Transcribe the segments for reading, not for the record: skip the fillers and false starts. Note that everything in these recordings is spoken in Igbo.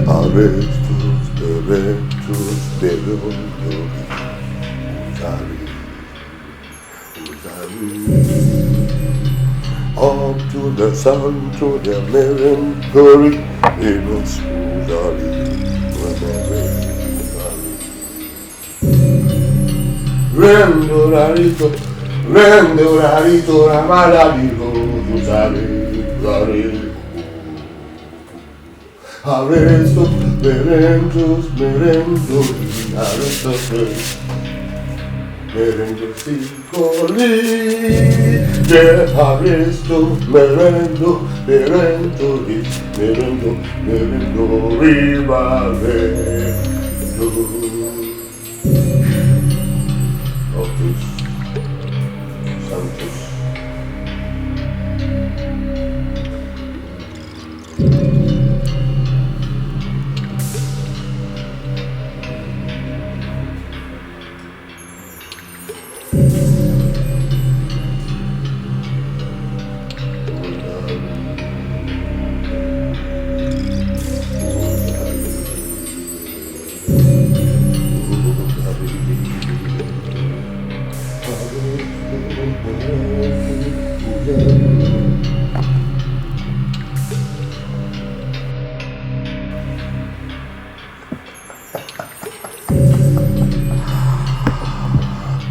Arestus, Berentus, Belondori, up to the sun, to the melancholy, Enos, Uzari, Rendo rarito, ramaladigo, Uzari, Uzari. Arestus, Berentus, Berentus, Arestus, Berentus, Sicoli, Arestus, Berentus, Berentus, Berentus, Berentus, Rivale, Optus, Santos.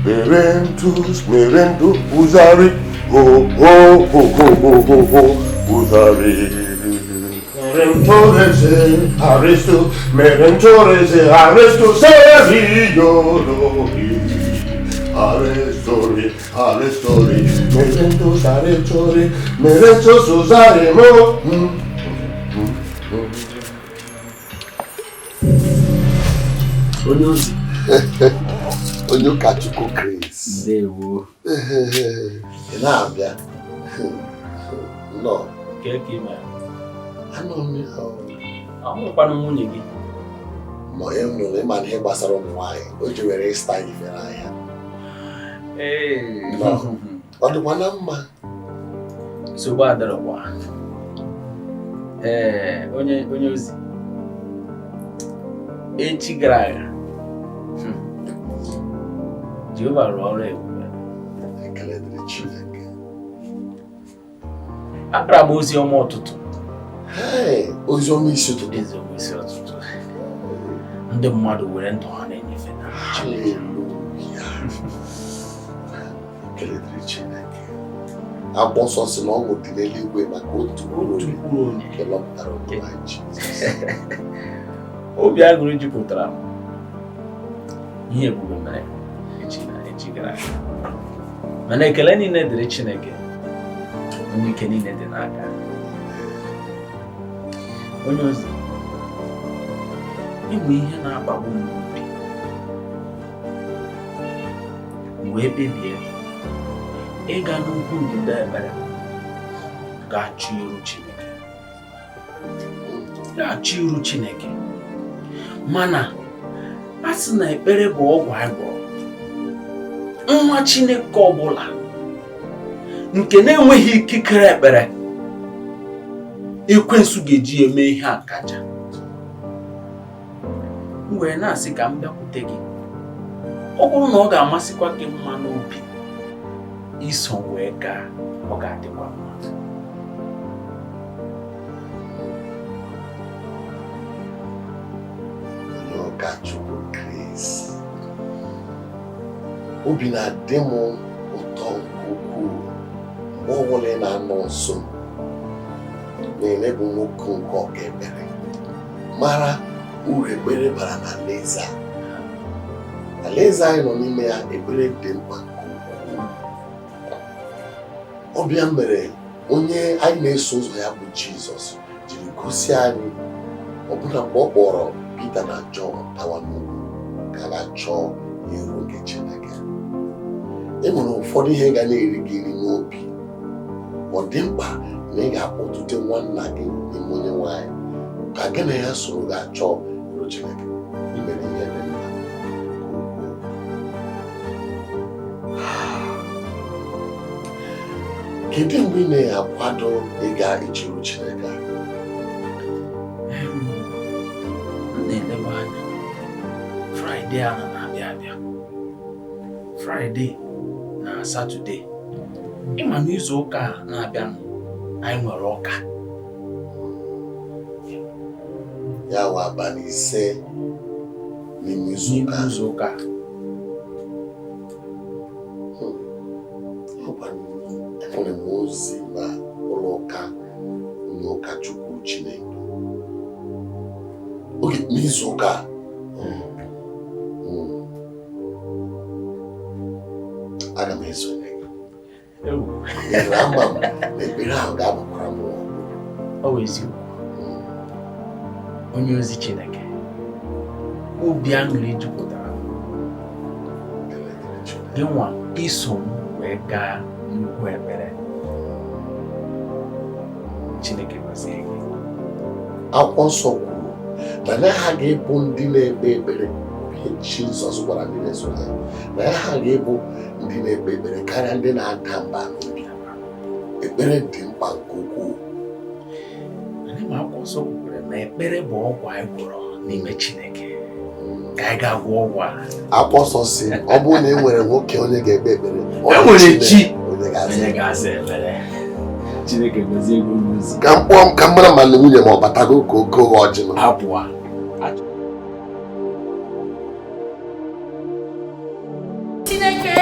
Berentus, Merendo, Uzari, ho, ho, ho, ho, ho, ho, ho, Uzari. Merentores, Aristo, Merentores, Aristo, Seriolori. Arestori, Arestori, Merentos, Arestori, Merentos, Uzari, mo. Onyozi. Onyo kachuko Chris. Ndewo. Inabia. No. Keke ma. Ano mi ho. Amu pa no munye gi. Mo em no le man he gbasara mo wai. O ji were style ife na ya. No. O do wana mma. So ba dara kwa. Onye ozi. Echi gara aga. Jehova rụọ ọrụ ebube. Ekele dịrị Chineke. Akara m ozi ọma ụtụtụ. Ozi ọma isi ụtụtụ. Ozi ọma isi ụtụtụ. Ndị mmadụ were ndụ ha na-enyefe na Hallelujah. Ekele dịrị Chineke. Agbọ nsọ si na ọnwụ dị n'eluigwe maka otu onye nke lọpụtara onwe anyị Jizọs. Obi aṅụrị jupụtara m. Ihe ebube mere. Mana ekele niile dịrị Chineke, onye ike niile dị n'aka. Onye ozi, ịnwe ihe na-akpagbu m n'obi, wee kpebie ịga n'ugwu ndịda ekpere ga-achụ iru Chineke. Mana a sị na ekpere bụ ọgwụ agwọ. Nwa Chineke ọbụla nke na-enweghị ikikere ekpere, ekwensu ga-eji eme ihe akaja. M wee na-asị ka m bịakwute gị. Ọ bụrụ na ọ ga-amasịkwa gị mma n'obi iso wee gaa, ọ ga-adịkwa mma. Onye ọkachukwu Chris. Obi na-adị m ụtọ nke ukwuu mgbe ọbụla ị na-anọ nso na-eme bụ nwoke nke ọka ekpere mara uru ekpere bara n'alaeze a. Alaeze anyị nọ n'ime ya, ekpere dị mkpa nke ukwuu. Ọbịa mere onye anyị na-eso ụzọ ya bụ Jizọs jiri gosi anyị ọbụna mgbe ọ kpọrọ Pita na Jọn tawa n'ugwu ka na-achọ iru nke Chineke. E nwere ụfọdụ ihe ga na-eri gị nri n'obi. Ọ dị mkpa na ị ga-akpọtute nwanna gị n'ime onye nwanyị ka gị na ya soro ga-achọ iru Chineke. Imere ihe dị mkpa. Kedu mgbe ị na-akwado ịga ichiru Chineke? na-eleba anya Friday a na-abịa abịa Friday na Saturday ịma n'izu ụka na-abịanụ anyị nwere ụka ya wa abalị ise n'ime izu ụka enwere m ozi na ụlọ ụka onye ụkọchukwu Chineke oge n'izu ụka aga m esonye gị ama m na ekpere ahụ ga-abụkwara m ọ bụ eziokwu onye ozi Chineke obi aṅụrị jupụtara gị nwa iso m wee gaa nnukwu ekpere Chineke gọzie gị. Akwụkwọ nsọ kwuru na ya ha ga-ebu ndị na-ekpe ekpere Jizọs gwara ndị na-eso ya na ya ha ga-ebu ndị na-ekpe ekpere karịa ndị na-ada mba n'obi ekpere dị mkpa nke ukwuu. Anyị ma akwụkwọ nsọ kwuru na ekpere bụ ọgwụ anyị gwọrọ n'ime Chineke ka anyị ga-agwọ ọgwụ a. Akwụkwọ nsọ si ọ bụrụ na e nwere nwoke onye ga-ekpe ekpere enwere chi onye ga-aza ekpere. Chineke gozie ego n'ozi ka mkpọọ m ka m mara ma na nwunye ma ọ batago ka oke ọjị nọ abụọ Chineke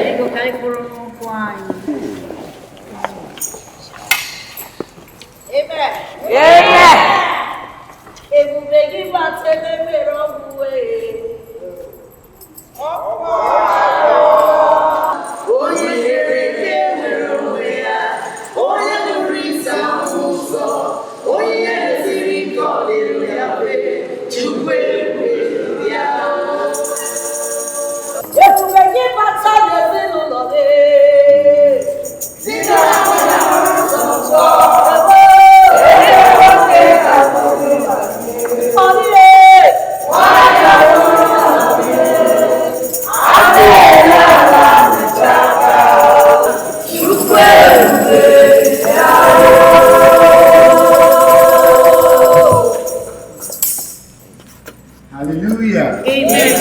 ego ka anyị kwụrụ n'ụkwụ anyị. Ebube gị bata n'ebere ọgwụ wee onye nyere ike nwere onwe ya, onye nụrụ isi ahụ ụzọ, onye siri ike ọ dịrị ya mfe, Chukwu ebube ya. Ebube gị bata n'ezinụlọ gị, site na ụzọ Hallelujah. Amen.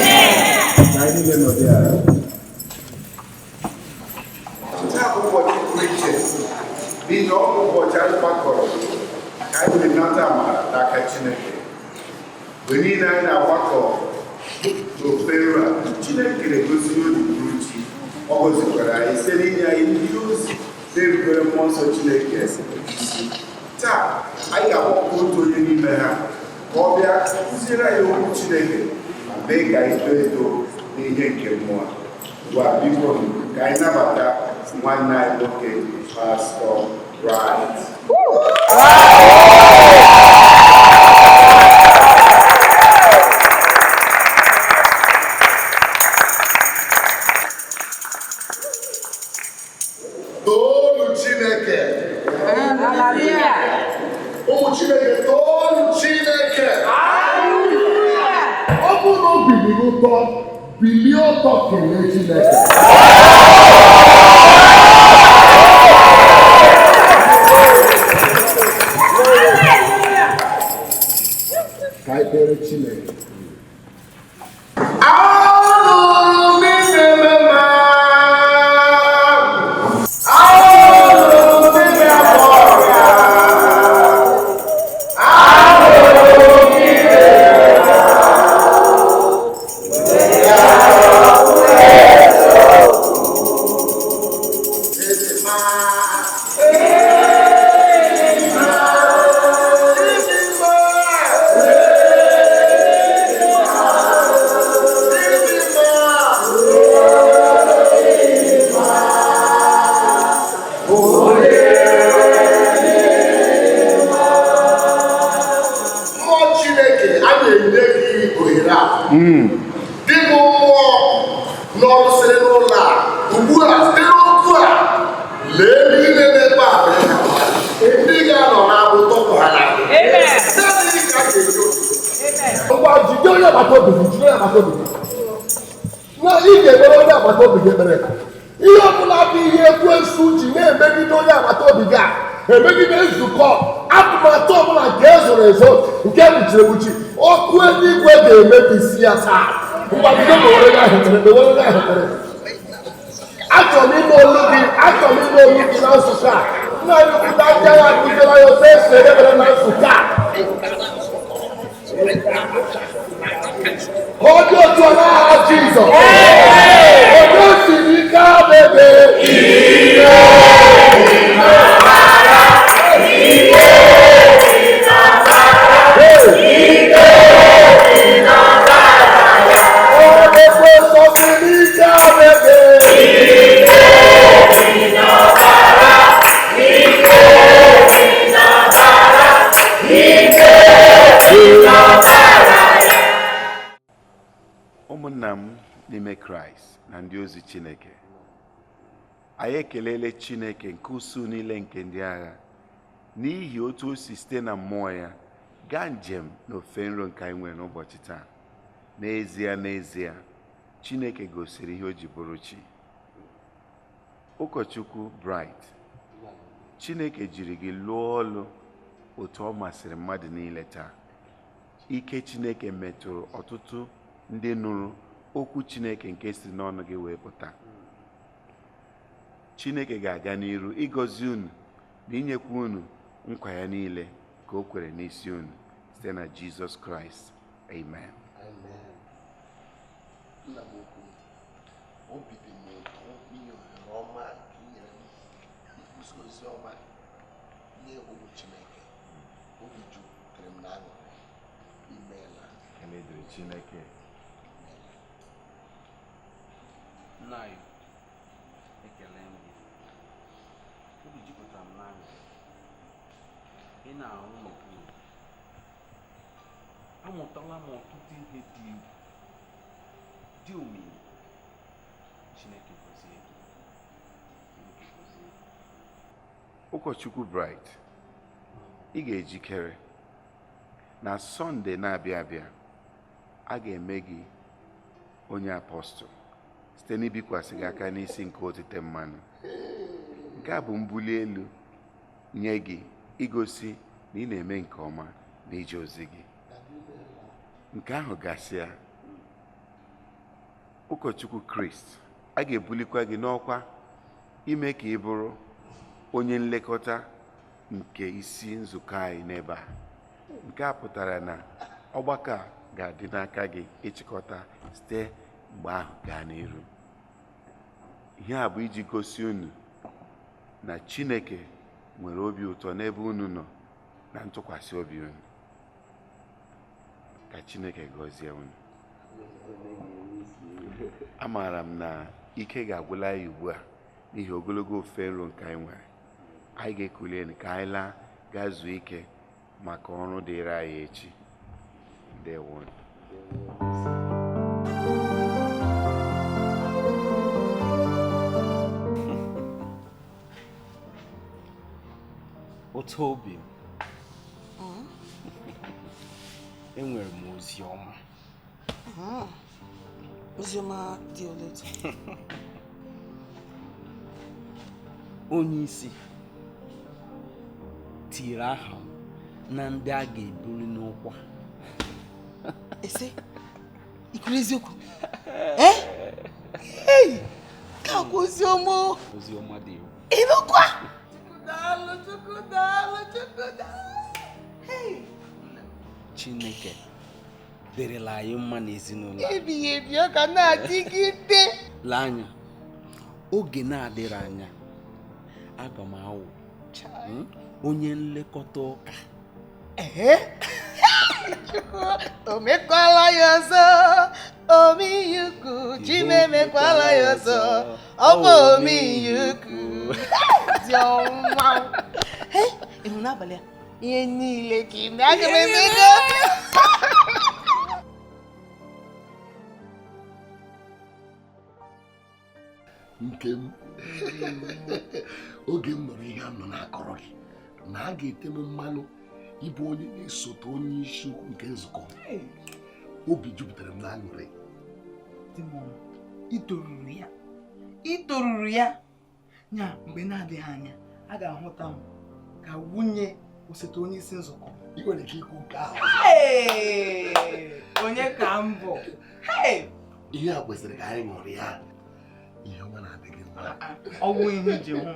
These are all what I will not have Chineke. We need a walk to Pharaoh. Chineke goes to the beauty. Always what I said in use very very much of Chineke. Ta, I have walked to any man. Obia, Zira, you Chineke. I beg I to the Yankee more. What people, Kainabata, one night looking pastor right. Todo Chineke. Hallelujah. Oh Chineke, todo Chineke. Hallelujah. Ọ bụrụ na o biliri ụtọ, bilie ọtọ kelee Chineke. Ka anyị kpere Chineke. Ihe ọbụla bụ ihe ekwensu ji na-emegide onye agbata obi gị emegide nzukọ atụmatụ ọbụla nke ezoro ezo nke kpuchiri ekpuchi ọkụ eluigwe ga-emebisi ya taa. Mgbagide mewere na-ahụtere achọrọ m ime olu gị na nzukọ a. Nna anyị kwụta aka ya akụziri anyị otu esi edebere na nzukọ a. Onye otu a n'aha Jizọs. Onye siri ike abebe ụmụnna m n'ime Kraịst na ndị ozi Chineke, anyị ekelele Chineke nke usu niile nke ndị agha n'ihi otu o si site na mmụọ ya gaa njem n'ofe nro nke anyị nwere n'ụbọchị taa. N'ezie Chineke gosiri ihe o ji bụrụ chi. Ụkọchukwu Bright, Chineke jiri gị lụọ ọlụ otu ọ masịrị mmadụ niile taa. Ike Chineke metụrụ ọtụtụ ndị nụrụ okwu Chineke nke si n'ọnụ gị wee pụta. Chineke ga-aga n'iru ịgọzi unu na inyekwa unu nkwa ya niile ka o kwere n'isi unu site na Jizọs Kraịst. Amen. Nna m ukwu, obi dị m ụtọ n'ihi ohere ọma nke inyere m ikwusa ozi ọma nye ụmụ Chineke. Obi jupụtara m n'aṅụrị. Imeela. Ekele dịrị Chineke. Nna anyị, ekele m gị. Obi jupụtara m n'aṅụrị. Ị na-arụ n'okpuru. Amụtala m ọtụtụ ihe dị egwu, dị omimi. Chineke gọzie gị. Ụkọchukwu Bright, ị ga-ejikere na Sọnde na-abịa abịa a ga-eme gị onye apọstụl site n'ibikwasị gị aka n'isi nke otite mmanụ. Nke a bụ mbuli elu nye gị igosi na ị na-eme nke ọma n'ije ozi gị. Nke ahụ gasịa, Ụkọchukwu Kraịst, a ga-ebulikwa gị n'ọkwa ime ka ị bụrụ onye nlekọta nke isi nzukọ anyị n'ebe a. Nke a pụtara na ọgbakọ a ga-adị n'aka gị ịchịkọta site mgbe ahụ gaa n'iru. Ihe a bụ iji gosi unu na Chineke nwere obi ụtọ n'ebe unu nọ na ntụkwasị obi unu. Ka Chineke gọzie unu. Amaara m na ike ga-agwụla ya ugbu a n'ihi ogologo ofe nro nke anyị nwere. Anyị ga-ekulie ka anyị laa gaa zuo ike maka ọrụ dịrị anyị echi. Ndewo. Otu obi m, enwere m ozi ọma. Ozi ọma dị ole taa? Onye isi tiri aha m na ndị a ga-ebuli n'ụkwa. Ese, ikwuru eziokwu? Hey! Ka kwa ozi ọma. Ozi ọma dị egwu. Ịnụkwa? Chukwu daalụ. Hey! Chineke dịrịla anyị mma n'ezinụlọ. Ebighị ebi ọ ga na-adịgide. Lee anya, oge na-adịrị anya, aga m awụ onye nlekọta ụka. Chukwu, o mekwala ya ọzọ, omiyukwu, Chimemekwala ya ọzọ, ọ bụ omiyukwu. Dị ọma. Ịhụ n'abalị a, ihe niile ka ime, aga m eme ego. nke m oge m nọrọ ihe a nọ na-akọrọ gị na a ga-ete m mmanụ ịbụ onye na-esote onye isi ukwu nke nzukọ. Obi jupụtara m n'aṅụrị. Itoruru ya nya mgbe na-adịghị anya a ga-ahụta m ka nwunye osote onye isi nzukọ. I nwere ike ikwu nke ahụ. Onye ka m bụ. Ihe a kwesịrị ka anyị ṅụrụ ya. Ihe ọma na-adịghị mma. Ọ bụ ihe iji hụ.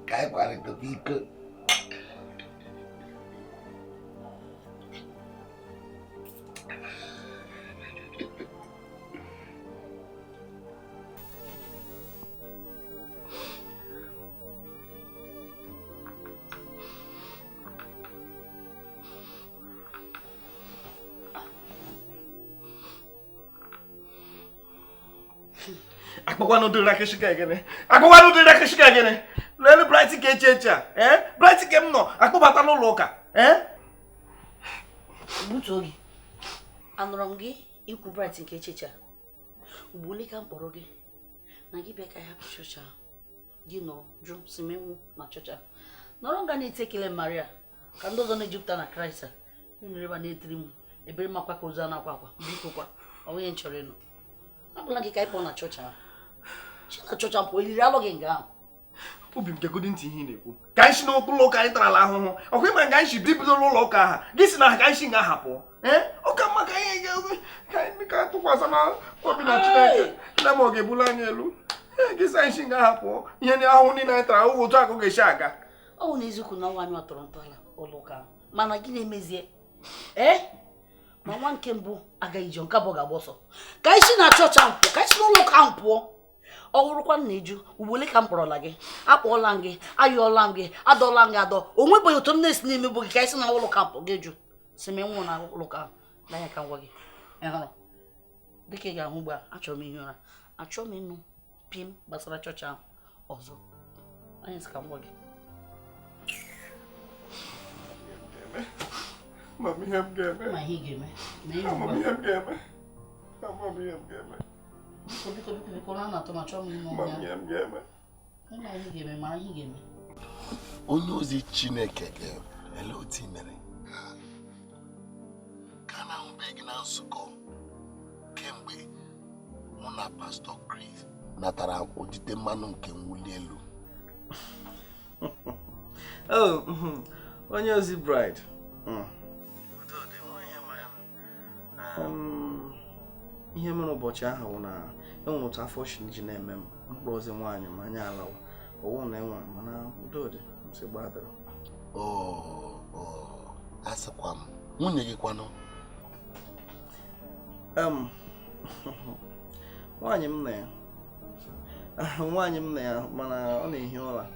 Cái quả này cực kỳ cực. Akpọkwanụ dị rakishika gịnị? Akpọkwanụ dị rakishika gịnị? Lelu Bright ka eche a. Bright ka m nọ akpọbata n'ụlọ ụka. Butu oge. Anụrụ m gị ikwu Bright nke echiche a. Ugbole ka m kpọrọ gị. Na gị bịa ka ya hapụ chọọchị ahụ. Gị nọ jụ simenwu na chọọchị ahụ. Nọrọ nga na-eti ekele Maria ka ndị ọzọ na-ejupụta na Kraịst a. Ị nere ebe na-etiri m ebere makwa ka ozu a na-akwa akwa. Biko kwa ọ nwunye nchọrọ ịnụ. Abụla gị ka ị kpọọ na chọọchị ahụ. Chi na chọọchị ahụ eliri alụ gị nga ahụ. Obi m gegodi ntị ihe ị na-ekwu. Ka anyị si n'ụlọ ụka anyị tarala ahụhụ. Ọkwa ịma nga anyị si bibido n'ụlọ ụka aha. Gị si na ka anyị si nga ahapụ. Ụka mma ka anyị ka tụkwasị na obi na Chineke. Nne m ọ ga-ebuli anyị elu. Gị si anyị si nga ahapụ. Ihe ndị ahụhụ niile anyị tara otu akụ ga-esi aga. Ọ bụ n'eziokwu na nwa anyị atọrọ ntọala ụlọ ụka ahụ. Mana gị na-emezie. Ma nwa nke mbụ agaghị ije nke abụọ ga-agba ọsọ. Ka anyị si na chọọchị ahụ pụọ. Ka anyị si n'ụlọ ụka ahụ pụọ. Ọ wụrụkwa nna eju ugbole ka m kpọrọla gị akpọọla m gị ayọọla m gị adọọla m gị adọ o nwebeghị otu m na-esi na-emegbu gị ka anyị si na ụlọ ka mpụ gị jụ si m nwụ na ụlọ ka n'anya ka ngwa gị ịhụrụ dịka ị ga-ahụ ugbu a achọrọ m ihi ụra achọrọ m ịnụ pim gbasara chọọchị ahụ ọzọ anya si ka ngwa gị ma ihe m ga-eme ma ihe ị ga-eme ma ihe m ga-eme biko na na-atọ ma chọọ m ime ọnya ihe m ga-eme mara ihe ị ga-eme onye ozi Chineke ga-ele otu mere ka na-ahụbeghị gị na nzukọ kemgbe mụ na Pastor Chris natara odide mmanụ nke mwuli elu. Onye ozi bride ihe mere ụbọchị ahụ bụ na enwere otu afọ shi ji na-eme m mkpụrụ ozi nwaanyị ma anya alawa ọwụ na enwe mana udodị si gbadara. Asịkwa m nwunye gị kwanụ? Nwaanyị m na ya mana ọ na-ehi ụra.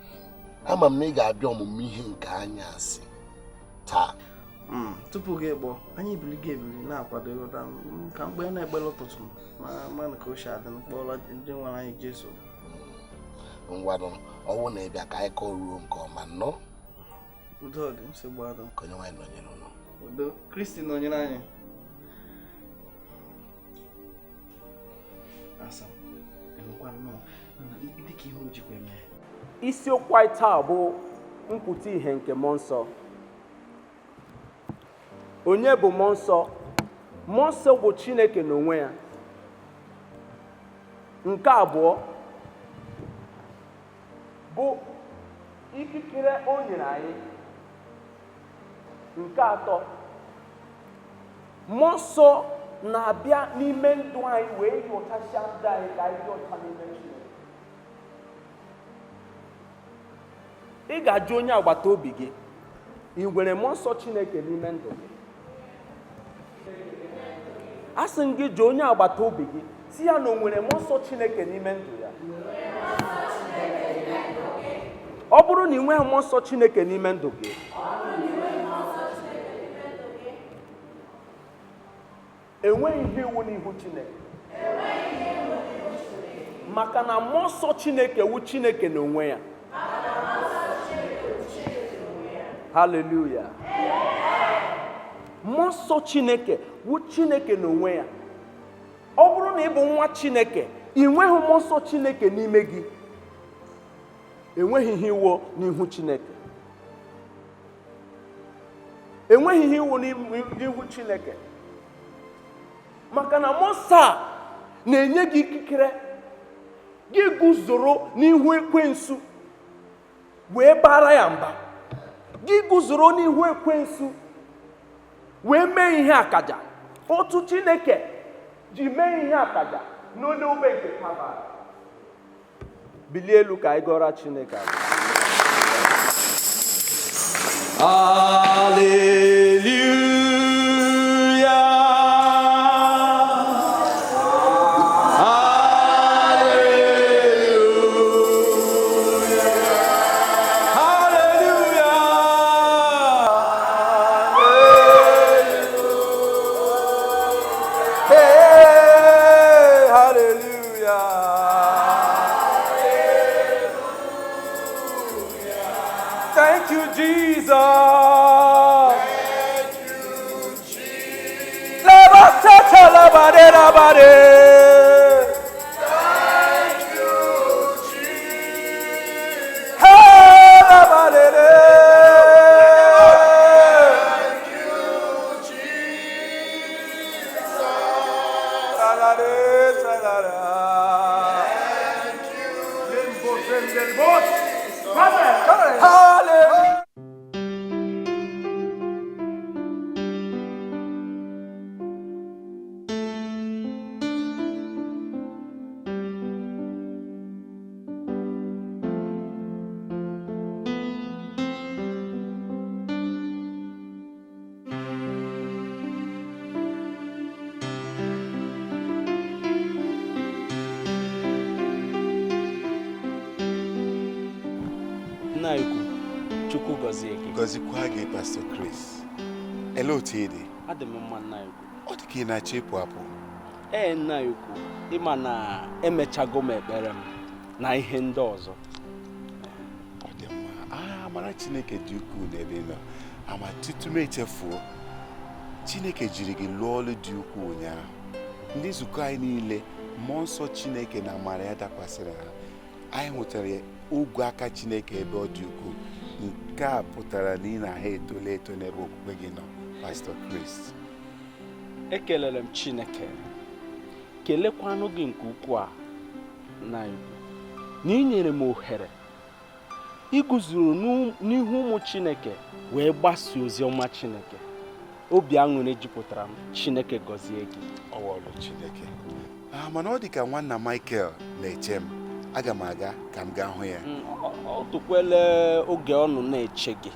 Ama m na ị ga-abịa ọmụmụ ihe nke anyasị taa. Tupu gị gbọ anyị ebili na-akwado ka mgbe na-egbele ụtụtụ ma ka o si adị mkpọrọ ndị nwere anyị Jesu. Ngwanụ ọnwụ na ịbịa ka anyị kọọ ruo nke ọma nnọọ. Udo dị nsị gbado ka onye nwaanyị nọnyere ụlọ. Udo Kristi nọnyere anyị. Asa emekwa nnọọ dịka ihe o jikwa eme. Isiokwu anyị taa bụ mpụta ihe nke mmụọ nsọ. Onye bụ mmụọ nsọ? Mmụọ nsọ bụ Chineke n'onwe ya. Nke abụọ bụ ikikere o nyere anyị. Nke atọ, mmụọ nsọ na-abịa n'ime ndụ anyị wee yọchasịa ndụ anyị ka anyị dị ọcha n'ime Chineke. Ị ga-ajụ onye agbata obi gị, ị nwere mmụọ nsọ Chineke n'ime ndụ gị? Asị m gị jụọ onye agbata obi gị si ya na o nwere mmụọ nsọ Chineke n'ime ndụ ya. Ọ bụrụ na ị nweghị mmụọ nsọ Chineke n'ime ndụ gị, enweghị ihe iwu n'ihu Chineke. Maka na mmụọ nsọ Chineke wu Chineke n'onwe ya. Hallelujah. Mmụọ nsọ Chineke wu Chineke n'onwe ya. Ọ bụrụ na ị bụ nwa Chineke, ị nweghị mmụọ nsọ Chineke n'ime gị. Enweghị ihe iwu n'ihu Chineke. Enweghị ihe iwu n'ihu Chineke. Maka na mmụọ nsọ a na-enye gị ikikere gị guzoro n'ihu ekwensu wee bara ya mba. Gị guzoro n'ihu ekwensu wee mee ihe akaja. Otu Chineke ji mee ihe akaja n'onye ube nke Kalvarị. Bilie elu ka anyị gọrọ Chineke. Thank you, Jesus. Thank you, Jesus. Thank you, Jesus. Hey, thank you, Jesus. Hallelujah. Chukwu gọzie gị. Gọzikwa gị, Pastor Chris. Ele otu ị dị? Adị m mma nna ukwu. Ọ dị ka ị na-achọ ịpụ apụ. Ee nna ukwu, ịma na emechago m ekpere m na ihe ndị ọzọ. Ọ dị mma. Amara Chineke dị ukwuu n'ebe ị nọ. Ama tutu m echefuo, Chineke jiri gị lụọ ọrụ dị ukwuu ụnyaahụ. Ndị nzukọ anyị niile, mmụọ nsọ Chineke na amara ya dakwasịrị ha. Anyị hụtara ogwe aka Chineke ebe ọ dị ukwuu. Nke a pụtara na ị na-ha etole eto n'ebe okwukwe gị nọ, Pastor Chris. Ekelere m Chineke, kelekwanụ gị nke ukwuu a na ị nyere m ohere iguzoro n'ihu ụmụ Chineke wee gbasaa ozi ọma Chineke. Obi aṅụrị jupụtara m. Chineke gọzie gị. Ọwụlụ Chineke. Mana ọ dị ka nwanna Michael na-eche m. Aga m aga ka m gaa hụ ya. Ọ tụkwele oge ọnụ na-eche gị.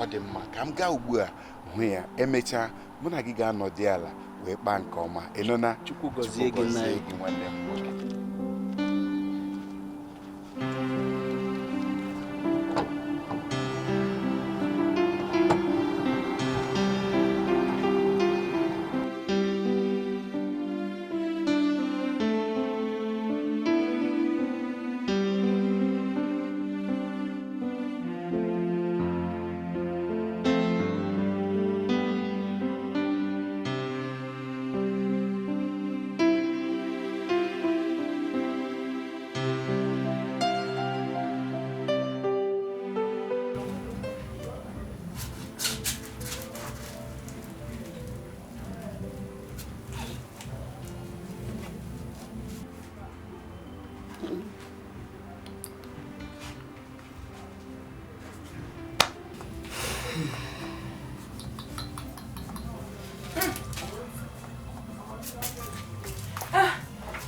Ọ dị mma ka m gaa ugbu a hụ ya. Emechaa mụ na gị ga-anọdị ala wee kpaa nke ọma. Ịnụna? Chukwu gọzie gị na gị nwanne m nwoke.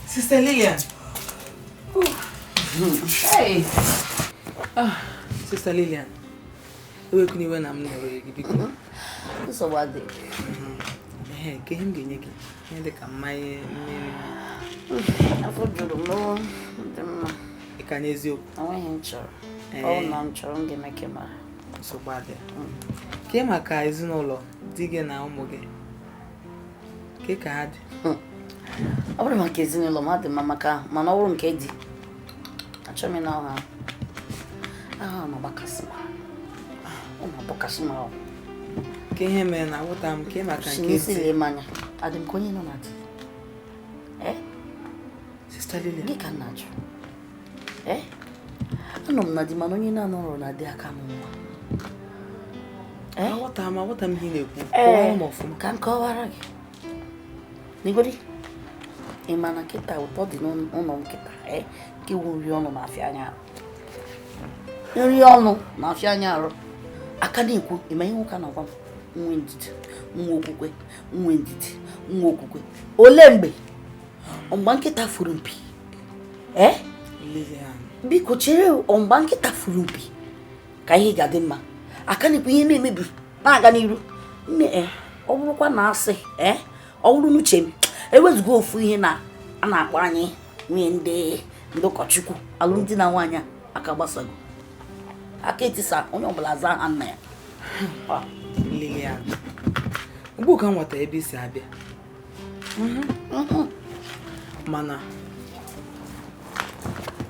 Sister Lillian. Hey. Sister Lillian. Ewe kuni we na mna ore gi biko. So what dey? Ke him genye gi. Nye ka mai mmiri. Afọdụrụ no. E ka n'eziokwu. Enweghị nchọrọ. Ọ na nchọrọ ngemeke ma. So bad. Ke maka ezinụlọ di gị na ụmụ gị. Ke ka ha dị? Ọ bụrụ maka ezinụlọ m adị mma maka mana ọ bụrụ nke di achọghị m na ọha ahụ na-agbakasị m ọ na-agbakasị m ahụ Ke ihe mere na awụta m ke maka nke isi lee m anya adị m ka onye nọ na di Sister Lily gị ka m na-ajụ anọ m na di mana onye na-anọrọ na di aka m nwa awụta m ihe na-ekwu m ọfụma ka m kọwara gị n'igodi ị ma na nkịta ụtọ dị n'ụlọ nkịta nke wu nri ọnụ na-afịa anya arụ nri ọnụ na-afịa anya arụ aka na-ekwu ịma ihe nwoke na-agwa m nwe ndidi nwe okwukwe nwe ndidi nwe okwukwe ole mgbe ọmgba nkịta furu mpi biko chere ọmgba nkịta furu mpi ka ihe ga-adị mma aka na-ekwu ihe na-emebi na-aga n'iru nne ọ bụrụkwa na asị ọ bụrụ n'uche m ewezugo ofu ihe a na-akpọ anyị nwunye ndị ụkọchukwu alụmdi na nwaanyị aka gbasago aka etisa onye ọbụla zaa ha nna ya Lilian ugbu ka m nweta ebe isi abịa mana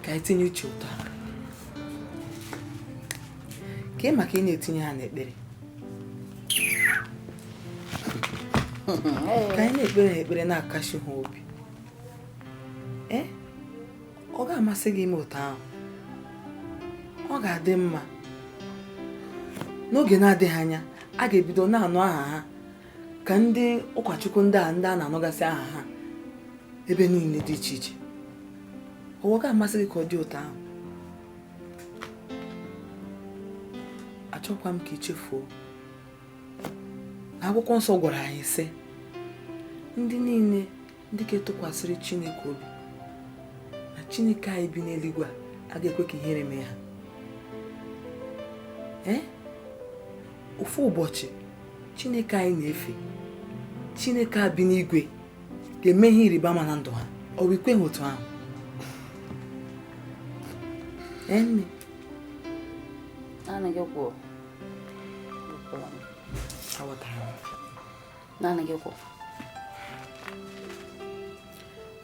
ka etinye uche ụtọ ka ị maka ị na-etinye ha n'ekpere ka anyị na-ekpere ekpere na-akashi ha obi ọ ga-amasị gị ime ụtọ ahụ ọ ga-adị mma n'oge na-adịghị anya a ga-ebido na-anụ aha ha ka ndị ụkọchukwu ndị a na-anụgasị aha ha ebe niile dị iche iche ọ ga-amasị gị ka ọ dị ụtọ ahụ achọkwa m ka ichefuo akwụkwọ nsọ gwara anyị sị ndị niile ndị ka tụkwasịrị Chineke obi na Chineke anyị bi n'eluigwe a ga-ekwe ka ihere mee ha ofu ụbọchị Chineke anyị na-efe Chineke a bi n'igwe ga-eme ihe ịrịba ama na ndụ ha ọ bụ ikwe ha otu ahụ nne naanị gị kwuo naanị gị kwuo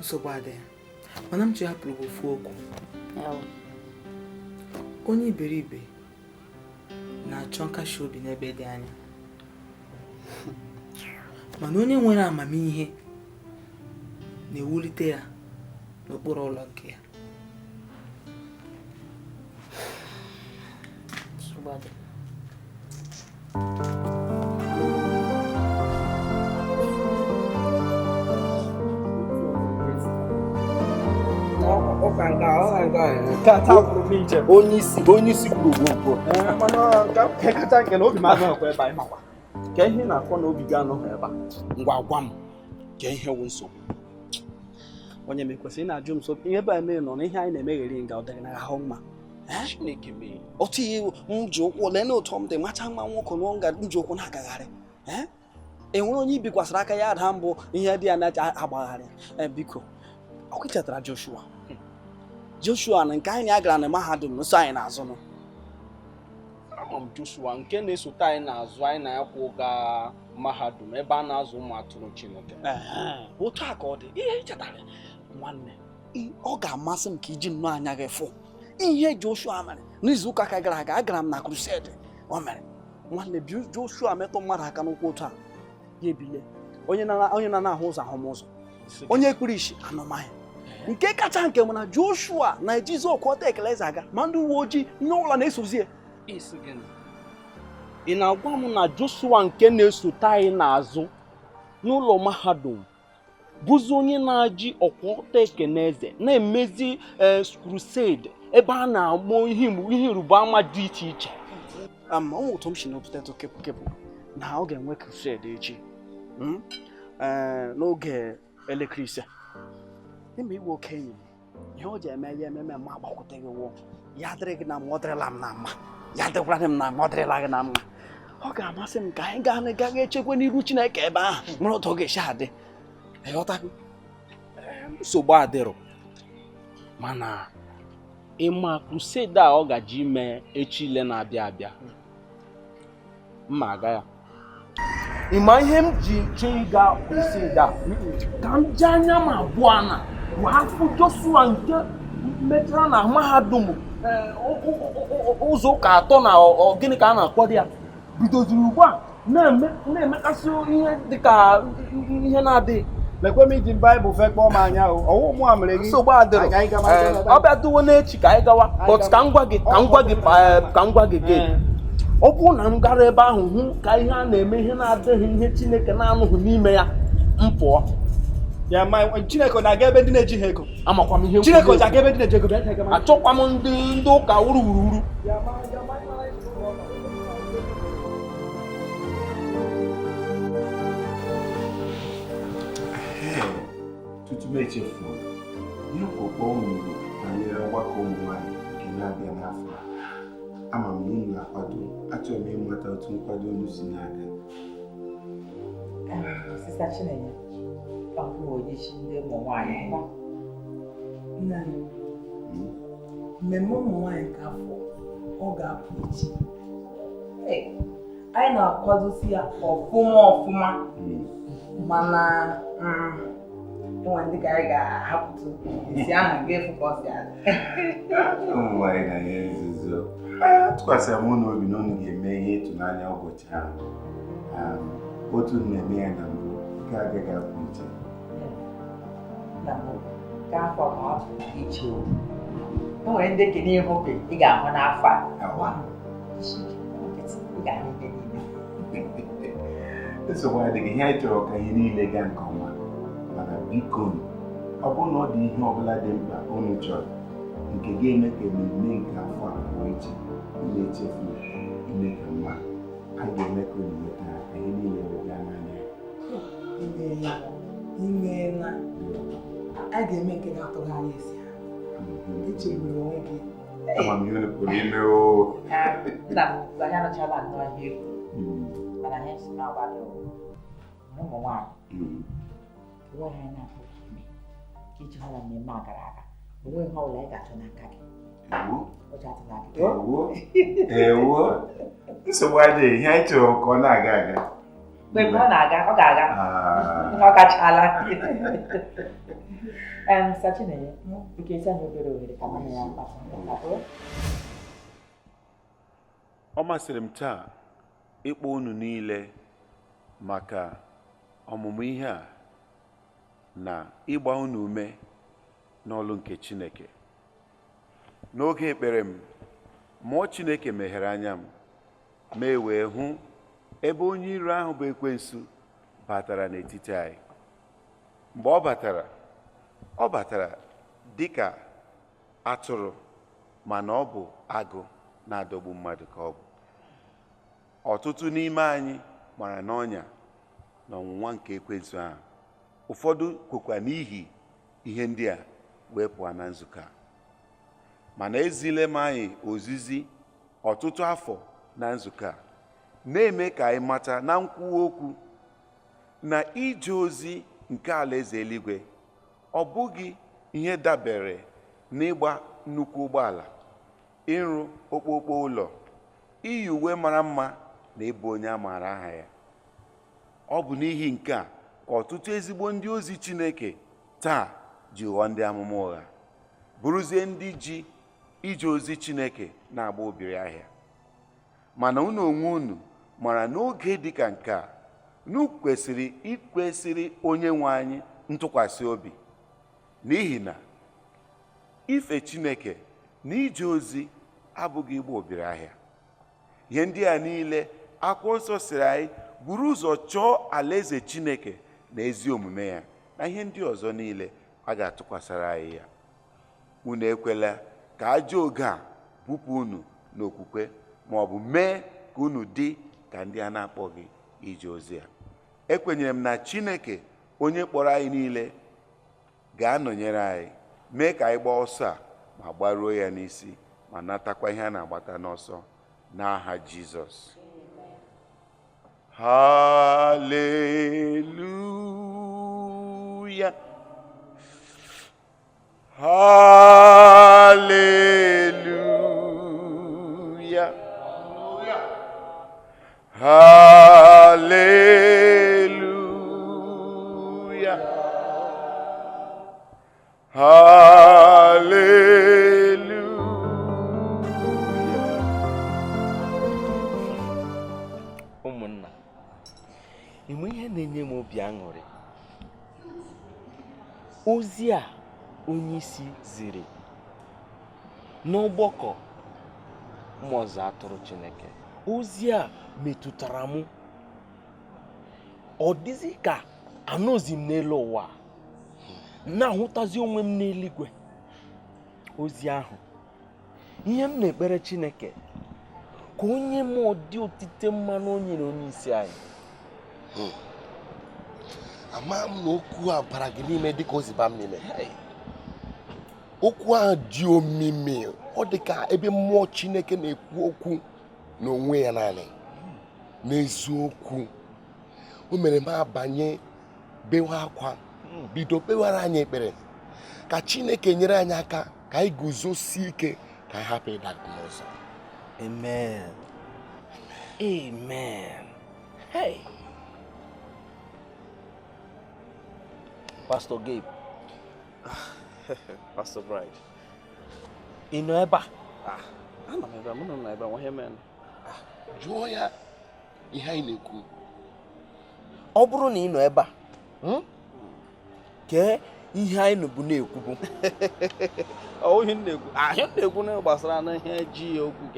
nsogbu adịghị mana m hapụrụ gị ofu okwu onye iberibe na-achọ nkasi obi n'ebe dị anya mana onye nwere amamihe na-ewulite ya n'okpuru ụlọ nke ya onye isi gburu kacha nke na obi m anọghịkwa ebe anyị makwa ka ihe na-akọ na obi gị anọghị ebe a ngwa gwa m ka ihe wụ nsogbu onye m ekwesịrị ị na-ajụ m so ihe ebe a mere nọ na ihe anyị na-emegheri nga ọ dịrị na ahụ mma Chineke mee otu ihe m ji ụkwụ lee na ụtọ m dị macha mma nwoke n'ụnga m ji ụkwụ na-agagharị enwere onye ibikwasịrị aka ya ada mbụ ihe dị ya na-agbagharị biko ọkụ chetara Joshua na nke anyị agara na mahadum nso anyị na-azụ nụ ama m Joshua nke na-esote anyị na-azụ anyị na-akwụ gaa mahadum ebe a na-azụ ụmụ atụrụ Chineke otu a ka ọ dị ihe chetara nwanne ọ ga-amasị m ka iji nnọọ anya gị fụ ihe Joshua mere n'izu ụka ka gara aga agara m na crusade o mere nwanne Joshua metụ mmadụ aka n'ụkwụ otu a ya ebile onye na-ahụ ụzọ ahụmụzọ onye kpuru isi anụmahịa nke kacha nke m na Joshua na-ejizi ọkọta ekele eze aga ma ndị uwe ojii ihe ọbụla na-esozie ị na-agwa m na Joshua nke na-esote anyị n'azụ n'ụlọ mahadum bụzi onye na-eji ọkọta ekele eze na-emezi crusade ebe a na-agbọ ihe ịrịba ama dị iche iche ọnwụ ụtọ m si n'ụtụtụ kepụ na ọ ga-enwe crusade echi n'oge elekere 5 ime iwe okenye ihe o ji eme ya ememe ma agbakwute gị wụ ya dịrị gị na mma ọ dịrịla m na mma ya dịkwara m na mma ọ dịrịla gị na mma ọ ga-amasị m ka anyị gaghị echekwa n'iru Chineke ebe ahụ nwere otu ọ ga-esi adị ịghọtago nsogbu adịrọ mana ịma crusade a ọ gaji ime echi ile na-abịa abịa mma aga ya ịma ihe m ji chọọ ịga kwesịrị ka m ji anya m abụọ na wafụ Joshua nke mechara na mahadum ụzọ ụka atọ na gịnị ka a na-akpọ ya bidoziri ugbu a na-emekasị ihe dịka ihe na-adịghị. lekwe m iji Baịbụl fekpọọ m anya ọwụ mụ a mere gị nsogbu adịrị ọ bịa duwo n'echi ka anyị gawa but ka m gwa gị ọ bụrụ na m gara ebe ahụ hụ ka ihe a na-eme ihe na-adịghị ihe Chineke na-anụghị n'ime ya m pụọ. ya ma Chineke na-aga ebe ndị na-eji ha ego. Amakwa m ihe Chineke na-aga ebe ndị na-eji ego. Achọkwa m ndị ụka wuruwuru. Tutu m echefu ihe ọkpụkpọ unu banyere ọgbakọ ụmụ nwanyị nke na-abịa n'afọ a. Ama m na unu na-akwado, achọrọ m ịmata otu nkwado unu si na-aga. Sista Chinenye, ọ bụ onye isi ndị ụmụ nwanyị nwa. Nna m, mmemme ụmụ nwanyị nke afọ ọ ga-apụ echi. Anyị na-akwadosi ya ọfụma mana enwe ndị ka anyị ga-ahapụtụ isi ahụ ga-efu ka ọ si adị. Ụmụ nwanyị na ihe nzuzo. Atụkwasịrị m unu obi na unu ga-eme ihe ịtụnanya ụbọchị ahụ. Otu na-eme ya na mbụ nke agaghị apụ iche. Na mbụ ka afọ ma ọ bụ iche o nwere ndị ke n'ihu obi ị ga-ahụ n'afọ a ị ga-ahụ ebe niile. Nsogbu adịghị, ihe anyị chọrọ ka ihe niile gaa nke ọma, mana biko ọ bụrụ na ọ dị ihe ọbụla dị mkpa unu chọrọ nke ga-eme ka mmemme nke afọ a pụọ iche unu echefu ime ka mma, anyị ga-eme ka unu nweta ka ihe niile wega n'anya. Imeela a ga-eme nke ga-atụghị anya esi ha echegburu onwe gị. Amamihe unu pụrụ ime Nna m anyị anụchala nnọọ ihe egwu mana anyị si na-agbado ụmụ nwaanyị enweghị anya akpụ ime ka iji hụ na mmemme a gara aga onweghị ihe ọbụla ị ga-achọ n'aka gị. Ewo nsogbu adịghị, ihe anyị chọrọ ka ọ na-aga aga. Mgbe ọ na-aga ọ ga-aga ọ gachala. Sista Chinenye, biko esi anyị obere ohere ka mmadụ ya mkpata. Ọ masịrị m taa ịkpọ unu niile maka ọmụmụ ihe a na ịgba unu ume n'ọlụ nke Chineke. N'oge ekpere m, mmụọ Chineke meghere anya m mee wee hụ ebe onye iro ahụ bụ Ekwensu batara n'etiti anyị. Mgbe ọ batara dịka atụrụ, mana ọ bụ agụ na-adọgbu mmadụ ka ọ bụ. Ọtụtụ n'ime anyị mara n'ọnya na ọnwụnwa nke Ekwensu ahụ. Ụfọdụ kwekwa n'ihi ihe ndị a wee pụọ na nzukọ a. Mana ezile m anyị ozizi ọtụtụ afọ na nzukọ a na-eme ka anyị mata na nkwuwa okwu na ije ozi nke alaeze eluigwe ọ bụghị ihe dabere n'ịgba nnukwu ụgbọala, ịrụ okpokpo ụlọ, iyi uwe mara mma na ịbụ onye a maara aha ya. Ọ bụ n'ihi nke a ka ọtụtụ ezigbo ndị ozi Chineke taa ji ghọọ ndị amụma ụgha, bụrụzie ndị ji ije ozi Chineke na-agba obiri ahịa. Mana unu onwe unu mara n'oge dịka nke a unu kwesịrị ikwesịrị onye nwe anyị ntụkwasị obi, n'ihi na ife Chineke na ije ozi abụghị ịgba obiri ahịa. Ihe ndị a niile akwụkwọ nsọ sịrị anyị buru ụzọ chọọ alaeze Chineke na ezi omume ya, na ihe ndị ọzọ niile a ga-atụkwasịra anyị ya. Unu ekwela ka ajọ oge a bupụ unu n'okwukwe ma ọ bụ mee ka unu dị ka ndị a na-akpọghị ije ozi a. Ekwenyere m na Chineke onye kpọrọ anyị niile ga-anọnyere anyị, mee ka anyị gbaa ọsọ a ma gbaruo ya n'isi ma natakwa ihe a na-agbata n'ọsọ n'aha Jizọs. Hallelujah. Hallelujah. Hallelujah. na-enye m obi aṅụrị. Ozi a onye isi ziri n'ọgbakọ mmụọ atụrụ Chineke. Ozi a metụtara m. Ọ dịzị ka anọzi m n'elu ụwa na-ahụtazi onwe m n'eluigwe. Ozi ahụ, ihe m na-ekpere Chineke ka onye m ọdị otite mmanụ o nyere onye isi anyị. Ama m na okwu a bara gị n'ime dịka o si ba m n'ime. Okwu a dị omimi. Ọ dị ka ebe mmụọ Chineke na-ekwu okwu n'onwe ya naanị. N'eziokwu, o mere m abanye bewa akwa, bido bewara anyị ekpere ka Chineke nyere anyị aka ka anyị guzosie ike ka anyị hapụ ịda n'ụzọ. Amen. Amen. Hey. Pastor Gabe. Pastor Bride. Ị nọ ebe a? Ana m ebe a, mụ nọ ebe a, nwa ihe mere. Jụọ ya ihe anyị na-ekwu. Ọ bụrụ na ị nọ ebe a, kee ihe anyị nọ bụ na-ekwu bụ. Ihe na-ekwu na gbasara na ihe ji okwu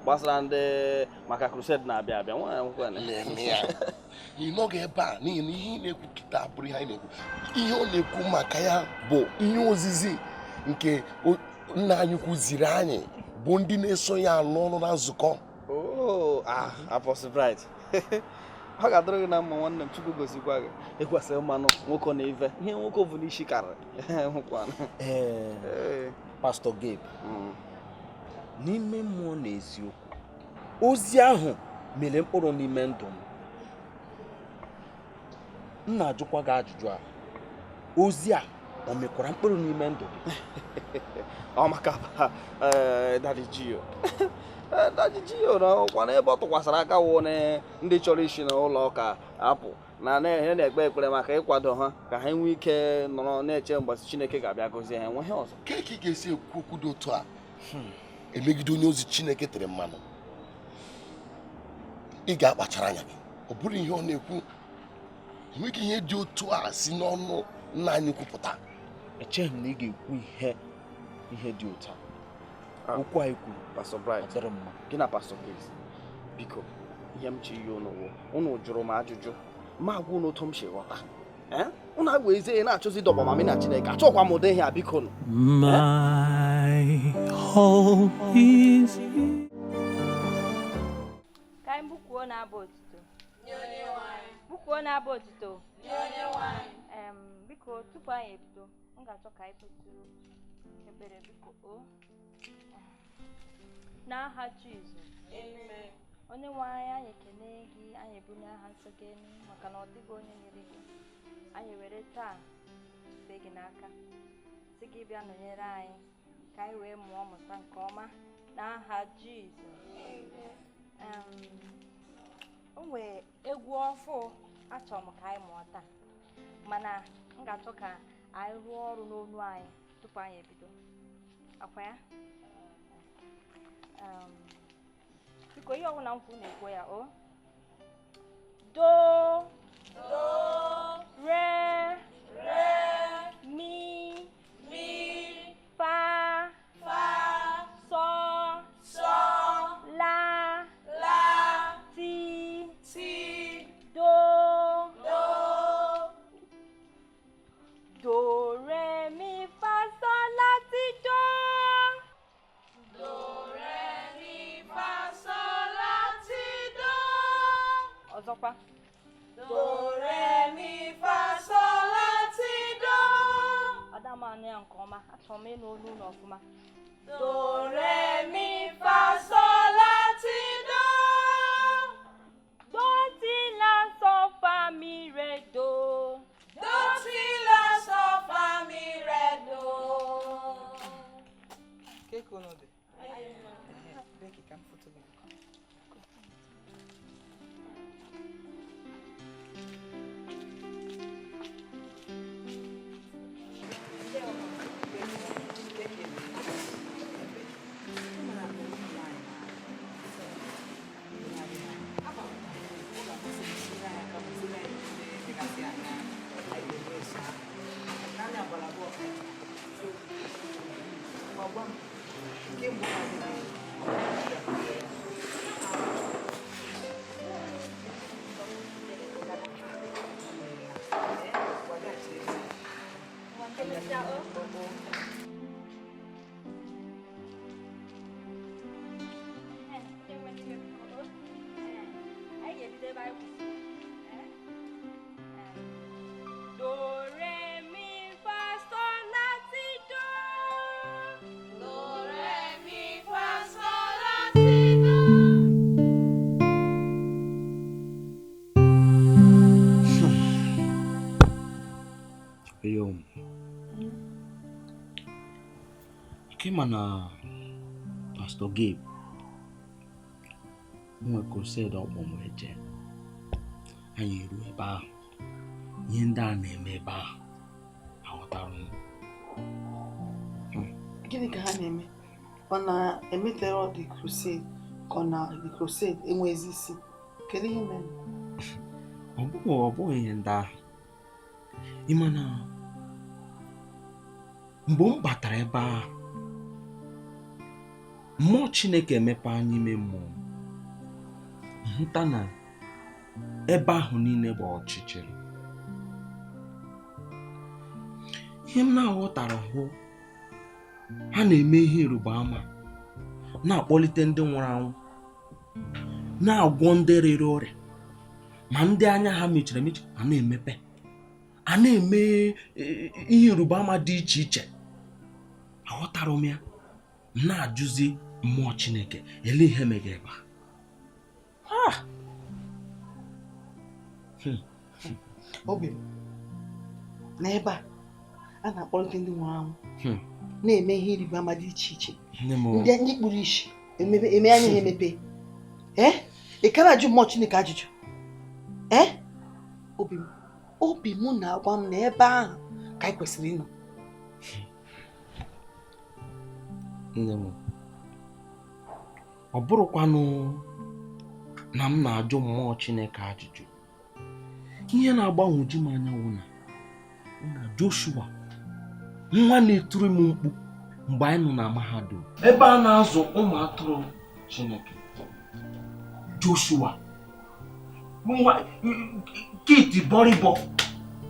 gbasara ndị maka crusade na-abịa abịa. Ị nọghị ebe a n'ihi na ihe ị na-ekwu kịta bụrụ ihe anyị na-ekwu. Ihe ọ na-ekwu maka ya bụ ihe ozizi nke nna anyị kwuziri anyị bụ ndị na-eso ya alụ ọrụ na nzukọ. Apostle Bride. Ọ ga-adịrị gị na mma nwanne m, Chukwu gosikwa gị. Ekwesịrị mmanụ nwoke na ife. Ihe nwoke bụ n'isi karịrị. Pastor Gabe. N'ime mmụọ na eziokwu, ozi ahụ mere mkpụrụ n'ime ndụ m. M na-ajụkwa gị ajụjụ a. Ozi a o mekwara mkpụrụ n'ime ndụ gị? Ọ maka Daddy Gio. Daddy Gio na ebe ọ tụkwasịrị aka wụ na ndị chọrọ isi n'ụlọ ụka apụ na na-ekpe ekpere maka ịkwado ha ka ha nwee ike nọrọ na-eche mgbasị Chineke ga-abịa gọzie ha, enweghị ọzọ. Ka ị ga-esi ekwu okwu dị otu a emegide onye ozi Chineke tere mmanụ? Ị ga-akpachara anya gị. Ọ bụrụ ihe ọ na-ekwu, enweghị ihe dị otu a si n'ọnụ nna anyị kwupụta. Echeghị m na ị ga-ekwu ihe dị otu a. Okwu anyị kwuru, Pastor Bright, dịrị mma. gị na Pastor Case, biko, ihe m chi ihe unu jụrụ m ajụjụ ma agwa unu otu m si ghọta. Unu agwa eze na-achọzi dọba mami na Chineke, achọkwa m ụdị ihe a, biko. My hope is Ka anyị bụkwuo na-abụ otito. Bụkwuo na-abụ otito. Biko, tupu anyị ebido, m ga-achọ ka anyị kpetụrụ ekpere, biko. N'aha Jizọs. Amen. Onye nwe anyị ekene gị, anyị ebu n'aha nsọ gị maka na ọ dịghị onye nyere gị. Anyị were taa fee gị n'aka, sị gị bịa nọnyere anyị ka anyị wee mụọ mụta nke ọma n'aha Jizọs. O nwere egwu ọfụ achọrọ m ka anyị mụọ taa, mana m ga-achọ ka anyị rụọ ọrụ n'onu anyị tupu anyị ebido. Akwa ya? Biko ihe ọbụla m kwuru na-ekwo ya. Do, re, mi, fa, so, la, ti, do, re, mi, fa, so, la, ti, do. Ọzọkwa. Do, re, mi, fa, sol, la, ti, do. Adamanụ ya nke ọma, achọrọ m ịnụ olu ụlọ ọfụma. Do, re, mi, fa, sol, la, ti, do. Do, ti, la, sol, fa, mi, re, do. Do, ti, la, sol, fa, mi, re, do. Keke ono dị? Beki ka m foto gị. Mana Pastor Gabe nwe crusade ọkpọm eje anyị eru ebe ahụ ihe ndị a na-eme ebe ahụ aghọtara gịnị ka ha na-eme ọ na-emetere the crusade ka ọ na the crusade enwezi isi kedu ihe mere ọ bụghị ihe ndị ahụ ịma na mgbe m batara ebe ahụ mmụọ Chineke emepe anya ime mmụọ hụta na ebe ahụ niile bụ ọchịchịrị ihe m na-aghọtara hụ ha na-eme ihe ịrịba ama na-akpọlite ndị nwụrụ anwụ na-agwọ ndị rere ọrịa ma ndị anya ha mechiri emechi ha na-emepe a na-eme ihe ịrịba ama dị iche iche aghọtara m ya na-ajụzi mmụọ Chineke ele ihe mega ebe obi n'ebe a na-akpọlite ndị nwụrụ anwụ na-eme ihe ịrịba ama dị iche iche ndị kpuru isi eme anya ha emepe ị ka na-ajụ mmụọ Chineke ajụjụ obi m na-agwa m na ebe ahụ ka anyị kwesịrị ịnọ nne m ọ bụrụkwanụ na m na-ajụ mmụọ Chineke ajụjụ ihe na-agbanwoju m anyanwụ na Joshua nwa na-eturu m mkpu mgbe anyị nọ na mahadum ebe a na-azụ ụmụ atụrụ Chineke Joshua nwa kiti bọrịbọ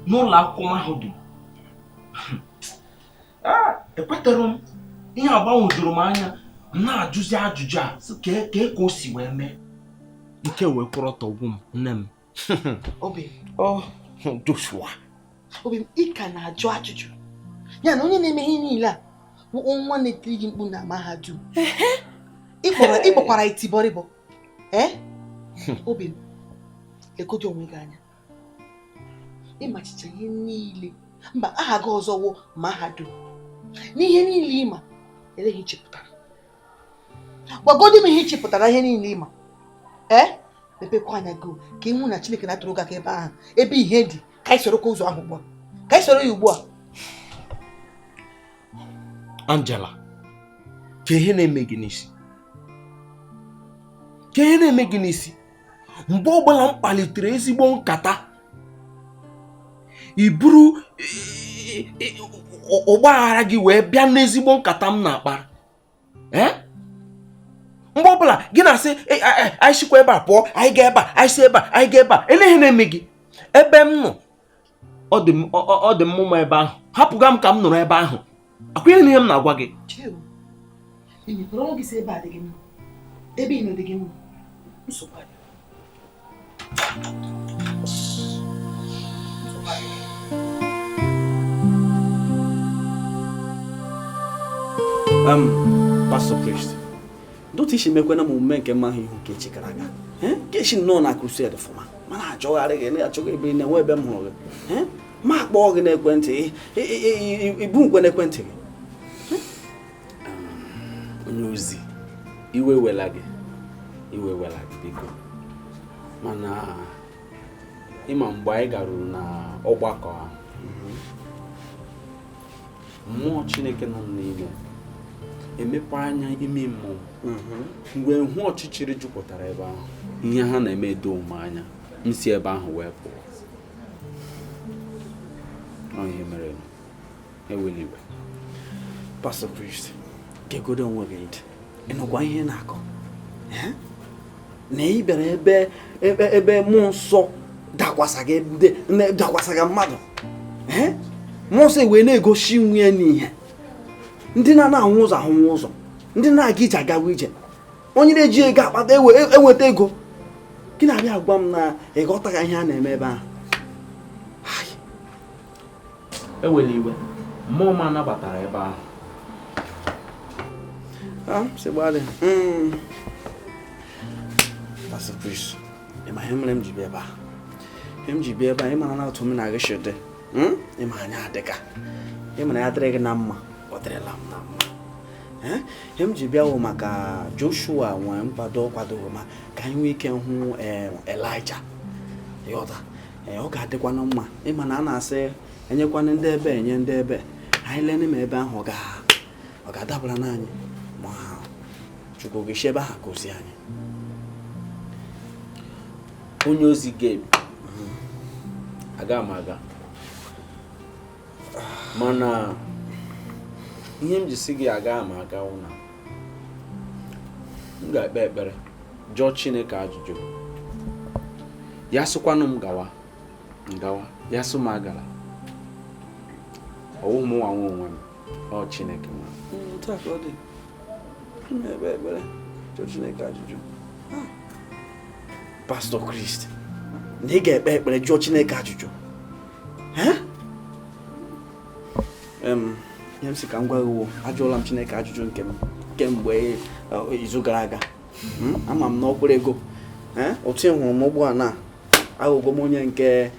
n'ụlọ akwụkwọ mahadum ekwetere m ihe agbanwojuru m anya na-ajụzi ajụjụ a ka o si wee mee nke wee kwụrọtọ ugwu m nne m Joshua obi m ị ka na-ajụ ajụjụ ya na onye na-eme ihe niile a bụ nwa na-etiri gị mkpu na mahadum ịkpọkwara iti bọrịbọ obi m legodo onwe gị anya ịmachicha ihe niile mba aha gị ọzọ wụ mahadum n'ihe niile ịma eleghị ichepụtara gwagodo m ihe ichepụtara ihe niile ịma mepekwa anya gị ka ịhụ na Chineke na-atụrụ gị aka ebe ahụ ebe ihe dị ka anyị soro ka ụzọ ahụ ugbu a ka anyị soro ya ugbu a Angela ka ihe na-eme gị n'isi ka ihe na-eme gị n'isi mgbe ọbụla m kpalitere ezigbo nkata iburu ọgbaghara gị wee bịa n'ezigbo nkata m na-akpara mgbe ọbụla gị na-asị anyị sikwa ebe a pụọ anyị ga ebe a anyị si ebe a anyị ga ebe a ele ihe na-eme gị ebe m nọ ọ dị mmụma ebe ahụ hapụga m ka m nọrọ ebe ahụ akwụghị ihe m na-agwa gị ebe ị nọ dị gị mma nsogbu adị Pastor Priest, don't you make when I'm making my who catch Chicago? Catching no na crusade for me. Man, I jog again, I jog in a web and hog. Mark Morgan a quenty, a boom when a quenty. Nosy, you were well again. You were well like big. Mana, Imam Baigaruna, Obaka. More Chineke on the emepe anya ime mmụọ mgbe hụ ọchịchịrị jupụtara ebe ahụ ihe ha na-eme doo m anya m si ebe ahụ wee pụọ ihe mere eweliwe Pastor Priest gegodo onwe gị ntị ịnụkwa ihe na-akọ na ị bịara ebe mmụọ nsọ dakwasịga mmadụ mmụọ nsọ wee na-egosi nwunye n'ihe ndị na-ahụ ụzọ ahụhụ ụzọ ndị na-aga ije agawa ije onye na-eji ego akpata enweta ego gị na-abịa agwa m na ịghọtaghị ihe a na-eme ebe ahụ. ewela iwe mmụọ m anabatara ebe ahụ. Pastor Chris, ịma ihe mere m ji bịa ebe a. Ihe m ji bịa ebe a ịmara na otu m na-agị shede ịma anya adịka ịmara ya dịrị gị na mma ọ dịrịla m na mma. Ihe m ji bịa wụ maka Joshua nwee nkwado kwadoro ma ka anyị nwee ike hụ Elijah ịghọta ọ ga-adịkwanụ mma ịma na a na-asị enyekwana ndị ebe enye ndị ebe anyị lene ma ebe ahụ ọ ga-adabara n'anyị ma Chukwu ga-esi ebe ahụ gosi anyị. Onye ozi Gabe aga m aga mana ihe m ji si gị aga m aga ụna m ga-ekpe ekpere jụọ Chineke ajụjụ ya sịkwanụ m gawa ya sị m agara ọwụ m nwa onwe m ọ Chineke nwa ekpe ekpere jụọ Chineke ajụjụ. Pastor Christ na ị ga-ekpe ekpere jụọ Chineke ajụjụ ihe m si ka m gwa gị ajụọla m Chineke ajụjụ nke m kemgbe izu gara aga. Ama m na ọ kwere ego otu ị hụrụ m ugbu a na aghụghọ m onye nke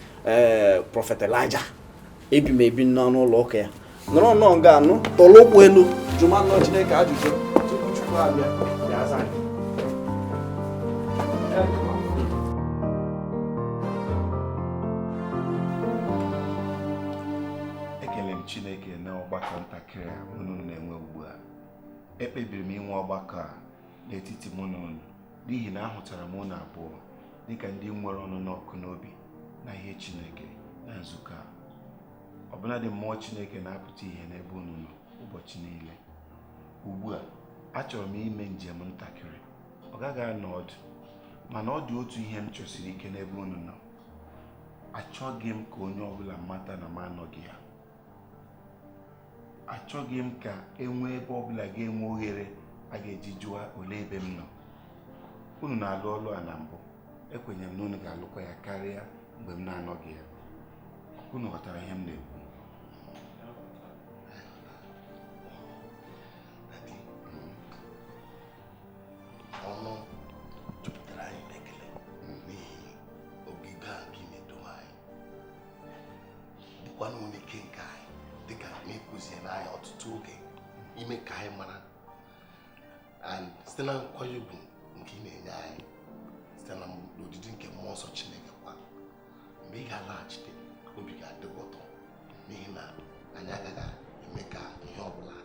Prophet Elijah ebi m ebi n'ụlọ ụka ya nọrọ nnọọ nga anụ tọrọ ụkwụ elu jụma nnọọ Chineke ajụjụ tupu Chukwu abịa ya aza anyị. Ekele m Chineke na ọgbakọ ntakịrị a unu na-enwe ugbu a. Ekpebiri m inwe ọgbakọ a n'etiti mụ na unu n'ihi na ahụtara m unu abụọ dịka ndị nwere ọnụ n'ọkụ n'obi na ihe Chineke na nzukọ a. Ọbụladị mmụọ Chineke na-apụta ihe n'ebe unu nọ ụbọchị niile. Ugbu a achọrọ m ime njem ntakịrị, ọ gaghị anọ ọdụ, mana ọ dị otu ihe m chọsiri ike n'ebe unu nọ. Achọghị m ka onye ọbụla mata na m anọghị ya. Achọghị m ka enwee ebe ọbụla ga-enwe oghere a ga-eji jụọ ole ebe m nọ. Unu na-alụ ọlụ a na mbụ, ekwenyere m na unu ga-alụkwa ya karịa mgbe m na-anọghị ya. Unu ghọtara ihe m na-ekwu? Ọnụ jupụtara anyị n'ekele n'ihi ogige a gị na-edo anyị dịkwana n'ike nke anyị dịka na-ekụziere anyị ọtụtụ oge ime ka anyị mara site na nkwanye ugwu nke ị na-enye anyị site na n'odidi nke mmụọ nsọ Chineke kwa mgbe ị ga-alaghachite obi ga-adị ụtọ n'ihi na anyị agaghị eme ka ihe ọbụla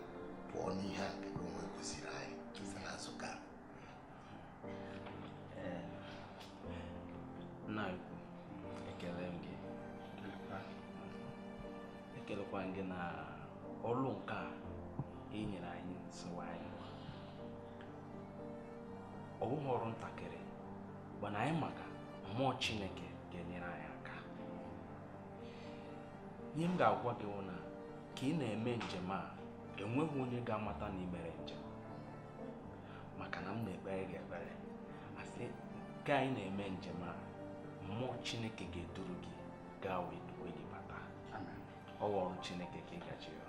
pụọ n'ihe a nke onwe kụziri anyị site na nzukọ a. Nna ukwu, ekele m gị ekelekwa gị na ọlụ nke a ị nyere anyị nsowa anyị. Ọ bụghị ọrụ ntakịrị mana anyị maka mmụọ Chineke ga-enyere anyị aka. Ihe m ga-agwa gị bụ na ka ị na-eme njem a enweghị onye ga-amata na ị mere njem maka na m na-ekpere gị ekpere asị ka anyị na-eme njem a mmụọ Chineke ga-eduru gị gaa wee gị bata. Ọ bụ ọrụ Chineke ka ị gachiri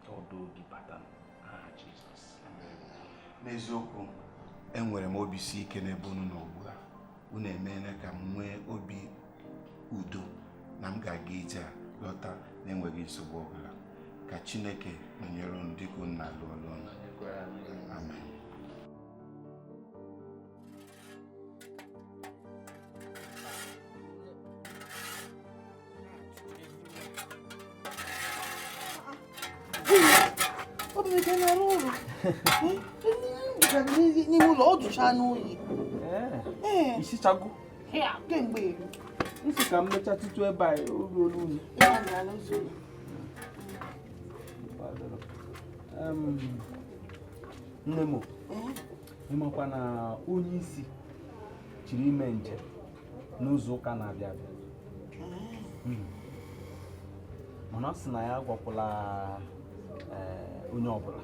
ka ọ doo gị bata n'aha Jizọs. N'eziokwu enwere m obi si ike n'ebe unu nọ ugbu a. Unu emeela ka m nwee obi udo na m ga-aga ije a lọta na-enweghị nsogbu ọbụla. Ka Chineke nọnyere unu dịka unu na-alụ ọlụ unu. Amen. n'ime ụlọ ọ jụcha n'oyi. Isichago Kemgbe isi ka m mecha tutu ebe a oge olu unu. nne m ịmakwa na onye isi chiri ime njem n'ụzọ ụka na-abịa abịa mana ọ sị na ya agwakwala onye ọbụla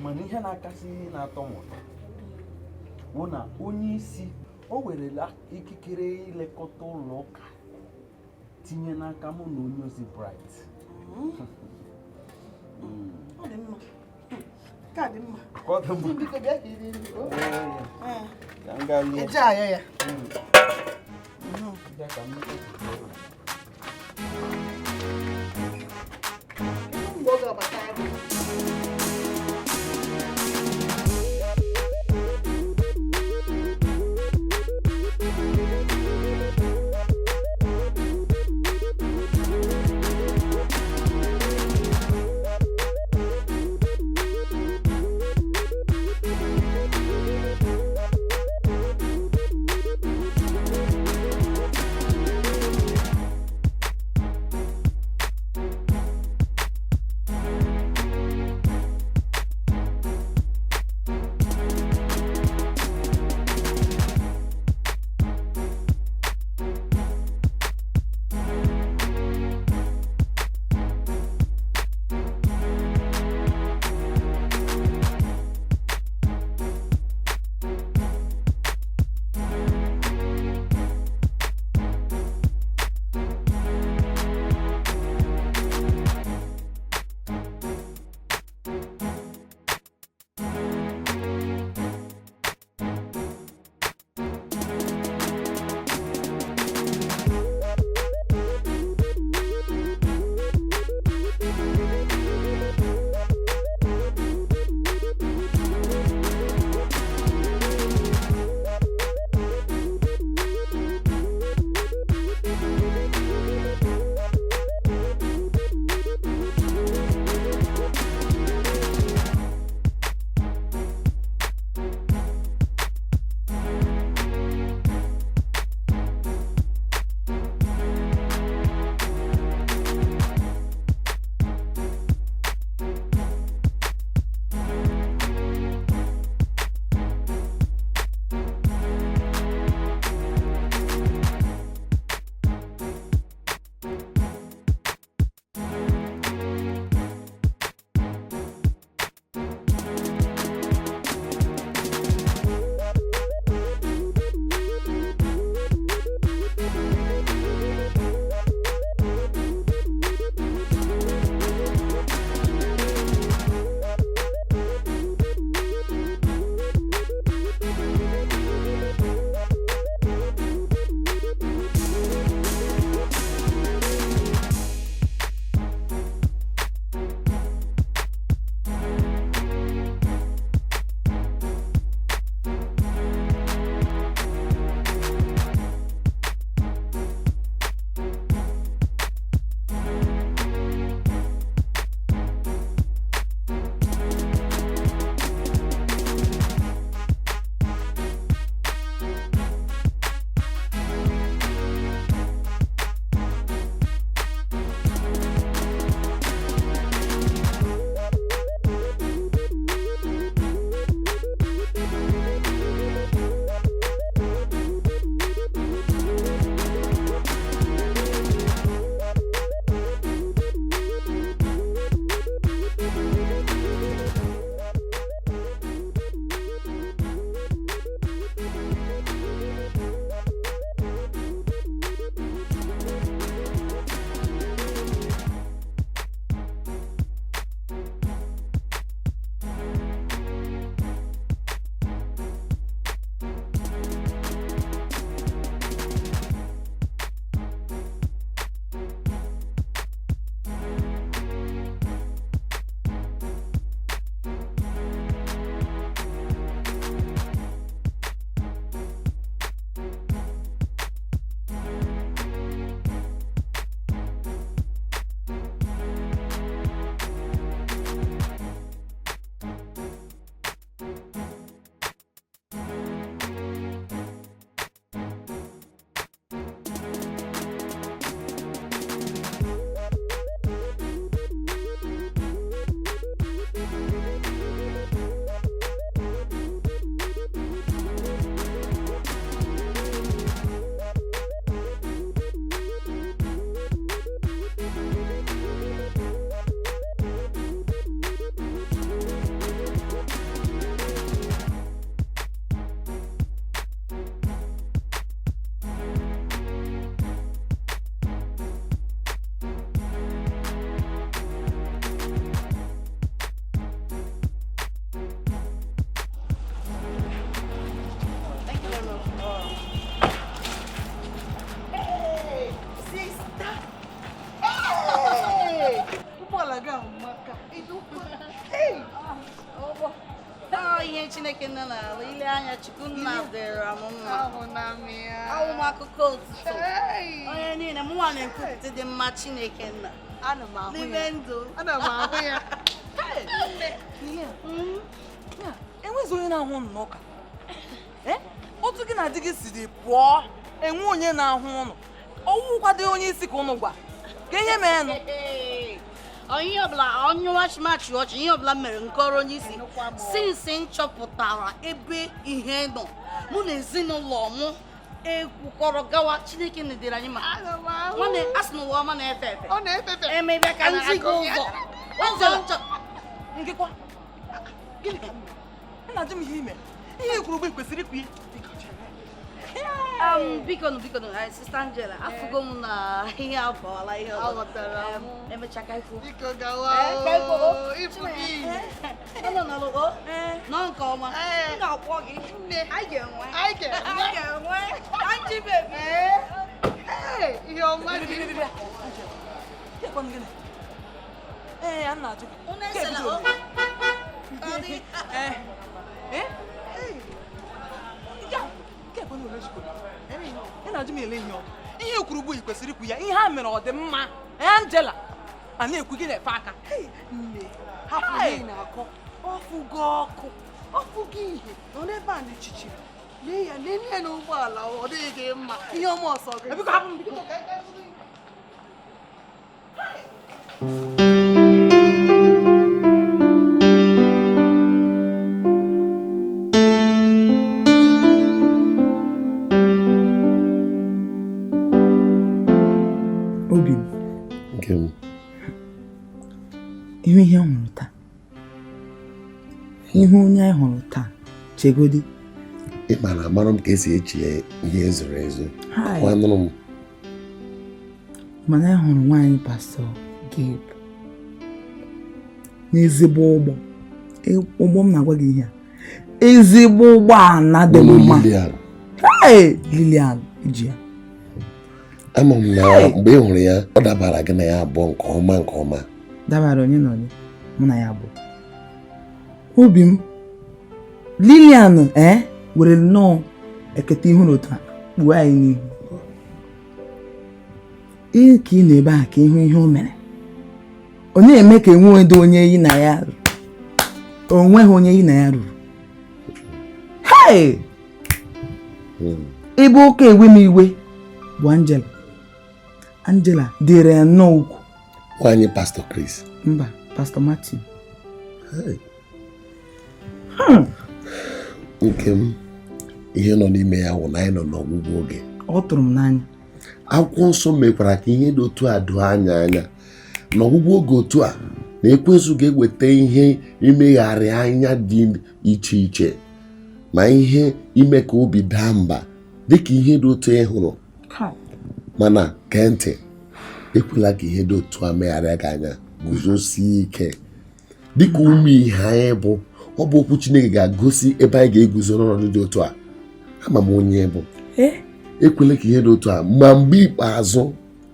mana ihe na-akasị na-atọ m ụtọ bụ na onye isi o werela ikikere ilekọta ụlọ ụka tinye n'aka mụ na onye ozi Bright. Ọ dị mma. Ka dị mma. Ọ dị mma. Biko bịa ka iri nri. Ka m gaa lie. Eje ayọ ya. Bịa ka m mgbe ọ ga-abata ya. ihe Chineke nna na-alụ ile anya Chukwu nna dịrị m mma. Awụ m akụkọ otuto. Onye niile m nwa na-ekwupụta dị mma Chineke nna. N'ime ndụ. Enwezi onye na-ahụ ụnụ n'ụka. Otu gị na di gị siri pụọ enwe onye na-ahụ ụnụ. Ọnwụ kwado onye isi ka ụnụ gwa. Ka ihe mee nụ. Onye ọbụla ọnyụwa chimachi ọchị ihe ọbụla mere nkọrọ onye isi sinsi m chọpụtara ebe ihe nọ mụ na ezinụlọ m ekwukọrọ gawa Chineke nedere anyị maka nwanne asị n'ụwa ọma na-efe efe emebịa ka ndị gị ụzọ Ngịkwa gịnị ka na-ajụ m ihe ime ihe kwuru ugbo kwesịrị ikwu ya biko Sister Angela afụgo m na ihe abụọla ihe ọzọ emechaa ka ifo Biko gawa ifu gị nọ nke ọma m ga-akwọ gị anyị ga-enwe anji bebi ihe ọma dị a na-ajụ na-ajụ m ele ihe kwuru ugbu kwesịrị ikwu ya ihe a mere ọ dị mma Angela a na-ekwu gị na-efe aka nne hapụ ihe na-akọ ọfụgo ọkụ ọfụgo ihe nọ n'ebe a n'echichi lee ya nene n'ụgbọala ọ dịghị gị mma ihe ọma ọsọ gị ihe ọ hụrụ taa ihe onye anyị hụrụ taa chegodi ịma na amara m ka esi echi ya ihe ezoro ezo nwanụrụ m mana anyị hụrụ nwaanyị pastọ Gabe n'ezigbo ụgbọ m na-agwa gị ihe a ezigbo ụgbọala dị mma Lilian iji ya ama m na mgbe ị hụrụ ya ọ dabara gị na ya abụọ nke ọma dabara onye na onye mụ na ya abụọ obi m Lilian were nnọọ ekete ihu n'otu a kpuo anyị n'ihu ihe ka ị na-ebe a ka ihu ihe o mere ọ na-eme ka enweghị onye yi na ya ruru onweghị onye yi na ya ruru ebe ụka ewe m iwe bụ Angela dịrị ya nnọọ ukwu nwaanyị Pastọ Chris mba Pastọ Matthew nke m ihe nọ n'ime ya wụ na anyị nọ n'ọgwụgwụ oge ọ tụrụ m n'anya akwụkwọ nsọ mekwara ka ihe dị otu a doo anya n'ọgwụgwụ oge otu a na ekwensu ga-eweta ihe imegharị anya dị iche iche ma ihe ime ka obi daa mba dịka ihe dị otu ị hụrụ mana gee ntị ekwela ka ihe dị otu a megharịa gị anya guzosie ike dịka ụmụ ihe anyị bụ ọ bụ okwu Chineke ga-agosi ebe anyị ga-eguzo n'ọnọdụ dị otu a ama m onye bụ ekwela ka ihe dị otu a ma mgbe ikpeazụ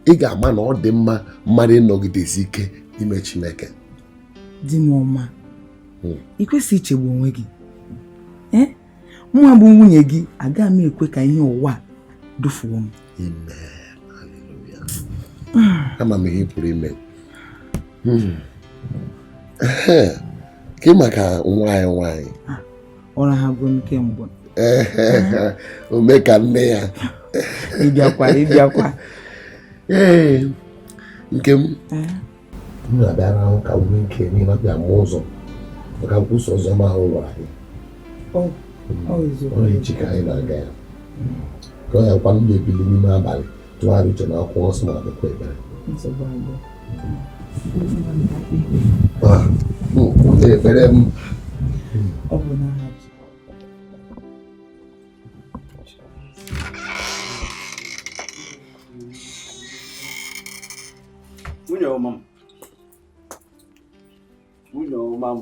ị ga-ama na ọ dị mma mmadụ ịnọgidesi ike n'ime Chineke di m ọma ị kwesịghị ichegbu onwe gị mụnwa bụ nwunye gị agaghị m ekwe ka ihe ụwa dufuo m ama m ihe pụrụ ime ke maka nwaanyị ọra ha bụ m kemgbe ome ka nne ya ịbịakwa nke m na-abịara ahụ ka nwee ike n'ime abịa m ụzọ maka nkwụsị ọzọ m ahụ gwara gị ọ echi ka anyị na-aga ya ka ọ yakwa m ga-ebili n'ime abalị tụgharị uche na akwụkwọ nsọ ma dịkwa ekpere ekpere m ọ bụ n'aha nwunye ọma m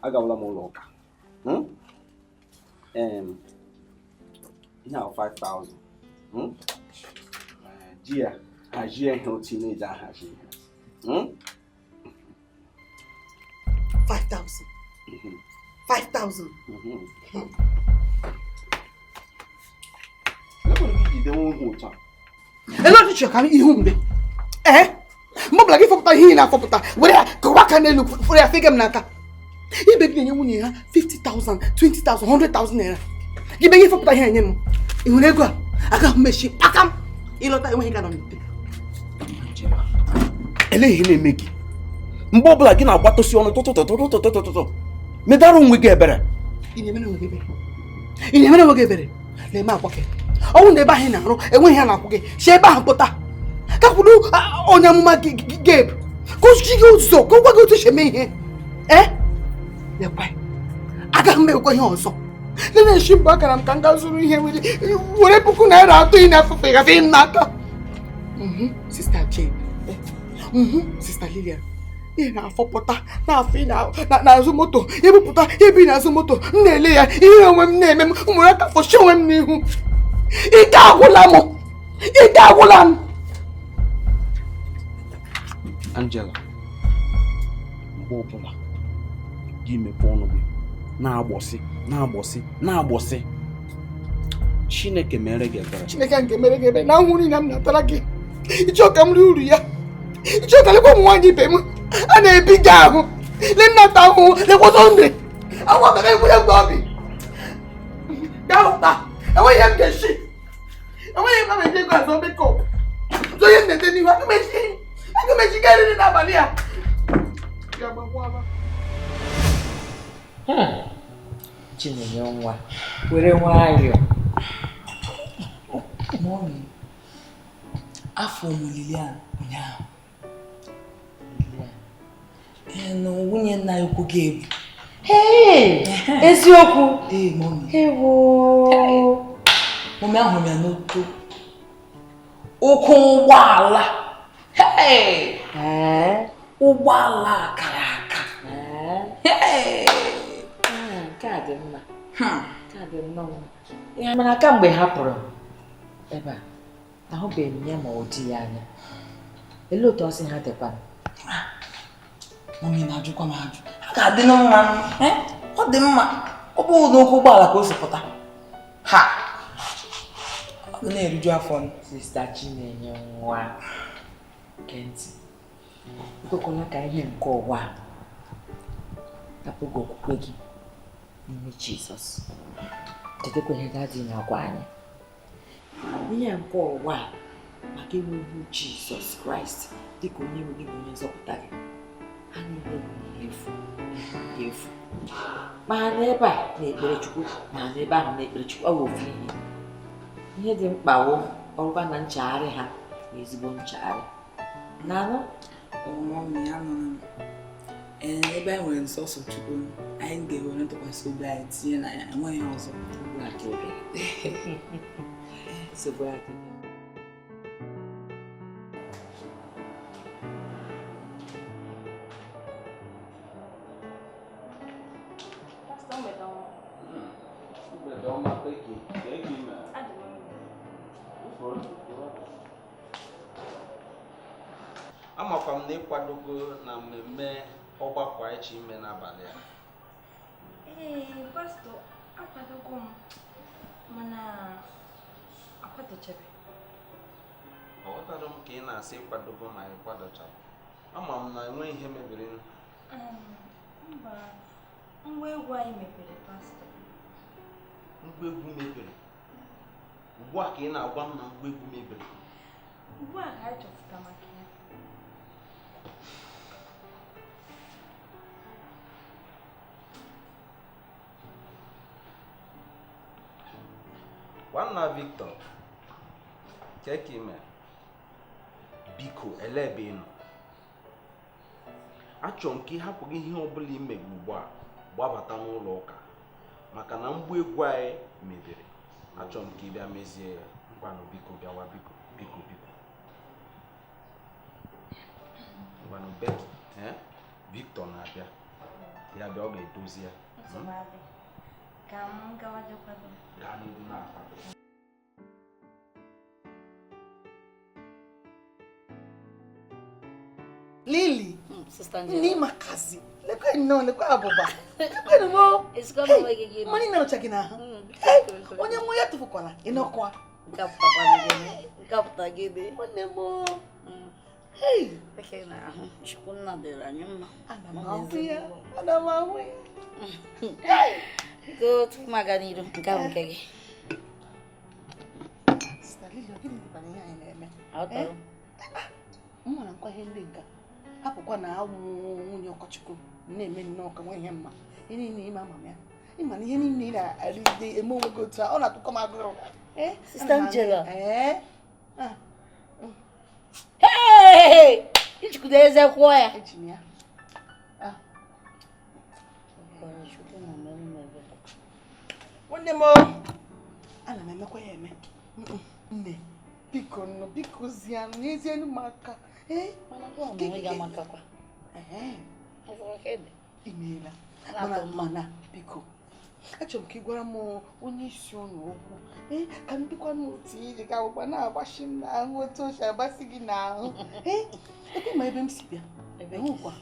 agawala m ụlọ ụka ihe ahụ 5,000 ji ya hazie ihe otu na-eji ahazi ihe 5,000 5,000. Hello, teacher, can you hear me? Mobile give up here na for puta. Where go work and look for your figure naka. You be giving you 50,000, 20,000, 100,000 naira. You be give up here nyem. You nego. Aga meshi pakam. Ilota you ga don. Ele ihe na-eme gị. Mgbe ọbụla gị na-agbatosi ọnụ tụtụtụtụtụtụtụtụ. Medarụ onwe gị ebere. Ị na-eme onwe gị ebere. Ị na-eme onwe gị ebere. Na-eme akwa gị. Ọnwụ na ebe ahụ na-arụ enweghị ha na-akwụ gị. Si ebe ahụ pụta. Ka kwuru onye amụma gị Gabe. Ka o ji gị ụzọ, ka o gwa gị otu esi eme ihe. Lekwa. Agaghị m ekwe ihe ọzọ. Na-eshi mbọ akara m ka m gaa zụrụ ihe were puku naira 3 na-afụfe gafe m n'aka. Sister Jane. Sister Lilian. Ihe na-afọpụta na-afị n'azụ moto. Ebupụta ebi n'azụ moto. M na-ele ya ihe onwe m na-eme m nwere ka fọchi onwe m n'ihu. Ike agwụla m. Ike agwụla m. Angela, mgbe ọbụla gị mepe ọnụ gị na-agbọsị Chineke mere gị ebere. Chineke nke mere gị ebere na ahụhụ niile m natara gị. Ịchọ ka m rie uru ya. Ịchọ ka lekwa ụmụ nwaanyị ibe m a na-ebi gị ahụ. Le nnata ahụhụ lekwọsọ ndụ. Agwa ka egwure egwu obi. Gaa ụta. Enweghị m ga-eshi. Enweghị m ga-eji ego azụ biko. Zọ ihe nnete n'ihu aga m echi ga eriri n'abalị a. Chinenye nwa were nwayọọ. Mọmi, afọ Lilian ụnyaahụ. Nwunye nna ya ukwu Gabe. Eziokwu? Mọmi. Mọmi ahụrụ ya n'otu ụkwụ ụgbọala. Ụgbọala akara aka. Nke a dị mma. Nke a dị nnọọ. Mana kamgbe ha pụrụ ebe a, ahụbeghị m ya ma ọ dị ya anya. Elee otu ọ sị ha dịkwa? Mọmi na-ajụkwa m ajụ. Ha ga-adị na mma. Ọ dị mma. Ọ bụghị n'okwu ụgbọala ka o si pụta. Ọ ga na-eriju afọ m. Sista Chinenye nwa gee ntị. Ekwekwala ka ihe nke ụwa tapụgo okwukwe gị n'ime Jizọs. Chetakwa ihe Daddy na-agwa anyị. Ihe nke ụwa maka enweghị Jizọs Kraịst dịka onye nwe gị na onye nzọpụta gị. Ha niile bụ ihe efu. Ma n'ebe a na-ekpere Chukwu ma n'ebe ahụ na-ekpere Chukwu ọ bụ ofu ihe. Ihe dị mkpa wụ ọrụkwa na nchegharị ha na ezigbo nchegharị. N'anụ Mọmi anụrụ m. Ebe anyị nwere nsọsọ Chukwu, anyị ga-ewere ntụkwasị obi anyị tinye na ya enweghị ọzọ. Nsogbu adịghị. Amakwa m na ịkwadogo na mmemme ọgbakọ echi ime n'abalị a. Pastọ, akwadogo m mana akwadochebe. Aghọtara m ka ị na-asị ịkwadogo ma ịkwadochara. Ama m na enweghị ihe mebiri. Mba, ngwa egwu anyị mepere pastọ. Ngwa egwu mebiri? Ugbu a ka ị na-agwa m na ngwa egwu mebiri? Ugbu a ka anyị chọpụta maka ya. Nwanna Victor, keke ime, biko ele ebe ị nọ. Achọrọ m ka ị hapụ gị ihe ọbụla imegbu ugbu a gbabata n'ụlọ ụka maka na mgba egwu anyị mebiri. Achọrọ m ka ị bịa mezie ya. Ngwanụ biko bịawa biko. Ngwanụ Becky, Victor na-abịa. Ya bịa ọ ga-edozi ya. Ka m gawa jekwado. Gaa n'ihu na-akpa. Lily, Sister Ni makazi. Lekwe no, lekwe abuba. Lekwe mo. It's coming again. Mani na chakina. Onye mo ya tufukola. Inokwa. Kapta gede. Onye mo. Hey, okay na. Shukuna de ranyuma. Ana mawe. Go to Maganiro. Nkage. Stali lo gini bani ya ene. Auto. Mwana kwa hende nka. Hapo kwa na nwunye ọkọchukwu na-eme nnọọ ka nwe ihe mma. Ihe niile ime ama ya. Ịma na ihe niile na-arịde eme onwe gị otu a, ọ na-atụkọ m agụrụ. Sister Angela. Hey! Ichikude eze kwuo ya. Ejimi ya. Nwanne m ana m emekwa ya eme. Nne, biko zianụ n'ezie enu m aka. Imeela. Mana biko. Achọrọ m ka ị gwara m onye isi ụlọ okwu. Ka m bikwa n'otu ije ka ọgba na-agbashi m n'ahụ otu o si agbasi gị n'ahụ. Ebe ma ebe m si bịa. Hụkwa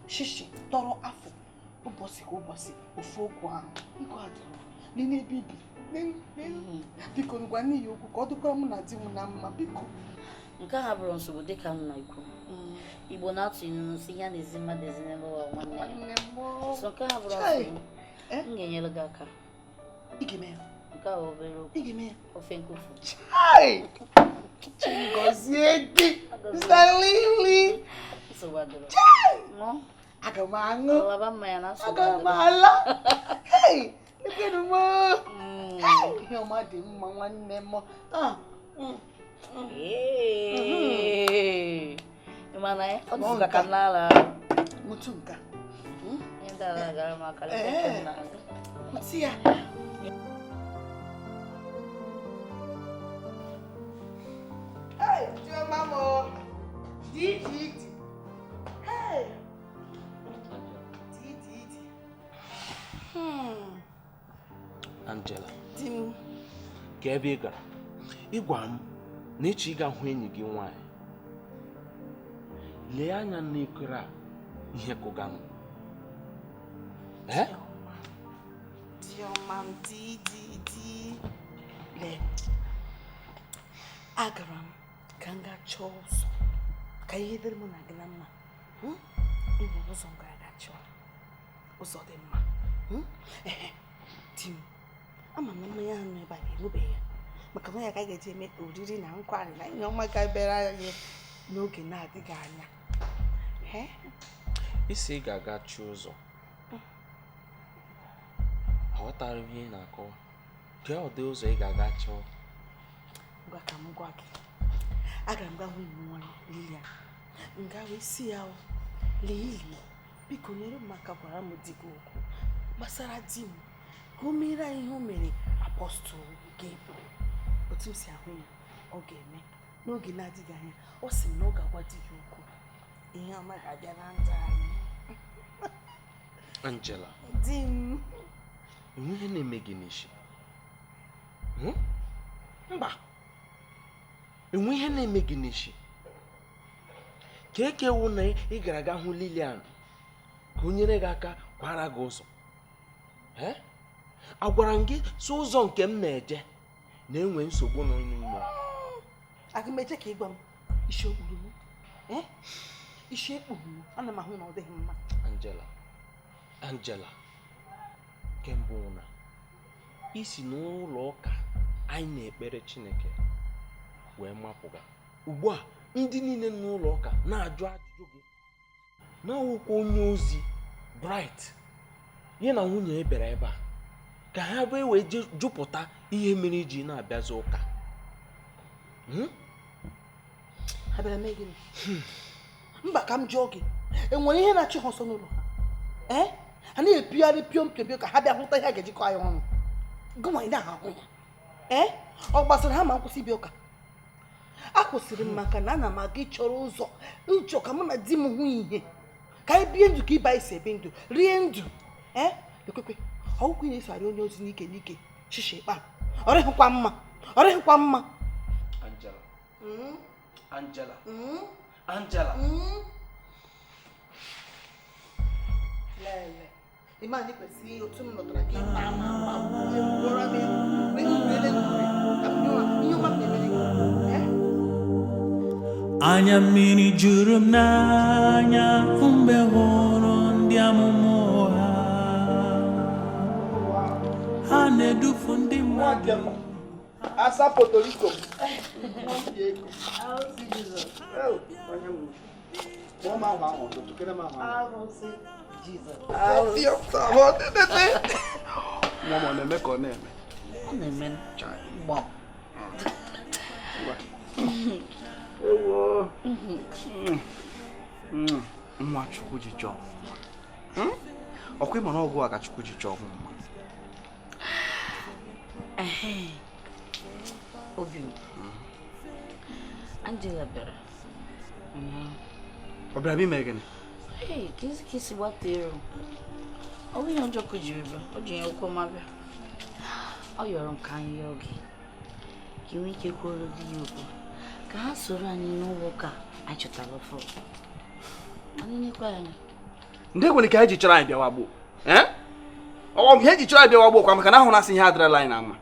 shishi tọrọ afọ ụbọchị ka ụbọchị ofu okwu ahụ. Iko adịrọ n'ime ebe ibi. Biko ngwa n'ihi okwu ka ọ dịkwara mụ na di m na mma biko. Nke a bụrụ nsogbu dịka m na ikwu. Igbo na-atụ ilu si ya na ezi mmadụ ezinụlọ ụwa nwanne ya. So nke a bụrụ nsogbu. M ga-enyere gị aka. Ị ga-eme ya. Nke a obere okwu. Ị ga-eme ya. Ofe nkufu. Chai! Ngozie gị. Mr. Lily. Nsogbu adịrọ. Chai! Ṅụọ. Aga m aṅụ. Alaba mmanya na nsogbu Aga m adịrọ. ala. Hey! Ekenu m. Ihe ọma dị mma nwanne m. Mana ya, ọ dịzị ka n'ala. Mutu nka. Ihe ndị ala gara m aka leta na azụ. Mutu ya. Hey, Chioma mo. Di. Hey. Di. Angela, Dim. ka ebe ị gara ịgwa m na echi ị ga-ahụ enyi gị nwaanyị. Lee anya n'ekere a ihe kụganụ. Chioma di. Lee. Agara m ka m gaa chọọ ụzọ ka ihe dịrị mụ na gị na mma. Ịnwe ụzọ m ga-aga chọọ ụzọ dị mma. Di m, ama m na mmanya ahụ ebe a ga-erubeghị ya maka na ya ka a ga-eji eme oriri na nkwari na ihe ọma ga-abịara anyị n'oge na-adịghị anya. Isi ị ga-aga chi ụzọ. Aghọtara m ihe ị na-akọwa. Kee ụdị ụzọ ị ga-aga chọọ. Ngwa ka m gwa gị. Agara m gaa hụ enyi m nwaanyị Lilian. Nga wee si ya Lili, biko nyere m aka gwara m di gị okwu gbasara di m ka o mere anyị ihe o mere apọstụl Gabriel. Otu m si ahụ ya ọ ga-eme n'oge na-adịghị anya. Ọ sị m na ọ ga-agwa di gị okwu. Ihe ọma ga-abịa na ndụ anyị. Angela, Di m. enwe ihe na-eme gị n'isi. Mba, enwe ihe na-eme gị n'isi. Ka eke wụ na ị gara aga hụ Lilian ka o nyere gị aka kwara gị ụzọ. Agwara m gị so ụzọ nke m na-eje na-enwe nsogbu nọ n'ime. Aga m eje ka ị gwa m isi okpuru m. Isi ekpuru m, ana m ahụ na ọ dịghị mma. Angela, kemgbe na isi n'ụlọ ụka anyị na-ekpere Chineke wee mapụga. Ugbu a ndị niile n'ụlọ ụka na-ajụ ajụjụ gị. Na-awụkwa onye ozi Bright ya na nwunye ya bịara ebe a ka ha wee jupụta ihe mere iji na-abịazi ụka. Ha bịara mee gịnị? Mba, ka m jụọ gị, enwere ihe na-achị ha ọsọ n'ụlọ ha? Ha na-epigharị piom ka ha bịa hụta ihe a ga-ejikọ anyị ọnụ. Gụnwa ị na-ahụ ya. Ọ gbasara ha ma nkwụsị ịbịa ụka. Akwụsịrị m maka na ana m aga ịchọrọ ụzọ nchọ ka mụ na di m hụ ihe ka anyị bie ndụ ka ibe anyị si ebe ndụ rie ndụ. Ekwekwe ọgwụkwụ na-esogharị onye ozi n'ike shishi ịkpa ọ rịghịkwa mma. Angela, Imagine if I see you to me, not like mama, Anya mini jurum nanya umbe horon diamumo Ane du fundi mwagemo Asa Puerto Rico. I'll see Jesus. Oh, Mama, mama, tu quer mama? I will see Jesus. Dios, amor, Mama, ne me coneme. Amen. Chai. Bom. Oh. Nwa Chukwu ji chọọ. Ọkwa ịma na ọgwụ a ka Chukwu ji chọọ mma. Obi. Angela bịara. Ọ bịara bịa ime gịnị? Hey, kisi gbatero. Ọ bụ ihe ọjọọ ka o jiri bịa. O ji ya ụkwụ ma bịa. Ọ yọrọ m ka anyị yọọ gị. Ka inwe ike kwuoro di ya okwu. Ka ha soro anyị n'ụlọ ụka anyị chọtara ọfọ. Anyị nyekwa ya anya. Ndị egwere ka eji chọrọ anyị bịawa gboo. Ọ ihe eji chọrọ anyị bịawa gboo kwa maka na ahụ na-asị ihe adịrịla anyị na mma.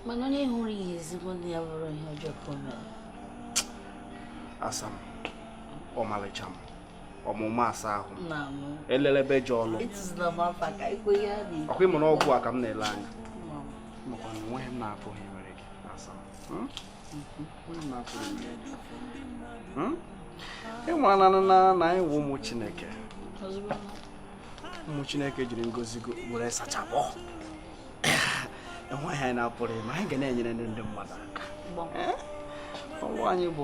Mana onye hụrụ ihe ezigbo ndị ya bụrụ ihe ọjọọ ka o mere. Asam, ọmalịcha m, ọmụma asa ahụ. Nna m. Elelebe ji ọlụ. Etuzula m afọ ka ikwe ya dị. Ọkwa ịmụ na ọgwụ a ka m na-ele anya. Makwa na enweghị m na-apụghị nwere gị. Asam. Ịnwala na anyị wụ ụmụ Chineke. Ụmụ Chineke jiri ngozi were sachapụ. Enweghị anyị na-apụrụ ma anyị ga na-enyere ndị mmadụ aka. Ọlụ anyị bụ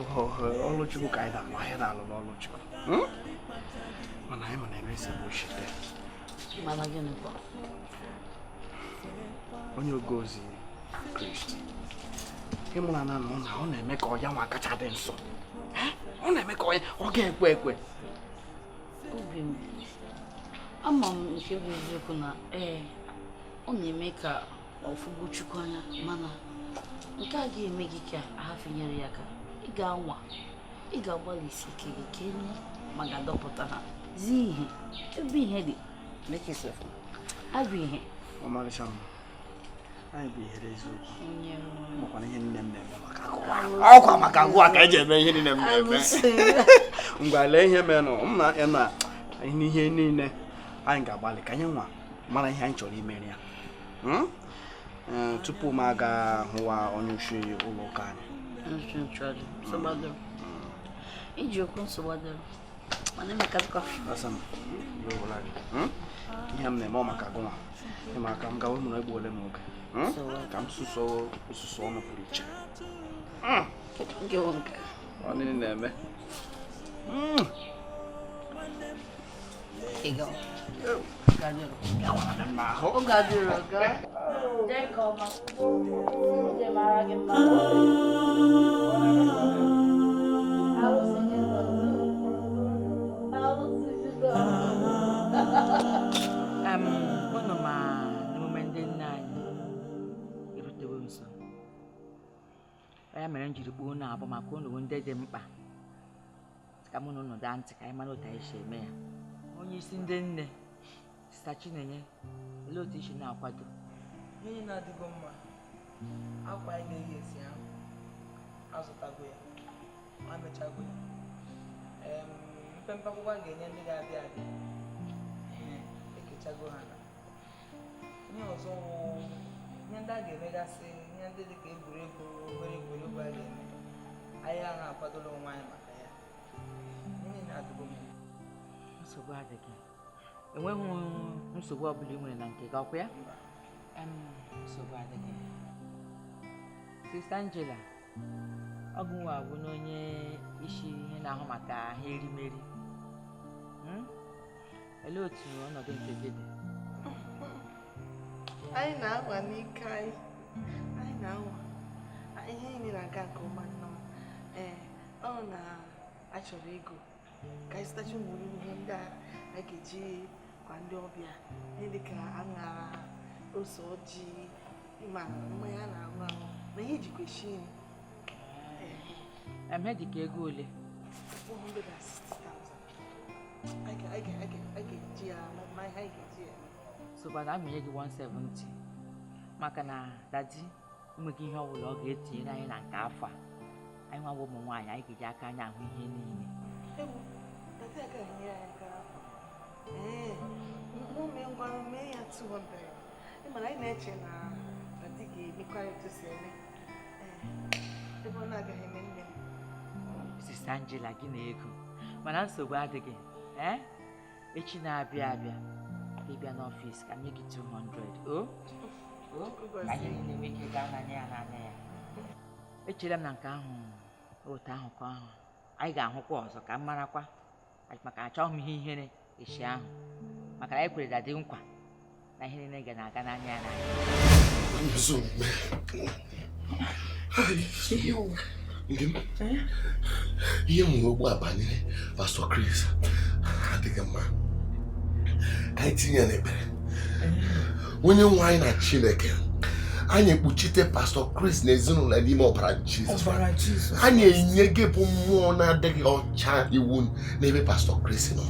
ọlụ Chukwu ka anyị na-alụ anyị na-alụ n'ọlụ Chukwu. Mana anyị mana emesi bụ shite. Mana gịnị kwa? Onye ogozi Kristi. Ịmụna na ọ na-eme ka ọya nwa kacha dị nsọ. Ọ na-eme ka ọ ga-ekwe ekwe. Obi m, ama m nke bụ eziokwu na ọ na-eme ka ọfụgbu Chukwu anya, mana nke a ga-eme gị ka ahafenyere ya ka ị ga-anwa, ị ga-agbalịsi ike gị ka enye ma ga-adọpụta ha zi ihe ebe ihe dị mekesefụ abụ ihe ọmarịcha m anyị bụ ihe eziokwu makwana ihe nne m na-eme maka ọkwa maka agwụ a ka eji eme ihe niile m na-eme ngwa lee ihe menụ m na ihe niile anyị ga-agbalị ka anyị nwa mara ihe anyị chọrọ imeri ya tupu m aga hụwa onye ushi ụlọ ụka anyị iji okwu nsogbu mana emekazikwa ihe m na-eme maka gụnwa ịma aka m gawa ụmụrụ egbe ole m oge ka m suso osusu ọnụ pụrụ iche ọ niile na-eme Bueno, no momento de nada, yo te voy a usar. Saya melanjutkan buku na apa makun dengan dia jempa. Kamu nono dance kayak mana udah iseme ya. Onye isi ndị nne stachi nenye ele otu isi na-akwado ihe na-adịgo mma akwa anyị ga-eyi esi ahụ azụtago ya ma mechago ya mpempe akwụkwọ a ga-enye ndị ga-abịa abịa ekechago ha na ihe ọzọ ihe ndị a ga-emegasị ihe ndị dịka egwuregwu obere egwuregwu a ga-eme anyị ahụ akwadola onwe anyị maka ya ihe na-adịgo mma nsogbu adịghị enweghị nsogbu ọbụla ị nwere na nke gị ọkwa ya nsogbu adịghị Sista Angela ọgụnwa abụ n'onye isi ihe na-ahụ maka ahịa erimeri olee otu ọnọdụ nke gị dị anyị na-anwa n'ike anyị na-anwa ihe niile na-aga nke ọma nnọọ ọ na-achọrọ ego ka anyị zụtachi ụmụrụ ihe ndị a ga-eji kwa ndị ọbịa ihe dịka aṅara ose ọjị ma mmanya a na-aṅụ aṅụ na ihe ejikwa esi nri eme dịka ego ole 460,000 a ga-eji ya ma ihe anyị ga-eji ya. So but I'm going to 170. Maka na daddy enweghị ihe ọ bụla ọ ga-etinyere anyị na nke afọ a. Anyị nwa bụ ụmụ nwaanyị anyị ga-eji aka anyị ahụ ihe niile. Ewu, daddy agaghị enyere anyị nke afọ. Mụ mee ngwa mee ya 200. Mana anyị na-eche na daddy ga-emekwa ya otu si eme. Ebe ọ na-agaghị eme nne m. Sister Angela gị na ego. Mana nsogbu adịghị. Echi na-abịa abịa. Ịbịa n'ọfịs ka nye gị 200. Anyị na-enwe ike gaa n'anya ya n'anya ya. Echere m na nke ahụ otu ahụ ka ahụ anyị ga-ahụkwa ọzọ ka m marakwa maka achọghị m ihe ihere echi ahụ maka na anyị kwere dadị nkwa na ihe niile ga na-aga n'anya ya n'anya. Ihe m ugbu a banyere Pastor Chris adịghị mma. Ka anyị tinye n'ekpere. Onye nwe anyị na Chineke anyị ekpuchite Pastor Chris na ezinụlọ n'ime ọbara Jizọs. Anyị enye gị bụ mmụọ na-adịghị ọcha iwu n'ebe Pastor Chris nọ.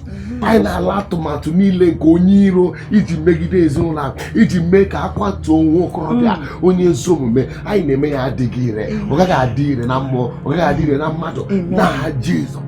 Anyị na-ala atụmatụ niile nke onye iro iji megide ezinụlọ ahụ, iji mee ka akwatuo nwa okorobịa onye ezi omume. Anyị na-eme ya adịghị ire, ọ gaghị adị ire na mmụọ, ọ gaghị adị ire na mmadụ n'aha Jizọs.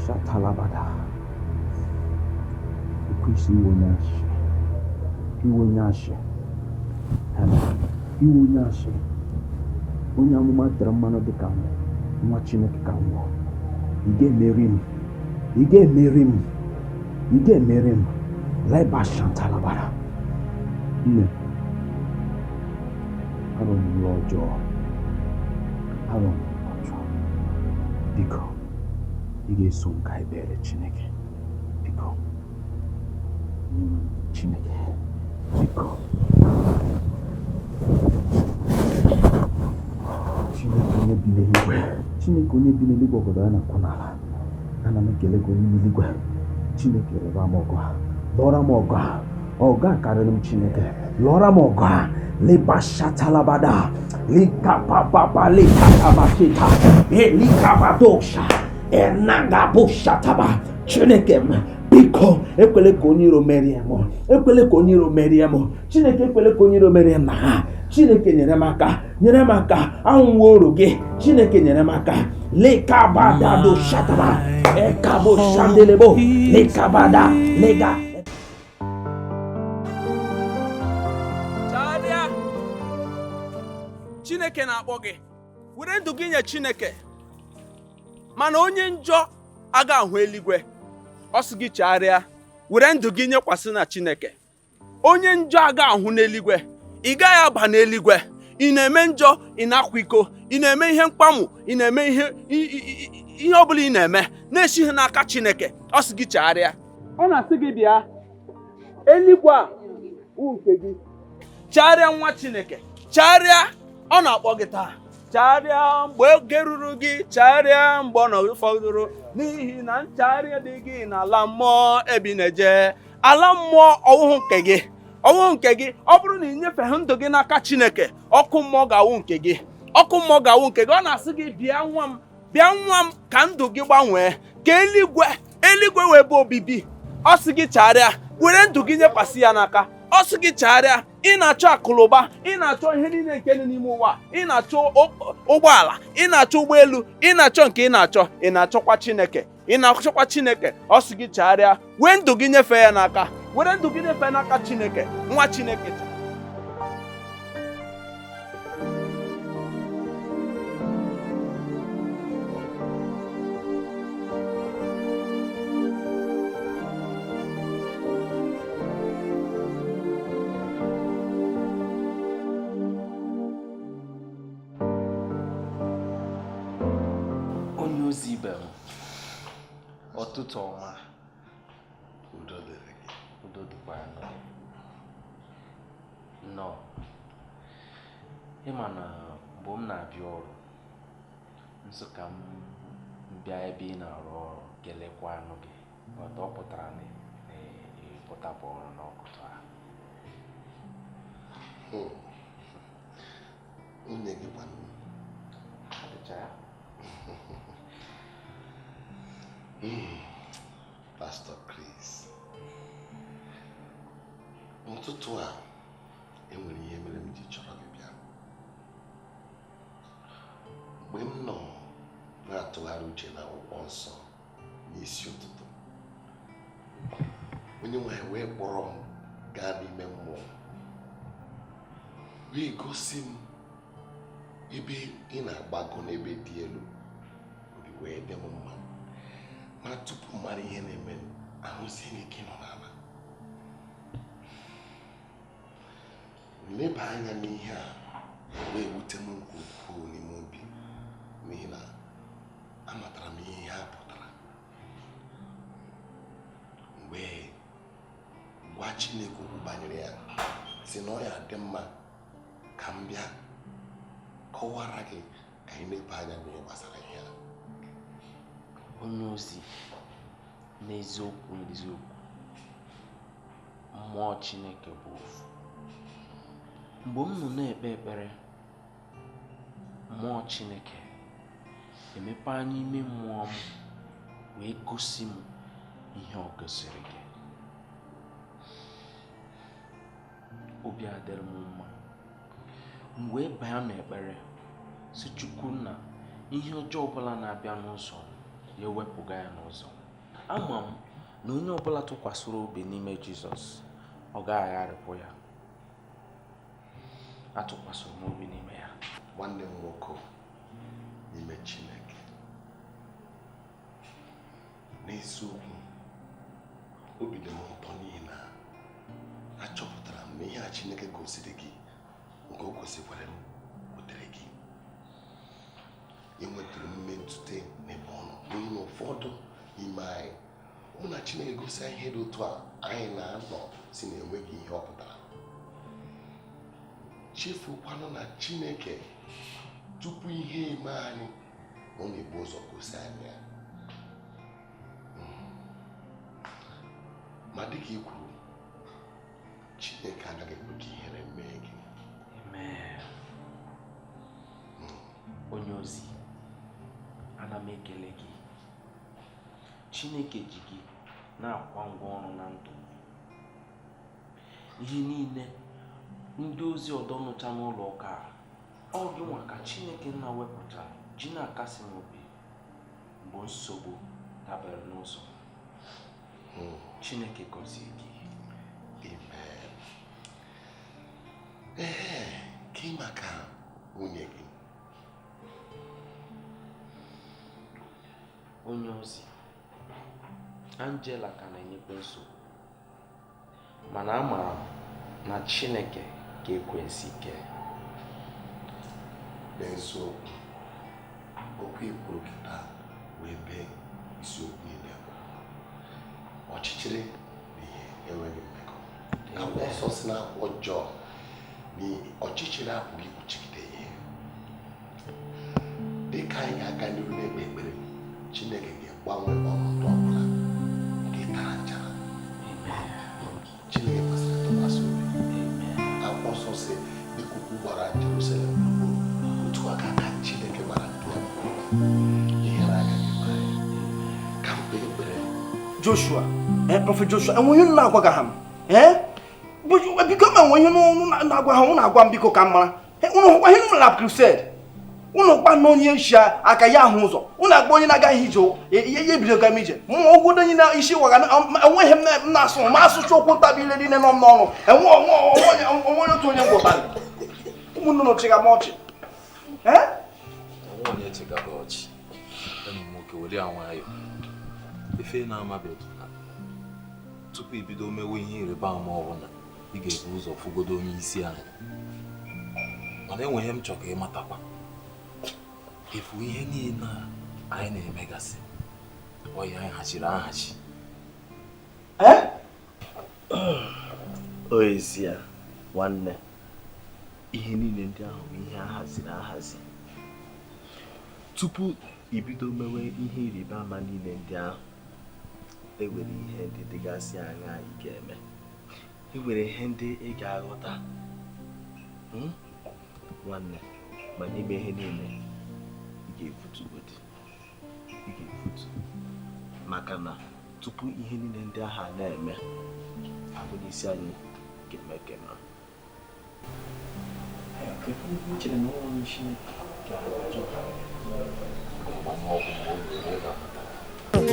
Shatalabada. Kwisi Iwonyashi. Iwonyashi. Onye amụma tere mmanụ dịka nwa Chineke ka nwụọ. Ị ga-emeri m. Leba Shatalabada. Nne. Arọ m ọjọọ. Biko, ị ga-eso m ka ebere Chineke. Biko. Chineke. Biko. Chineke onye bi n'eluigwe. Chineke onye bi n'eluigwe obodo ya na-akwụ n'ala. Ana m ekele gị onye n'eluigwe. Chineke rịba m ọgụ a. Lụọra m ọgụ a. Ọgụ a karịrị m Chineke. Lụọra m ọgụ a. Leba shatalabada. Lika papa lika tabashita. Lika badosha. Enaga bushataba. Chineke m. Biko, ekwele ka onye iro merie m. Ekwele ka onye iro merie m. Chineke ekwele ka onye iro merie m na ha. Chineke nyere m aka. Anwụ oru gị. Chineke nyere m aka. Lika badado shataba. Ekabo shandelebo. Lika bada. Lega. Chineke na-akpọ gị. Were ndụ gị nye Chineke. Mana onye njọ aga ahụ eluigwe. Ọ sị gị chegharịa, were ndụ gị nyekwasị na Chineke. Onye njọ aga ahụ n'eluigwe. Ị gaghị aba n'eluigwe. Ị na-eme njọ, ị na-akwa iko, ị na-eme ihe mkpamụ, ị na-eme ihe ọ bụla ị na-eme na-esighị n'aka Chineke. Ọ sị gị chegharịa. Ọ na-asị gị bịa. Eluigwe a nke gị. Chegharịa nwa Chineke. Chegharịa. Ọ na-akpọ gị taa. Chegharịa mgbe oge ruru gị. Chegharịa mgbe ọ fọdụrụ. N'ihi na nchegharịa dị gị n'ala mmụọ ebi na-eje. Ala mmụọ ọwụhụ nke gị. Ọwụhụ nke gị. Ọ bụrụ na ị nyefeghị ndụ gị n'aka Chineke, ọkụ mmụọ ga-awụ nke gị. Ọkụ mmụọ ga-awụ nke gị. Ọ na-asị gị bịa nwa m. Bịa nwa m ka ndụ gị gbanwee. Ka eluigwe wee bụ obibi. Ọ sị gị chegharịa. Were ndụ gị nyekwasị ya n'aka. Ọ sị gị chegharịa. Ị na-achọ akụlụba, ị na-achọ ihe niile nke dị n'ime ụwa, ị na-achọ ụgbọala, ị na-achọ ụgbọelu, ị na-achọ nke ị na-achọkwa Chineke, ọ sị gị chegharịa, wee ndụ gị nyefee ya n'aka, were ndụ gị nyefee n'aka Chineke, nwa Chineke. Ọtụtụ ọma. Udo dịrị gị. Udo dịkwa nọ. Ịma na mgbe m na-abịa ọrụ, nsọ ka m bịa ebe ị na-arụ ọrụ kelekwa anụ gị ọtọ ọ pụtara na ịpụtapụ ọrụ n'ọkụtụ ahụ. Nwunye gị gwanụ Pastor Chris, n'ụtụtụ a enwere ihe mere m ji chọrọ gị bịa. Mgbe m nọ na-atụgharị uche na akwụkwọ nsọ n'isi ụtụtụ, onye nwe anyị wee kpọrọ m gaa n'ime mmụọ wee gosi m ebe ị na-agbago n'ebe dị elu, obi wee dị m mma. Ma tupu mara ihe na-eme, ahụzie m ike nọ n'ala. Leba anya n'ihe a wee wute m nke ukwuu n'ime obi, n'ihi na amatara m ihe ha pụtara. Mgbe gwa Chineke okwu banyere ya, si na ọ ya dị mma ka m bịa kọwara gị ka anyị leba anya n'ihe gbasara ihe a. Onye ozi, n'eziokwu mmụọ Chineke bụ ofu. Mgbe m nọ na-ekpe ekpere, mmụọ Chineke emepe anya ime mmụọ m wee gosi m ihe ọ gosiri gị. Obi adịrị m mma. M wee baa n'ekpere si Chukwu nna, ihe ọjọọ ọbụla na-abịa n'ụzọ ya ewepụga ya n'ụzọ. Ama m na onye ọbụla tụkwasịrị obi n'ime Jizọs, ọ ga-agharịpụ ya. Atụkwasịrị m obi n'ime ya. Nwanne m nwoke n'ime Chineke, n'eziokwu obi dị m ụtọ n'ihi na achọpụtara m na ihe a Chineke gosiri gị nke o gosikwara m butere gị. Enwetara m mmetụta n'ebe ọ nọ, n'ihi na ụfọdụ n'ime anyị mụ na Chineke gosi ihe dị otu a, anyị na-anọ si na enweghị ihe ọ pụtara. Chefukwanụ na Chineke tupu ihe eme anyị, ọ na-ebu ụzọ gosi anyị ya. Ma dịka i kwuru, Chineke agaghị ekwe ka ihere mee gị. Amen. Onye ozi, ana m ekele gị. Chineke ji gị na-akwa ngwa ọrụ na ndụ. Ihe niile ndị ozi ọdọ nụcha n'ụlọ ụka, ọ gị nwa ka Chineke na-wepụta ji na-akasị m obi mgbe nsogbu dabere n'ụzọ. Chineke gọzie gị. Amen. Ka maka nwunye gị. Onye ozi, Angela ka na-enyekwa nsogbu, mana amara m na Chineke ga-ekwensi ike. N'eziokwu, okwu ikwuru kịta wee bee isiokwu niile. Ọchịchịrị na ihe enweghị mmekọ. Akwụkwọ nsọ si na akwụkwọ Jọn na ọchịchịrị apụghị ikpuchigide ihe. Dịka anyị ga-aga n'ihu na-ekpe ekpere, Chineke ga-agbanwe ọnọdụ ọbụla nke tara nchara. Chineke kwesịrị ntụkwasị obi. Akwụkwọ nsọ si dịka ukwu gbara Jerusalem gburugburu, otu aka ka Chineke gbara ndị ya gburugburu. Ihe na-agaghị eme anyị. Ka mkpe ekpere Joshua, Prophet Joshua, enwe ihe na-agwaga ha m. Biko ma enwe ihe na-agwa ha, unu agwa m biko ka m mara. Unu hụkwa ihe m lap crusade. Unu gba na onye isi aka ya ahụ ụzọ. Unu agba onye na-agaghị ije ya ebido ga m ije. Mụ ogwodo onye na isi waga enweghị m na-asụ ma asụcha okwu ntabile niile nọ m n'ọnụ. Enwe otu onye ngwọtara. Ụmụnne nọ chịga m ọchị. Onye chịga m ọchị. Enyi m nwoke were ya nwayọ. Ife na-amabeghị tupu ibido mewe ihe ịrịba ama ọbụla, ị ga-ebu ụzọ fụgodo onye isi anyị. Mana enweghị m chọrọ ịmatakwa efu ihe niile anyị na-emegasị ọya anyị hachiri ahachi. O ezi ya nwanne, ihe niile ndị ahụ bụ ihe ahaziri ahazi tupu ibido mewe ihe ịrịba ama niile ndị ahụ, enwere ihe ndị dịgasị anya ị ga-eme, enwere ihe ndị ị ga-aghọta nwanne, ma n'ime ihe niile ị ga-efutu maka na tupu ihe niile ndị ahụ na-eme abụ n'isi anyị ga-eme kema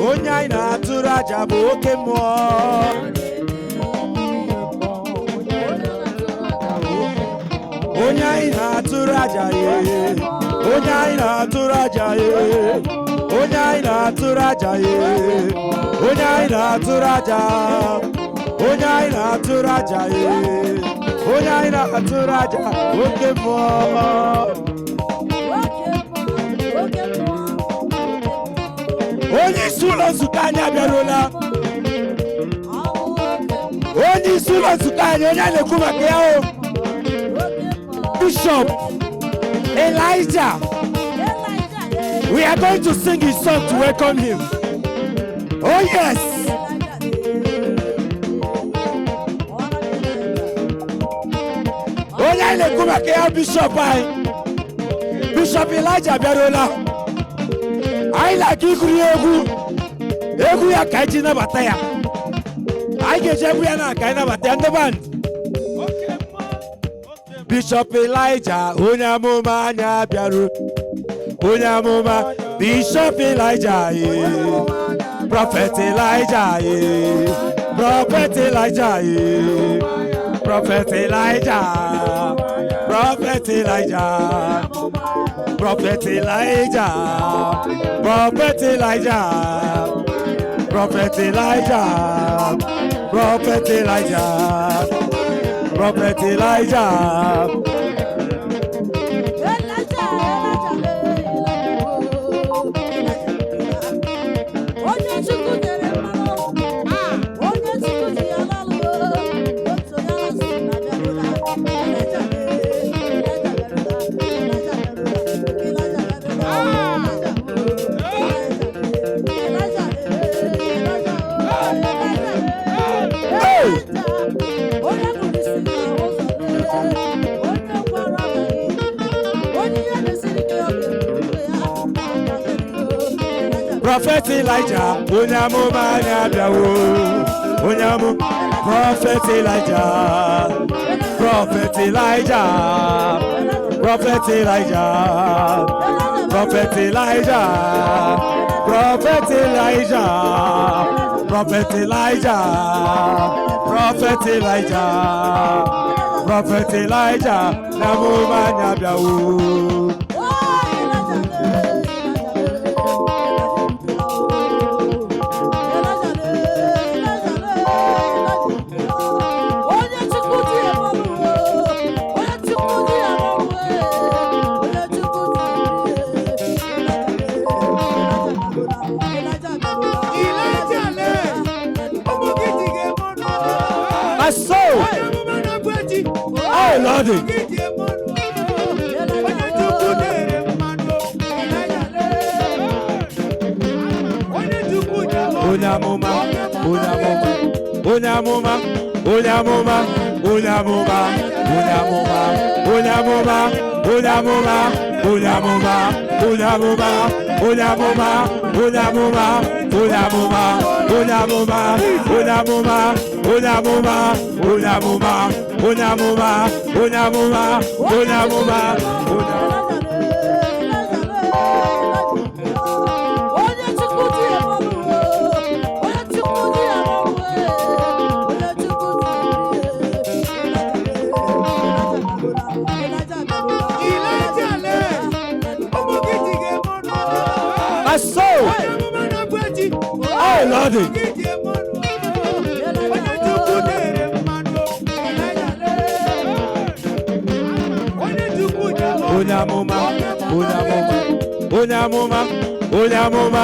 onye anyị na-atụrụ aja bụ oke mmụọ, onye anyị na-atụrụ aja ye, onye anyị na-atụrụ aja ye, onye anyị na-atụrụ aja ye, onye anyị na-atụrụ aja, onye anyị na-atụrụ aja ye, onye anyị na-atụrụ aja oke mmụọ. Onye isi ụlọ nzukọ anyị abịarụla, onye isi ụlọ nzukọ anyị, onye a na-ekwu maka ya o, Bishop Elijah. We are going to sing his song to welcome him. Oh yes. Onye a na-ekwu maka ya Bishop anyị, Bishop Elijah abịarụla. Anyị na-aga iguri egwu ya ka anyị ji nabata ya. Anyị ga-eji egwu ya na ka anyị nabata ya ndị band. Bishop Elijah onye amụma anyị abịaru, onye amụma Bishop Elijah ye, Prophet Elijah ye, Prophet Elijah ye, Prophet Elijah, Prophet Elijah, Prophet Elijah, Prophet Elijah, Prophet Elijah, Prophet Elijah, Prophet Elijah. Prophet Elijah, onye amụma anyị abịawo, onye amụma Prophet Elijah, Prophet Elijah, Prophet Elijah, Prophet Elijah, Prophet Elijah, Prophet Elijah, Prophet Elijah, Prophet Elijah, n'amụma anyị abịawo. My soul, oh Lord, Onyamuma, Onyamuma, Onyamuma, Onyamuma, Onyamuma, Onyamuma, Onyamuma, Onyamuma, Onyamuma, Onyamuma, Onyamuma, Onyamuma, Onyamuma, Onyamuma, Onyamuma, Onyamuma, Onyamuma, Onyamuma, Onyamuma, my soul, oh Lord, Onyamuma, Onyamuma, Onyamuma, Onyamuma,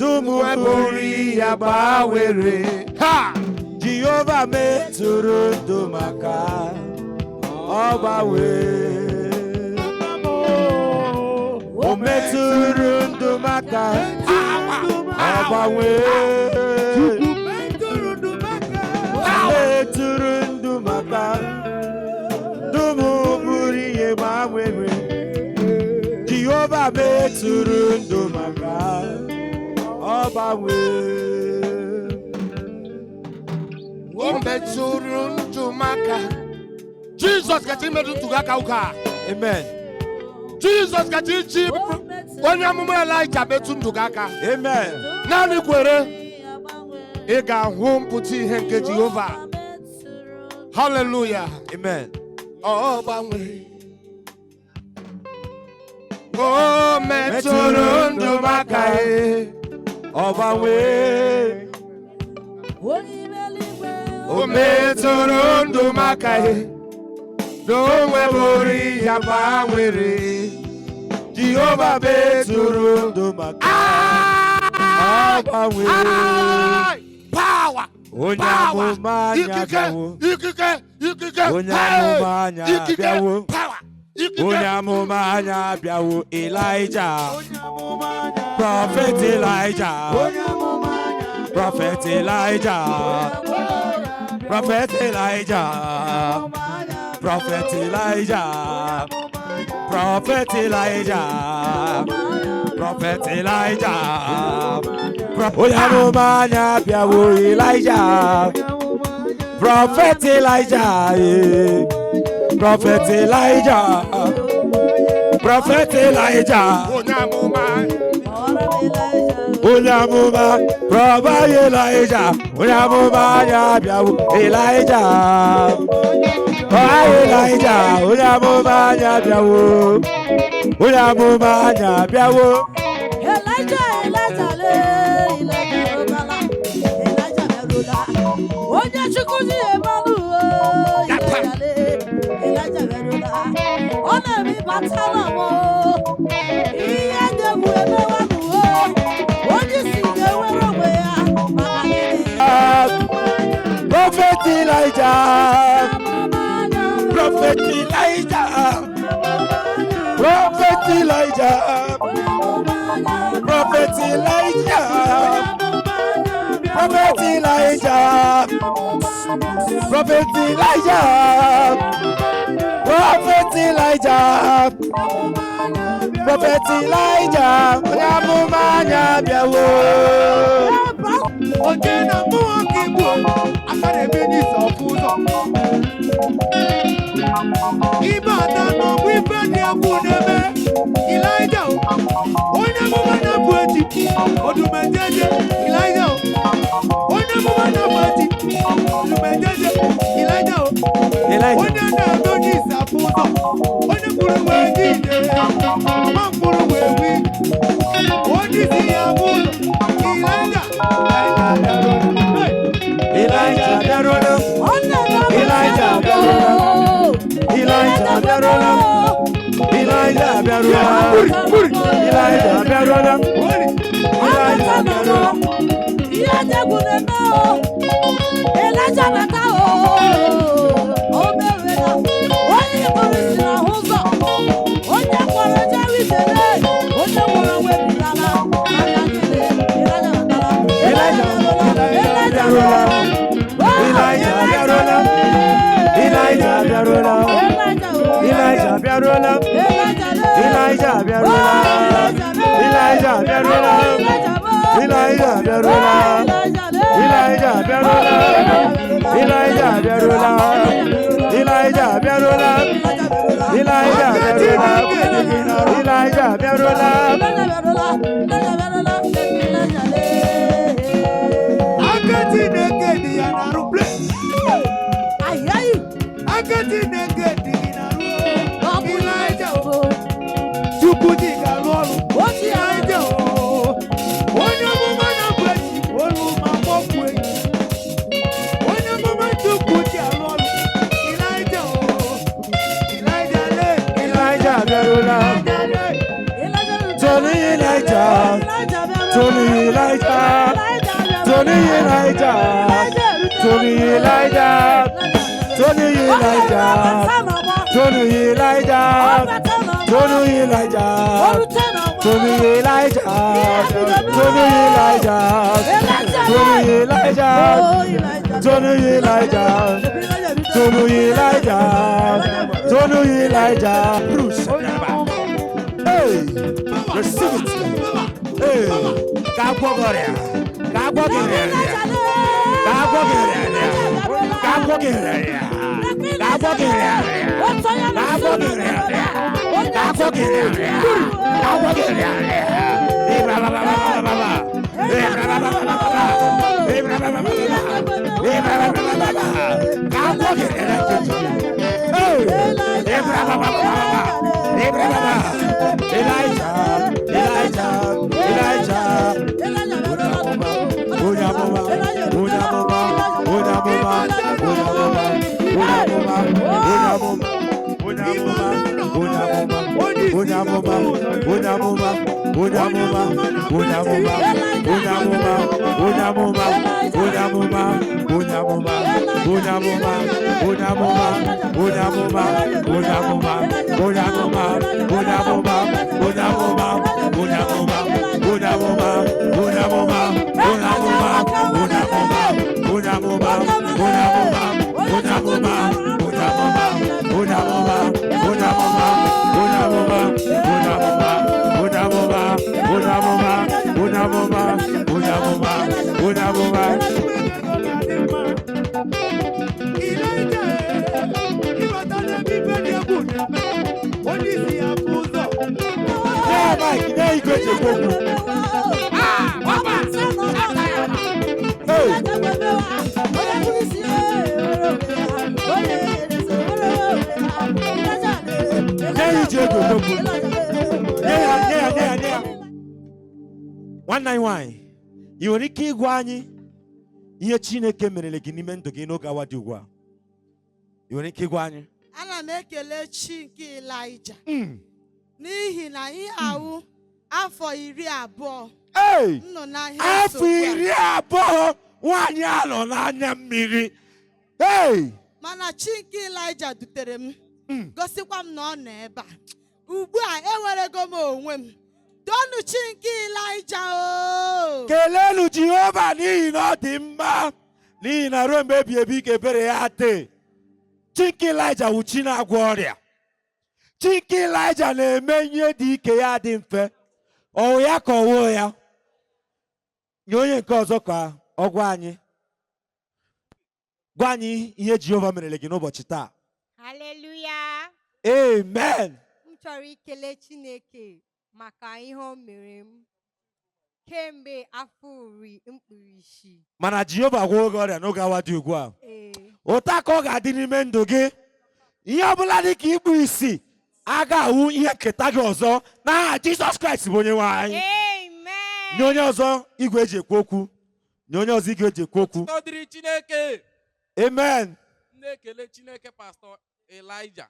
dumu buri ya bawere. Ha! Jehovah metụrụ ndụ maka ọgbanwe. O metụrụ ndụ maka ọgbanwe. Metụrụ ndụ maka dumu buri ya bawere. Jehovah metụrụ ndụ maka ọgbanwe. O metụrụ ndụ maka. Jesus gets him to Gakauka. Amen. Jesus gets him when you are like a betun to Gaka. Amen. Now you quere. Ega home puti henke Jehovah. Hallelujah. Amen. Oh, Bangwe. Oh, metụrụ ndụ maka ọgbanwe. O metụrụ ndụ maka n'onwe bụrụ ya gbanwere. Jehovah metụrụ ndụ maka ọgbanwe. Power. Onye amụma anya bịawo. Onye amụma anya bịawo. Onye amụma anya bịawo. Elijah. Prophet Elijah. Prophet Elijah. Prophet Elijah. Prophet Elijah. Prophet Elijah. Prophet Elijah. Onye amụma anya bịawo. Elijah. Prophet Elijah. Prophet Elijah. Prophet Elijah. Onye amụma Prophet Elijah. Onye amụma anya bịawo. Elijah. Elijah. Onye amụma anya bịawo. Onye amụma anya bịawo. Onye chukwuzi ebalu ọ na-eme batala m ihe degbu emewanụ onye si ga-ewere onwe ya maka Prophet Elijah. Prophet Elijah. Prophet Elijah. Prophet Elijah. Prophet Elijah. Prophet Elijah. Prophet Elijah. Prophet Elijah. Onye amụma anya bịawo. Oje na mmụọ nke Igbo aka na-eme n'isi ọkụ ụzọ. Ibe ada n'ọgbụ ife dị egwu n'ebe Elijah. Onye amụma na-abụ echi odumejeje Elijah. Onye amụma na-abụ echi odumejeje Elijah. Onye na-eme n'isi afụ ụzọ. Onye mkpụrụ wee dị ide. Ma mkpụrụ wee wee. Onye isi ya bụ Elijah. Elijah bịaruola. Elijah bịaruola. Elijah bịaruola. Elijah bịaruola. Elijah bịaruola. Elijah bịaruola. ihe degbu na-eme Elijah bata o merela onye kpọrọ si n'ahụ ụzọ onye kpọrọ jewe ibere onye kpọrọ webirala anya nkele Elijah batara Elijah bịaruola. Elijah bịaruola. Elijah bịaruola. Elijah bịaruola. Elijah bịaruola. Elijah bịaruola. Elijah bịaruola. Elijah bịaruola. Elijah bịaruola. Elijah bịaruola. Elijah bịaruola. Elijah bịaruola. Agadi na-egedi ya na ruple. Agadi na-egedi na ruple. Elijah Chukwu dị ga-alụ ọrụ. Elijah onye amụma na-abụ echi olu ma mgbọkwu echi. Onye amụma Chukwu dị alụ ọrụ. Elijah Elijah le. Elijah bịaruola. Tony Elijah. Tony Elijah, Tony Elijah, Tony Elijah, Tony Elijah, Tony Elijah, Tony Elijah, Tony Elijah, Tony Elijah, Tony Elijah, Tony Elijah, Tony Elijah, Tony Elijah, Bruce. Hey, receive it. Hey, Kagogoria, Kagogoria, Kagogoria, Kagogoria, Kagogoria, ị nwere ike ịgwa anyị ihe Chineke merele gị n'ime ndụ gị n'oge awa dị ugbu a? Ị nwere ike ịgwa anyị? Ana m ekele chi nke Elijah n'ihi na ihe awụ afọ 20 nọ n'ahịa afọ 20 nwaanyị alọ n'anya mmiri. Mana chi nke Elijah dutere m gosikwa m na ọ nọ ebe a. Ugbu a enwerego m onwe m. Donu chi nke Elijah o. Kelelu Jehova n'ihi na ọ dị mma, n'ihi na ruo mgbe ebi ebi ka ebere ya dị. Chi nke Elijah wụ chi na-agwọ ọrịa. Chi nke Elijah na-eme ihe dị ike ya dị mfe. Ọwụ ya ka ọwụ ya. Nye onye nke ọzọ ka ọ gwa anyị. Gwa anyị ihe Jehova merele gị n'ụbọchị taa. Hallelujah. Amen. M chọrọ ikele Chineke maka ihe o mere m kemgbe afọ 10. Mana Jehova gwọọ gị ọrịa n'oge awa dị ugbu a. Ụta ka ọ ga-adị n'ime ndụ gị. Ihe ọbụla dị ka ikpu isi aga ahụ ihe nketa gị ọzọ n'aha Jizọs Kraịst bụ onye nwe anyị. Amen. Nye onye ọzọ igwe eji ekwu okwu. Nye onye ọzọ igwe eji ekwu okwu. Dịrị Chineke. Amen. Na-ekele Chineke Pastor Elijah.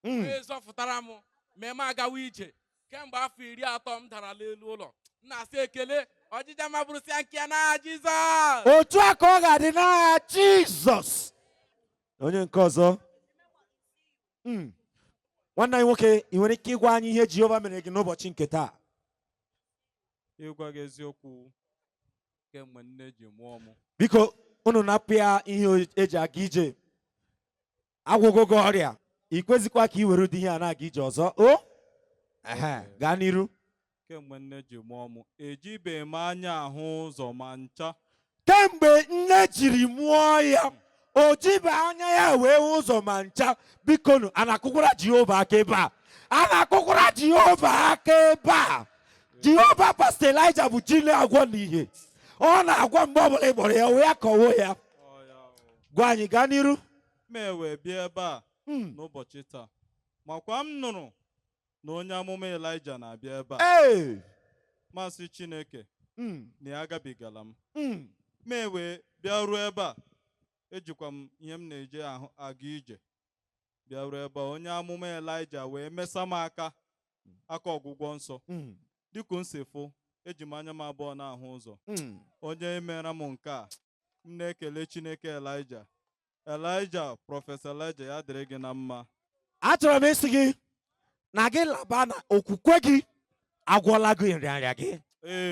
Ezọpụtara m ma m agawa ije kemgbe afọ 30 m dara n'elu ụlọ. Na-asị ekele ọjịja mabụrụsịa nke ya n'aha Jizọs. Otu a ka ọ ga-adị n'aha Jizọs. Onye nke ọzọ. Nwanne anyị nwoke, ị nwere ike ịgwa anyị ihe Jehova mere gị n'ụbọchị nke taa? Ịgwa gị eziokwu kemgbe nne ji mụọ m. Biko unu na-apụ ya ihe eji aga ije. Agwụgo gị ọrịa. Ị kwezikwa ka ị were ụdị ihe a na-aga ije ọzọ. O? Gaa n'iru. Kemgbe nne ji mụọ m, ejibeghị m anya ahụ ụzọ ma ncha. Kemgbe nne jiri mụọ ya, o jibe anya ya wee hụ ụzọ ma ncha. Biko nụ, a na-akụkwara Jehova aka ebe a. A na-akụkwara Jehova aka ebe a. Jehova Pastor Elijah bụ chi na-agwọ n'ihe. Ọ na-agwa mgbe ọbụla ị kpọrọ ya, o ya kọwo ya. Gwa anyị, gaa n'iru. M wee bịa ebe a n'ụbọchị taa. Makwa m nụrụ na onye amụma Elijah na-abịa ebe a. Masị Chineke na ya agabigala m. M wee bịa ruo ebe a. Ejikwa m ihe m na-eje aga ije. Bịa ruo ebe a, onye amụma Elijah wee mesa m aka ọgwụgwọ nsọ. Dịka m si fụ eji m anya m abụọ na-ahụ ụzọ onye mere m nke a m na-ekele Chineke Elijah prọfesọ Elijah ya dịrị gị na mma. Achọrọ m isi gị na gị laba na okwukwe gị agwọla gị nrịanrịa gị.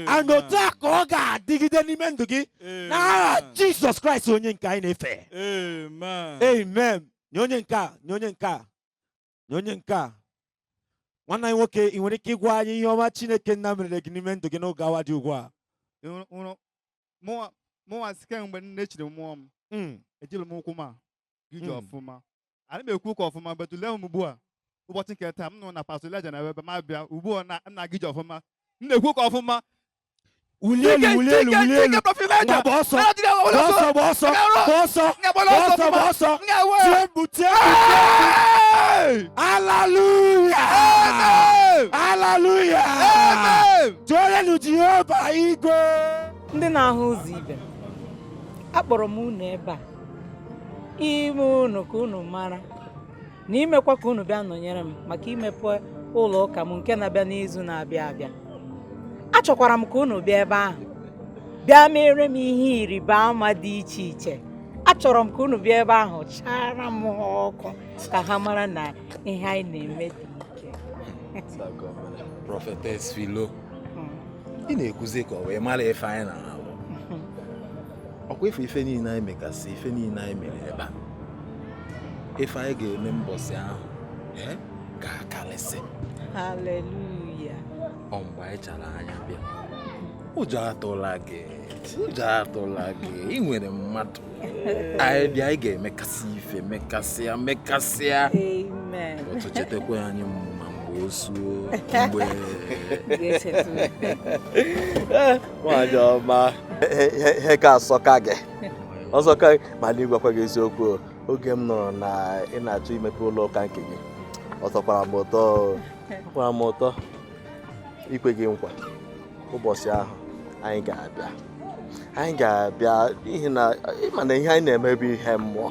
And otu a ka ọ ga-adịgide n'ime ndụ gị n'aha Jizọs Kraịst onye nke anyị na-efe. Amen. Nye onye nke a, nye onye nke a, nye onye nke a. Nwanne anyị nwoke, ị nwere ike ịgwa anyị ihe ọma Chineke nna mere gị n'ime ndụ gị n'oge awa dị ugbu a? Mụnwa sike mgbe nne chiri mmụọ m ejiri m ụkwụ ma gije ọfụma. Ana m ekwu ụka ọfụma mgbe tụlee m ugbu a ụbọchị nke taa m nọ na Pastor Elijah na ebe ma bịa ugbu a na gije ọfụma. M na-ekwu ụka ọfụma. Wulie elu, wulie elu, wulie elu. Gba ọsọ, gba ọsọ, gba ọsọ, gba ọsọ, gba ọsọ, gba ọsọ. Tie mkpu, tie mkpu. Hallelujah. Hallelujah. Tụọrọnụ Jehova igwe. Ndị na-ahụ ụzọ ibe akpọrọ m unu ebe a ime unu ka unu mara na imekwa ka unu bịa nọnyere m maka imepe ụlọ ụka m nke na-abịa n'izu na-abịa abịa. Achọkwara m ka unu bịa ebe ahụ bịa mere m ihe ịrịba ama dị iche iche. Achọrọ m ka unu bịa ebe ahụ chara m ọkụ ka ha mara na ihe anyị na-eme dị ike. Prophetess Philo, ị na-ekwuzi ka ọ wee mara ife anyị na-ahụ. Ọkwa ife niile anyị megasị, ife niile anyị mere ebe a, ife anyị ga-eme mbọsị ahụ ga-akarịsị. Haleluya. Ọ mgbe anyị chara anya bịa, ụjọ atụla gị, ụjọ atụla gị, ị nwere mmadụ. Anyị bịa, anyị ga-emekasị ife, mekasịa. Amen. Otu chetakwa anyị ma mgbe o suo, mgbe nwaanyị ọma ihe ka asọka gị ọsọka ma na ịgwakwa gị eziokwu. Oge m nọrọ na ị na-achọ imepe ụlọ ụka nke gị, ọtọkwara m ụtọ ikwe gị nkwa ụbọchị ahụ anyị ga-abịa n'ihi na ịma na ihe anyị na-eme bụ ihe mmụọ.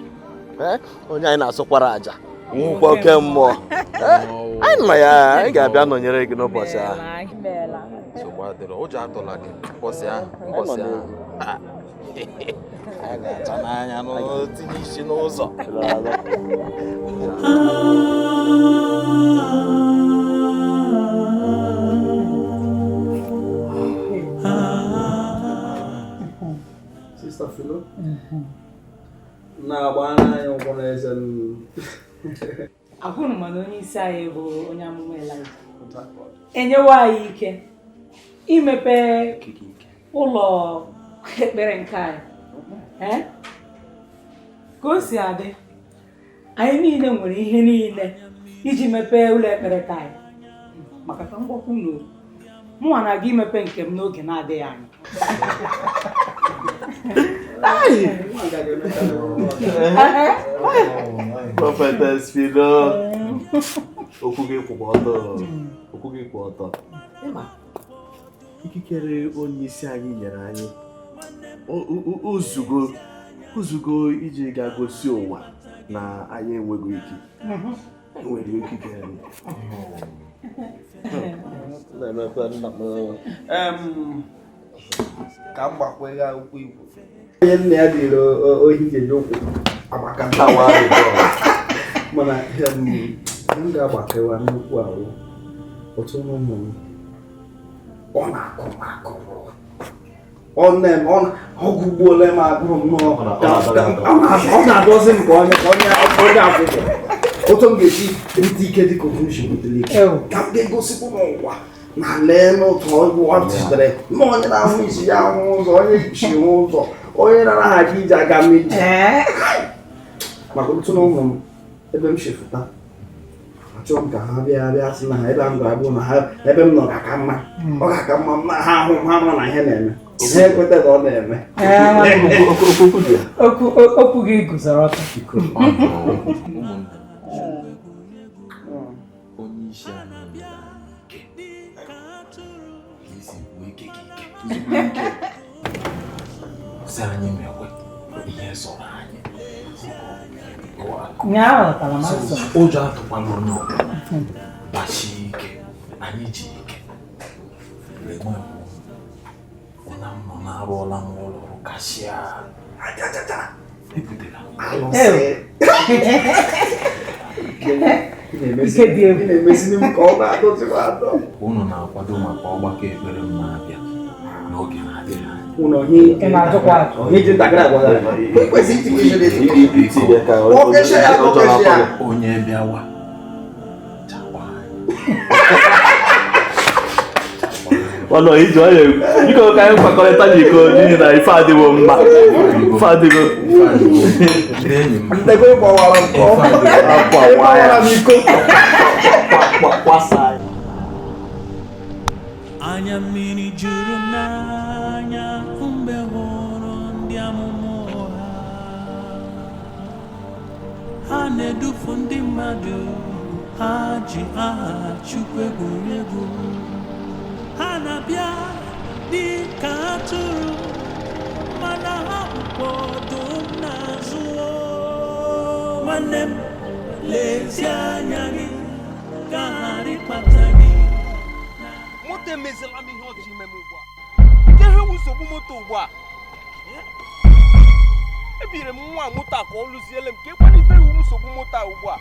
Onye anyị na-asụkwara aja nwụkwa oke mmụọ. Anyị ma ya, anyị ga-abịa nọnyere gị n'ụbọchị ahụ. ụjọ atụla gị mbọsị ahụ a ga-acha n'anya tinye isi n'ụzọ. Sister Philo, na-agba n'anya ụkwụ n'eze Akwụrụ m na onye isi anyị bụ onye amụma Elijah enyewa anyị ike imepe ụlọ ekpere nke anyị. Ka o si adị, anyị niile nwere ihe niile iji mepee ụlọ ekpere ka anyị. Maka ka mgbakọ unu mụnwa na-aga imepe nke m n'oge na-adịghị anya. Prophetess Philo, okwu gị kwụ ọtọ. Ikikere onye isi anyị nyere anyị uzugo iji ga gosi ụwa na anyị enweghị ike. Enwere ikike ka m gbakwa ya ụkwụ Igbo. onye nna ya dịrị ohi jeje ụkwụ agbaka mana m ga-agbakewa nnukwu ahụ otu ụmụ m ọ na-akụ m akụ ọgụgbuola m agụrụ m ọ na-adọzi m ka onye akwụkwọ otu m ga-esi bute ike dịka otu m si butere ike ka m ga-egosikwa n'ụwa na lee n'otu ọ sitere ma onye na-ahụ isi ya ahụ ụzọ, onye kpuchiri ụzọ, onye na-anaghị ije aga mmiri maka otu na ụmụ m ebe m chefụta achọrọ m ka ha bịa sị na ha ebe m ga-abụ na ha ebe m nọ ga-aka mma, ọ ga-aka mma ha ahụ ha mara na ihe na-eme ihe ekweta na ọ na-eme. Okwu gị guzoro ọtọ. Onye isi anyị sị anyị mekwe ihe sọrọ anyị. Ụjọ atụkwala onye ọbụla, gbasie ike, anyị ji ike. m na-arụọla m ụlọ kasịa ebutela unu na-akwado maka ọgbakọ ekpere m na-abịa n'oge na-adịghị anya onye bịawa Bueno, hijo, oye, yo creo que hay un factor de tánico, ni na ifa de bomba. Ifa de go. Ndego kwa wala ko. Kwa wala niko. Kwa sai. Anya mini juru n'anya mgbe hụrụ ndị amụma ụgha. Ha na-edufu ndị mmadụ, ha ji aha Chukwu egwuregwu. Ha na-abịa dị ka atụrụ, mana ha bụkwa ọdụm n'azụ. Nwanne m, lezie anya gị ka ghara ịkpata gị. Moto emezila m ihe ọ dị ime m ugbu a. Nke ihe wu nsogbu moto ugbu a. Ebiri m nwa moto a ka ọ lụziele m ka ịkwana ife iwu nsogbu moto a ugbu a.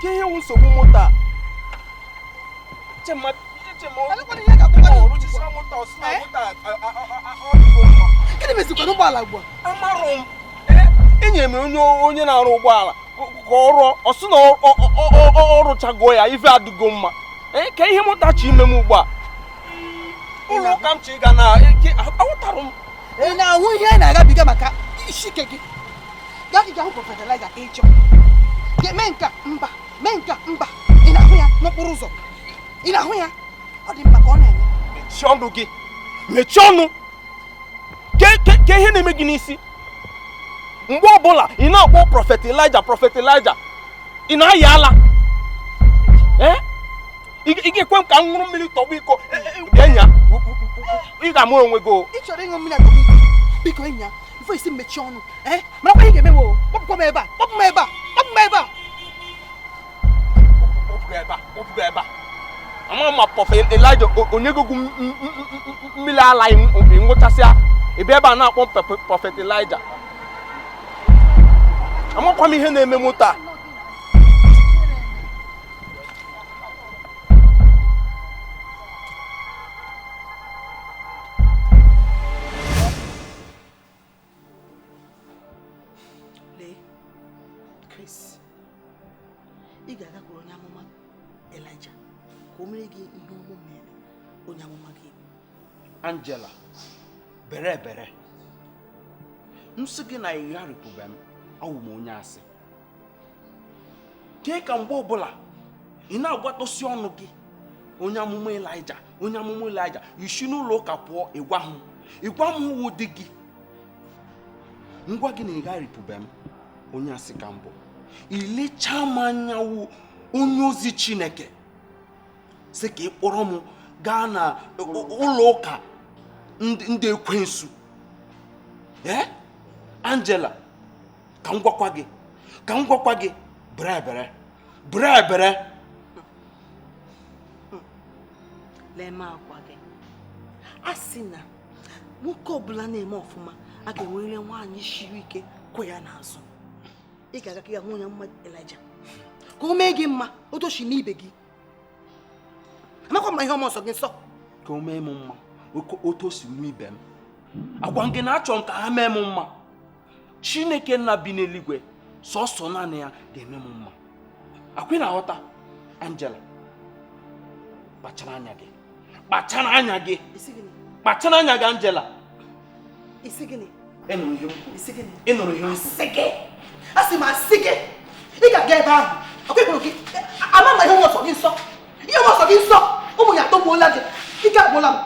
Ke ihe wu nsogbu moto a. Chema gịnị mezikwa n'ụgbọala ugbu a? Amarụ m. Enye m onye na-arụ ụgbọala ka ọ rụọ ọsụ na ọ rụchago ya ife adịgo mma. Ka ihe mụtachi ime m ugbu a. Ụlọ ụka m chi ga na ahụtarụ m. Ị na-ahụ ihe anyị na-agabiga maka ishike gị? Gaa gị ahụ prọfet Elaịja ka ị chọọ. Mee nka mba, mee nka mba. Ị na-ahụ ya n'okporo ụzọ? Ị na-ahụ ya? Ọ dị mma ka ọ na-eme. Mechie ọnụ gị. Mechie ọnụ. Ke ihe na-eme gị n'isi? Mgbe ọbụla ị na-akpọ prọfet Elaịja, ị na-ayị ala. Ị ga-ekwe m ka m ṅụrụ mmiri tọgbọ iko enya ị ga-amụ onwe gị. Ị chọrọ ịṅụ mmiri tọgbọ iko? Biko enya, ife isi mechie ọnụ. Marakwa ihe ga-eme o. Kpọpụkwa m ebe a. Kpọpụ m ebe a. Kpọpụ m ebe a. Kpọpụga ebe a. Ama ma prọfet Elaịja onye gogu mmiri ala ịṅụchasịa ebe ebe a na-akpọ prọfet Elaịja. Amakwa m ihe na-eme moto a. Lee, Chris, ị ga-agakwuru onye amụma Elaịja ka o mere gị ihe ọmụ mere onye amụma gị. Angela, bere nsị gị na ị gharịpụbe m, awụ m onye asị. Kee ka mgbe ọbụla ị na-agwatọsi ọnụ gị onye amụma Elaịja, isi n'ụlọ ụka pụọ ịgwa m wụ dị gị. Ngwa gị na ị gharịpụbe m onye asị ka mbụ. Ilecha m anyanwụ onye ozi Chineke sị ka ị kpọrọ m gaa na ụlọ ụka ndị ekwensu. Angela, ka m gwakwa gị bere. Lee m akwa gị. A sị na nwoke ọbụla na-eme ọfụma a ga-enwerịrị nwaanyị shiri ike kwụ ya n'azụ. Ị ga-aga ka ya hụ onye mma Elaịja ka o mee gị mma otochi n'ibe gị. Amakwa m ihe ọma ọsọ gị nsọ. Ka o mee m mma otu si nwe ibe m. Agwa gị na achọ m ka ha mee m mma. Chineke nna bi n'eluigwe sọsọ naanị ya ga-eme m mma. Akwa ị na-aghọta? Angela, kpachara anya gị. Kpachara anya gị, Angela. Isi gịnị? Ị nụrụ ihe asị gị. Asị m asị gị. Ị ga-aga ebe ahụ. Ọkwa ịbụrụ gị. Ama ma ihe ọma ọsọ gị nsọ. Ihe ọma ọsọ gị nsọ. Ụmụ ya atọgbuola gị. Ike agwụla m.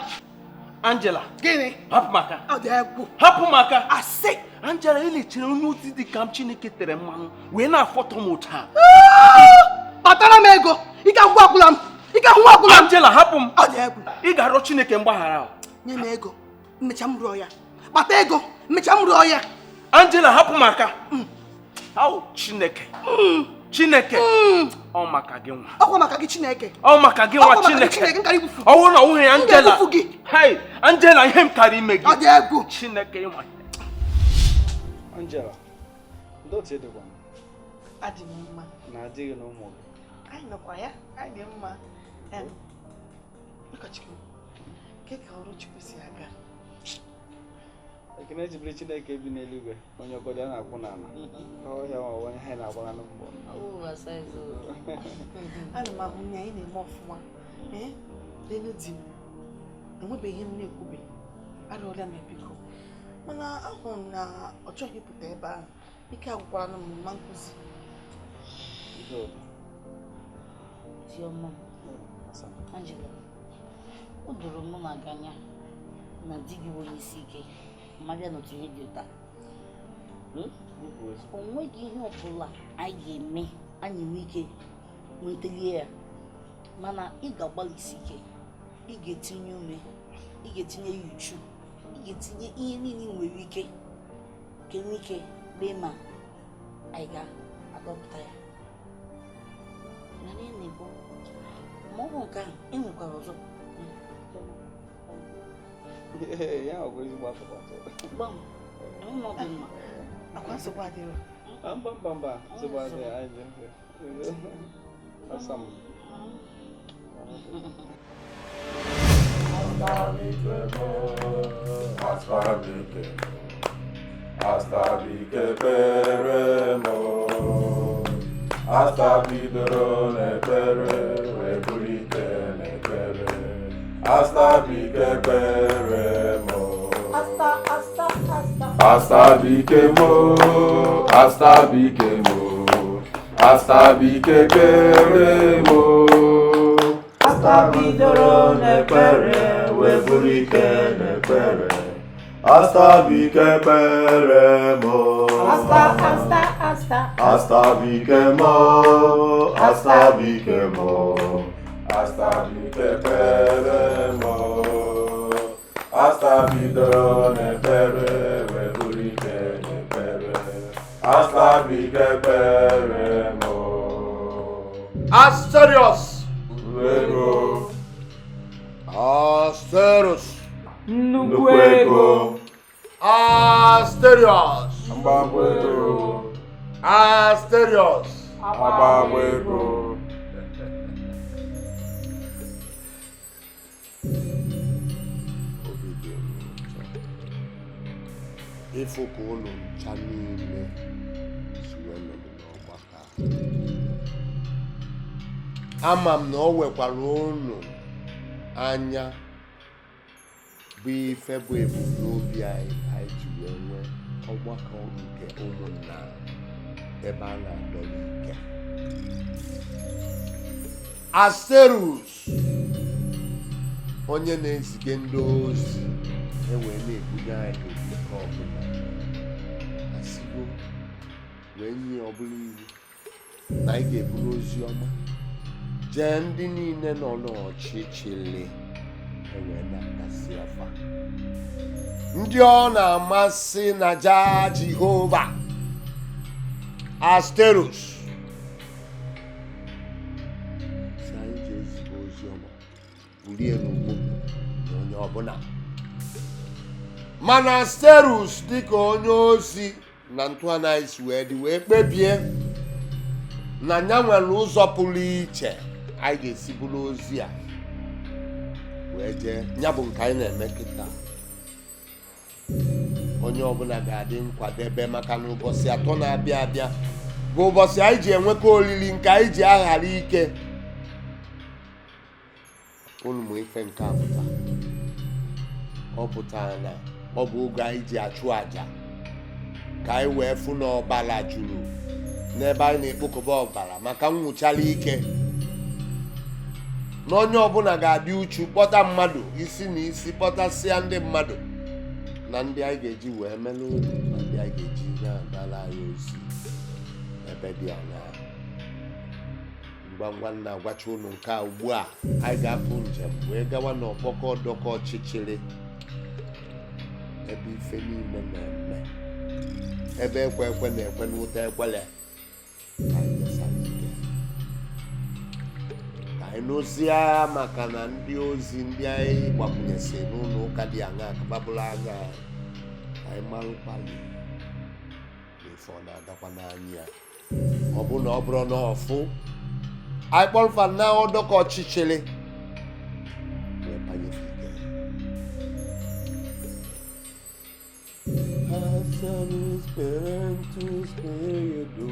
Angela, gịnị? Hapụ maka. Ọ dị egwu. Hapụ maka. Asị. Angela, elechere onye ozi dị ka m Chineke tere mmanụ wee na-afọtọ m ụta. Kpatara m ego. Ike agwụla m. Angela, hapụ m. Ọ dị egwu. Ị ga-arịọ Chineke mgbaghara. Nye m ego. Mmecha m rụọ ya. Kpata ego. Mmecha m rụọ ya. Angela, hapụ maka. Au Chineke. Chineke. Ọ maka gị nwa. Ọkwa maka gị Chineke. Ọ maka gị nwa Chineke. Ọ wụ na ụhụ Angela. Hey, Angela ihe m kara ime gị. Ọ dị egwu. Chineke ịnwa. Angela, ndote dịkwa. Adị m mma. Na adịghị na ụmụ gị. Anyị nọkwa ya, anyị dị mma. Ụkọchukwu, ke ka ọrụ Chukwu si aga? Ekene jibiri Chineke bi n'eluigwe, onye ọgọdị a na-akwụ n'ala. Ọhịa nwa onye ha na-agbara na mbọ. Ana m ahụ na anyị na-eme ọfụma. Lelu di m, enwebeghị ihe m na-ekwube. Arịọla m biko. Mana ahụ m na ọ chọghị ịpụta ebe ahụ. Ike agwụkwara m mma nkụzi. Chioma, Angela, o doro m n'anya na di gị onye isi ike ma bịa n'otu ihe dị ụta. O nweghị ihe ọbụla anyị ga-eme anyị nwee ike nwetalie ya, mana ị ga-agbalịsi ike, ị ga-etinye ume, ị ga-etinye ya uchu, ị ga-etinye ihe niile nwere ike ka enwe ike mee ma anyị ga-adọpụta ya. Na na-enegbu ma ọ bụ nke ahụ enwekwara ọzọ. Ya ọ bụ ezigbo atụmatụ. Gbam, ọnọdụ mma. Akwa nsogbu adịrọ. Mba, nsogbu adịrị anyị dị. Asam. Hasta bidoro n'ekpere wee bulite n'ekpere. Hasta bike kpere mo. Hasta bike mo. Hasta bike mo. Hasta bike kpere mo. Hasta bidoro n'ekpere wee bulite n'ekpere. Hasta bike kpere mo. Hasta bike mo. Hasta bike mo. Hasta bike kpere mo. Hasta bidoro n'ekpere wee bulite n'ekpere. Hasta bike kpere mo. Asterios. Luego. Asterios. Nnukwu ego. Asterios. Mgbagwego. Asterios. Agbagwego. Ịfụ ka ụlọ ncha niile si wee nọdụ n'ọgbakọ a. Ama m na o wekwara unu anya bụ ife bụ ebumnobi anyị ji wee nwee ọgbakọ nke ụmụnna ebe a na-adọrọ ike. Asterus, onye na-ezige ndị ozi ewee na-ebunye anyị ike ọbụla, asigo wee nye ọbụla iwu na anyị ga-eburu ozi ọma jee ndị niile nọ n'ọchịchịrị ewee na-akasị afa ndị ọ na-amasị na jaa Jehova. Asterus si anyị ji ezigbo ozi ọma bulie n'ugbo na onye ọbụla, mana Asterus dịka onye ozi na ntụanaghị si wee dị wee kpebie na ya nwere ụzọ pụrụ iche anyị ga-esi bụrụ ozi a wee jee ya bụ nke anyị na-eme kịta. Onye ọbụla ga-adị nkwadebe maka na ụbọchị atọ na-abịa abịa bụ ụbọchị anyị ji enwekọ olili nke anyị ji aghara ike. Unu mụ ife nke apụta ọ pụtara na ọ bụ oge anyị ji achụ àjà ka anyị wee fụ na ọbara juru n'ebe anyị na-ekpokọba ọbara maka nwụchara ike, na onye ọbụla ga-adị uchu kpọta mmadụ isi na isi, kpọtasịa ndị mmadụ na ndị anyị ga-eji wee melụ olu na ndị anyị ga-eji na-agala anyị ozi ebe dị anya. Ngwa na-agwacha ụnụ nke a ugbu a anyị ga-apụ njem wee gawa n'ọkpọkọ ọdọkọ ọchịchịrị ebe ife niile na-eme ebe ekwe na-ekwe n'ụta ekwele ka anyị jesara ike ka anyị n'ozie maka na ndị ozi ndị anyị gbakwunyesi n'ụlọ ụka dị aṅa akababụla anya anyị mara mkpali n'ife ọ na-adakwa n'anya ya ọ bụ na ọ bụrụ na ọfụ anyị kpọrọfa na ọdọka ọchịchịrị wee banyefe ike Hasanus Parentus Peredo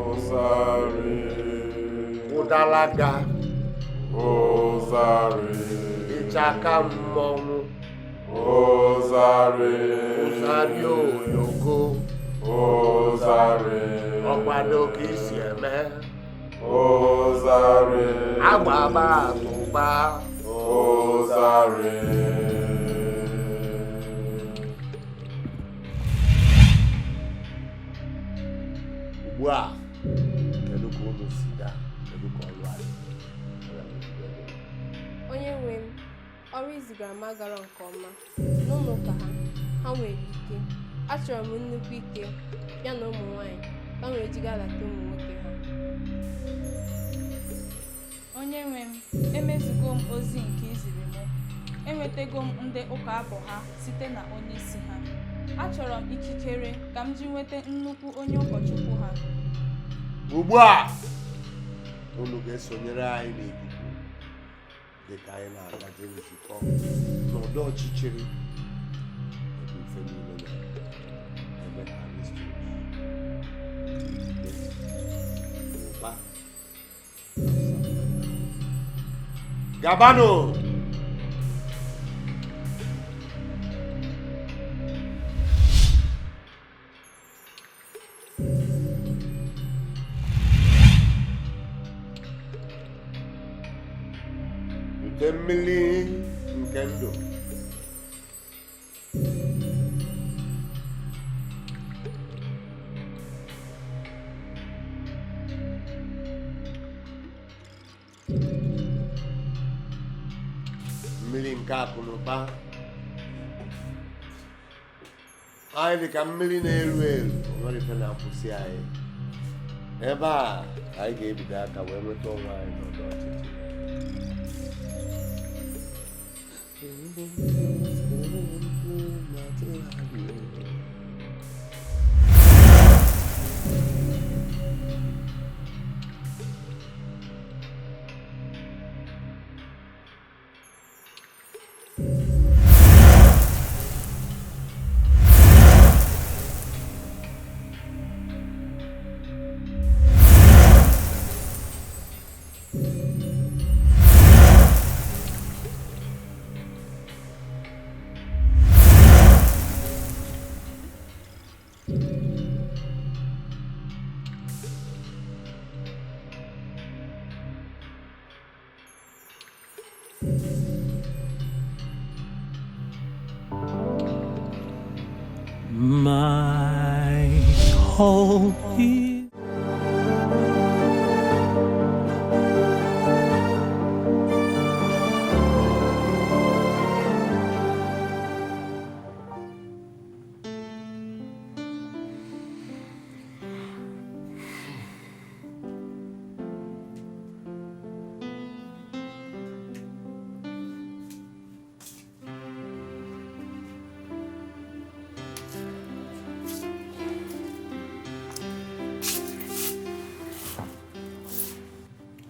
Osari Udalaga Osari Ịchaka mmọnwụ Osari Osari Oyoko Osari Ọgbado ka isi eme Osari Agbaba atụba Osari ugbu a kedu ka unu si daa kedu ka ọrụ anyị onye nwe m ọrụ izigara m agara nke ọma n'ụlọ ụka ha nwere ike achọrọ m nnukwu ike ya na ụmụ nwanyị ka m wee jiga alata ụmụ nwoke ha onye nwe m emezugo m ozi nke iziri m enwetago m ndị ụka abụ ha site na onye isi ha achọrọ m ikikere ka m ji nweta nnukwu onye ụkọchukwu ha ugbu a unu ga-esonyere anyị n'ikuku dịka anyị na-agaje nzukọ n'ọdọ ọchịchịrị ebe ife niile na-eme na ụba gabanụ nke mmiri nke ndụ mmiri nke akụ na ụba anyị dị ka mmiri na-eru eru onwere ife na-akwụsị anyị ebe a anyị ga-ebido aka wee nweta onwe anyị n'ọdọ ọchịchị My hope is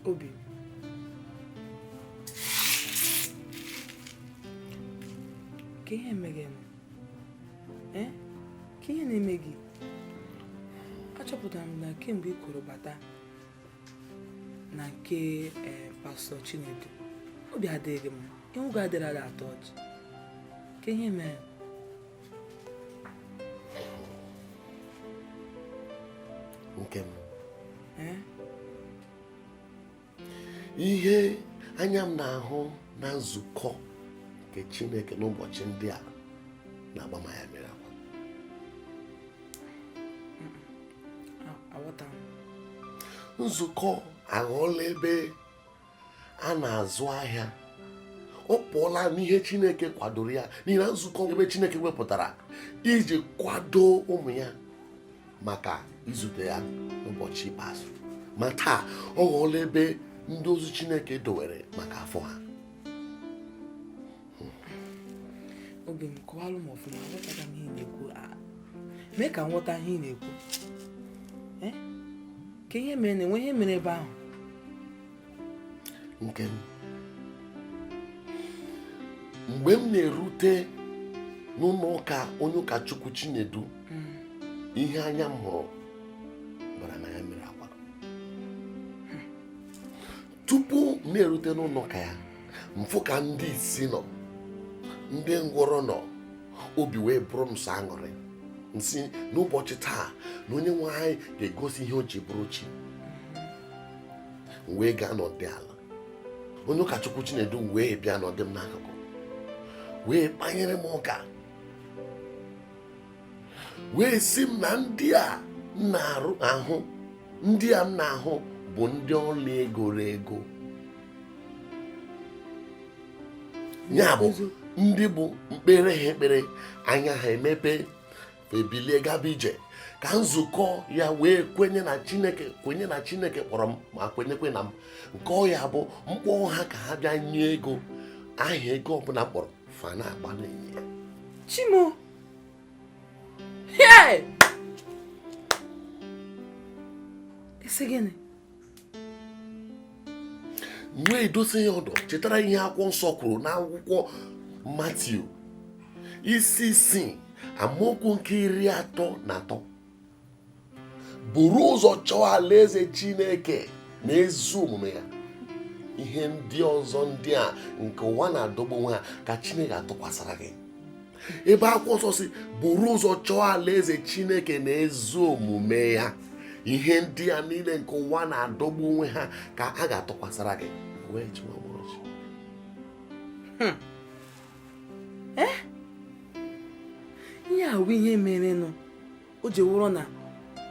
obi ka ihe emeghe ka ihe na-eme gị achọpụtara m na kemgbe ị kwuru bata na nke pastọ Chinedu obi adịghị m ihu ga adịrị ada atọ ọchị ka ihe mere nke m ihe anya m na-ahụ na nzukọ nke Chineke n'ụbọchị ndị a na-agba m ya mere akwa nzukọ aghọọla ebe a na-azụ ahịa ọ pụọla n'ihe Chineke kwadoro ya n'ihi na nzukọ ebe Chineke wepụtara iji kwado ụmụ ya maka izute ya n'ụbọchị ikpeazụ. Ma taa ọ ghọọla ebe ndị ozi Chineke dowere maka afọ ha. Oge m kọwalụ m ọfụma, aghọtaga m ihe na-ekwu. Mee ka nghọta ihe ị na-ekwu. Ka ihe mere na-enwe ihe mere ebe ahụ. Nke m, mgbe m na-erute n'ụlọ ụka onye ụkọchukwu Chinedu, ihe anya m hụrụ bara na ya mere akwa. Tupu m na-erute n'ụlọ ụka ya, mfụ ka ndị isi nọ, ndị ngwọrọ nọ, obi wee bụrụ m sọ aṅụrị. Nsị n'ụbọchị taa na onye nwe anyị ga-egosi ihe o ji bụrụ chi. Wee gaa n'ọdị ala, onye ụkọchukwu Chinedu wee bịa n'ọdị m n'akụkụ, wee kpanyere m ụka, wee sị m na ndị a m na-ahụ bụ ndị ọla egoro ego. Ya bụ ndị bụ mkpere ha ekpere, anya ha emepe, ebilie gaba ije, ka nzukọ ya wee kwenye na Chineke kpọrọ m ma kwenyekwe na m. Nke ọ ya bụ mkpọ ha ka ha bịa nye ego, ahịa ego ọbụla kpọrọ fa na-agba n'enyi ya. Chimo, isi gịnị? Wee edosa ya ọdọ, chetara ihe akwụkwọ nsọ kwuru n'akwụkwọ Matiu isi 6 amaokwu nke 33. Buru ụzọ chọọ alaeze Chineke na ezi omume ya, ihe ndị ọzọ ndị a nke ụwa na-adọgbu onwe ha ka Chineke atụkwasara gị. Ebe akwụkwọ nsọ si buru ụzọ chọọ alaeze Chineke na ezi omume ya, ihe ndị a niile nke ụwa na-adọgbu onwe ha ka a ga-atụkwasara gị. Wee chịwa mụrụchi. Ihe a bụ ihe merenụ o ji wụrụ na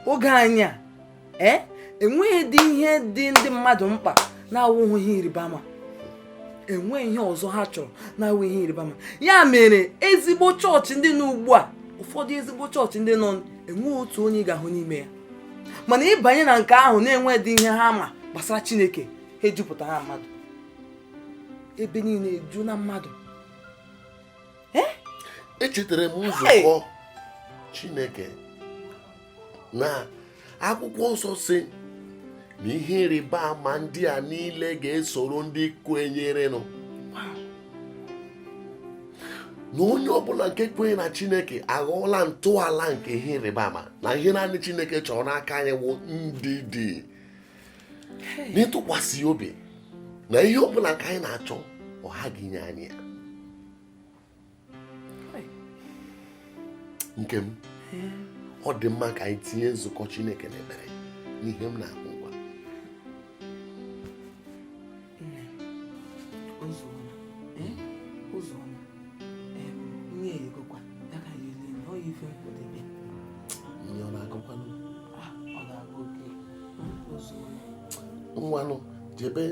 oge anyị a enweghị dị ihe dị ndị mmadụ mkpa na-awụghị ihe ịrịba ama. Enweghị ihe ọzọ ha chọrọ na-awụghị ihe ịrịba ama. Ya mere ezigbo chọọchị ndị nọ ugbu a, ụfọdụ ezigbo chọọchị ndị nọ enweghị otu onye ga-ahụ n'ime ya. Mana ịbanye na nke ahụ na-enweghị ihe ha ma gbasara Chineke, ha ejupụtara ha mmadụ. Ebe niile eju na mmadụ. Echetara m nzukọ Chineke na akwụkwọ nsọ si na ihe ịrịba ama ndị a niile ga-esoro ndị kwenyerenụ. Na onye ọbụla nke kwenye na Chineke aghọọla ntọala nke ihe ịrịba ama, na ihe naanị Chineke chọrọ n'aka anyị bụ ndidi, n'ịtụkwasị obi na ihe ọbụla nke anyị na-achọ ọ ha gị nye anyị ya. Nke m, ọ dị mma ka anyị tinye nzukọ Chineke n'ekpere n'ihe m na-akwụ ngwa. Ihe ọ na-agụkwanụ nwanụ jebe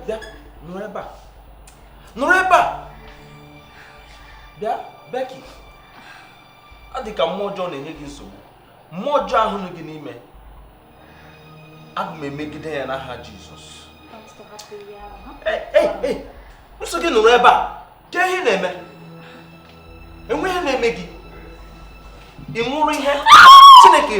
bịa nụrụ ebe a bịa Becky, ọ dị ka mmụọ ọjọọ na-enye gị nsogbu. Mmụọ ọjọọ ahụ nọ gị n'ime, aga m emegide ya n'aha Jizọs. Nsọ gị nụrụ ebe a, kee ihe na-eme, enwe ihe na-eme gị, ị ṅụrụ ihe Chineke.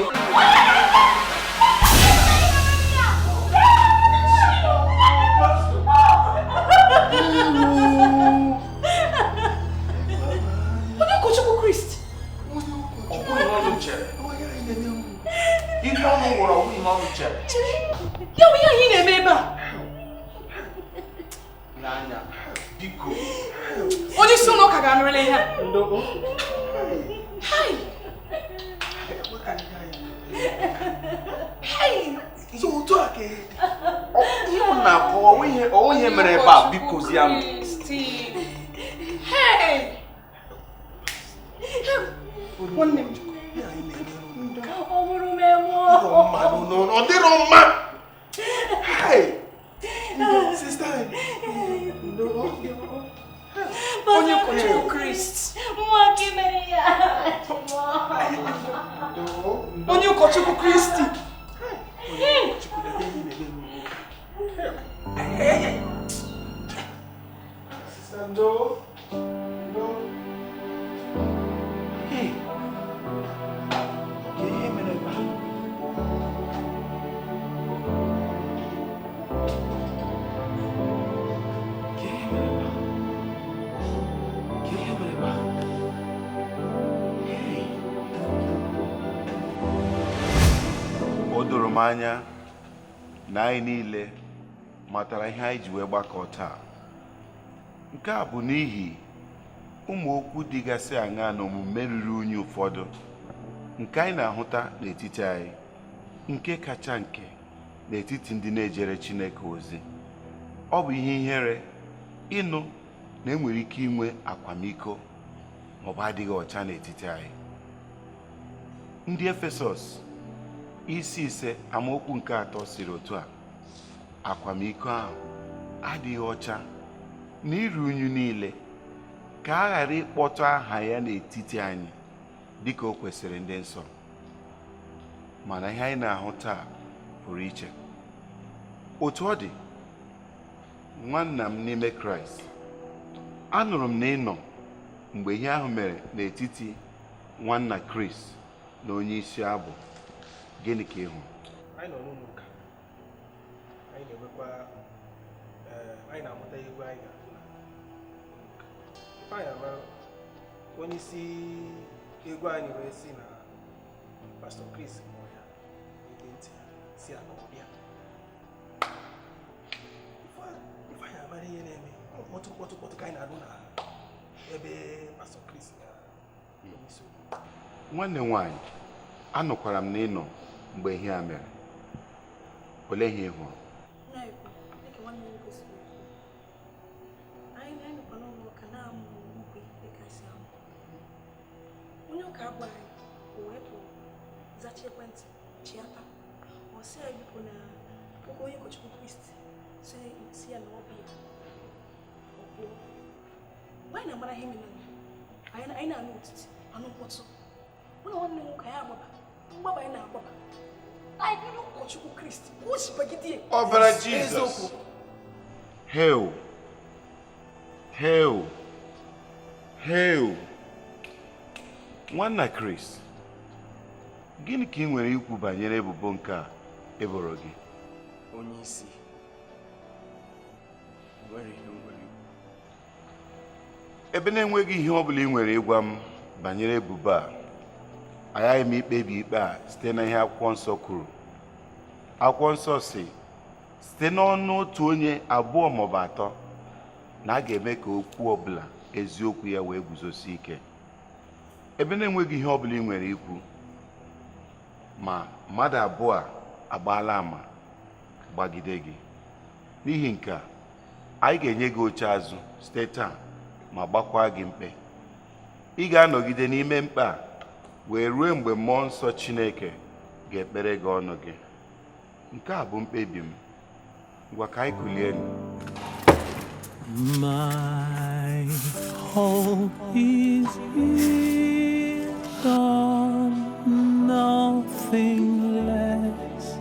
Ya bụ ihe anyị na-eme ebe a. N'anya, biko. Onye isi ụlọ ụka ga-anụrịla ihe a. So otu a ka ihe m na-akọwa ọnwụ ihe mere ebe a biko zi ya m. Nwanne m ọ bụrụ m ọ dịrọ mma. onye ụkọchukwu Kristi onye ụkọchukwu Kristi O doro m anya na anyị niile matara ihe anyị ji wee gbakọ taa. Nke a bụ n'ihi ụmụ okwu dịgasị aṅaa na omume ruru unyi ụfọdụ nke anyị na-ahụta n'etiti anyị, nke kacha nke n'etiti ndị na-ejere Chineke ozi. Ọ bụ ihe ihere ịnụ na enwere ike inwe akwamiko maọbụ adịghị ọcha n'etiti anyị. Ndị Efesọs isi 5 amaokwu nke 3 siri otu a: akwamiko ahụ adịghị ọcha na iru unyi niile, ka a ghara ịkpọtụ aha ya n'etiti anyị dịka o kwesịrị ndị nsọ. Mana ihe anyị na-ahụ taa pụrụ iche. Otu ọ dị, nwanna m n'ime Kraịst, anụrụ m na ị nọ mgbe ihe ahụ mere n'etiti nwanna Chris na onye isi abụ. Gịnị ka ị hụ? Anyị nọ n'ụlọ ụka, anyị na-enwekwa anyị na-amụta egwu anyị ga-atụ na ụka. Anyị amara onye isi egwu anyị wee sị na Pastor Chris kpọrọ ya ege ntị si akọbịa. Ife anyị amara ihe na-eme kpọtụ ka anyị na-anụ na ebe Pastor Chris na onye isi okwu. Nwanne nwanyị, anụkwara m na ị nọ mgbe ihe a mere. Olee ihe ị hụrụ? onye ụka abụ anyị o wee pụ zachi ekwentị chiata ọ sị ya bipụ na oge onye ụkọchukwu Kristi si ya na ọ bụ ya ọkwuo nwaanyị na-amara ihe mere anyị na-anụ otiti anụ mkpọtụ mụ na nwanne m nwoke ya mgbaba anyị na-agbaba anyị bido ụkọchukwu Kristi o si bagide ọbara Jizọs. Hail! Hail! Hail! Nwanna Chris, gịnị ka ị nwere ikwu banyere ebubo nke a eboro gị? Onye isi nwere ihe nwere ikwu. Ebe na-enweghị ihe ọ bụla ị nwere ịgwa m banyere ebubo a, aghaghị m ikpebi ikpe a site na ihe akwụkwọ nsọ kwuru. Akwụkwọ nsọ si site n'ọnụ otu onye abụọ maọbụ atọ na a ga-eme ka okwu ọbụla eziokwu ya wee guzosi ike. Ebe na-enweghị ihe ọbụla ị nwere ikwu, ma mmadụ abụọ agbaala ama gbagide gị. N'ihi nke a, anyị ga-enye gị oche azụ site taa ma gbakwa gị mkpe. Ị ga-anọgide n'ime mkpe a wee ruo mgbe mmụọ nsọ Chineke ga-ekpere gị ọnụ gị. Nke a bụ mkpebi m. Ngwa ka anyị kulie. My hope is built on nothing less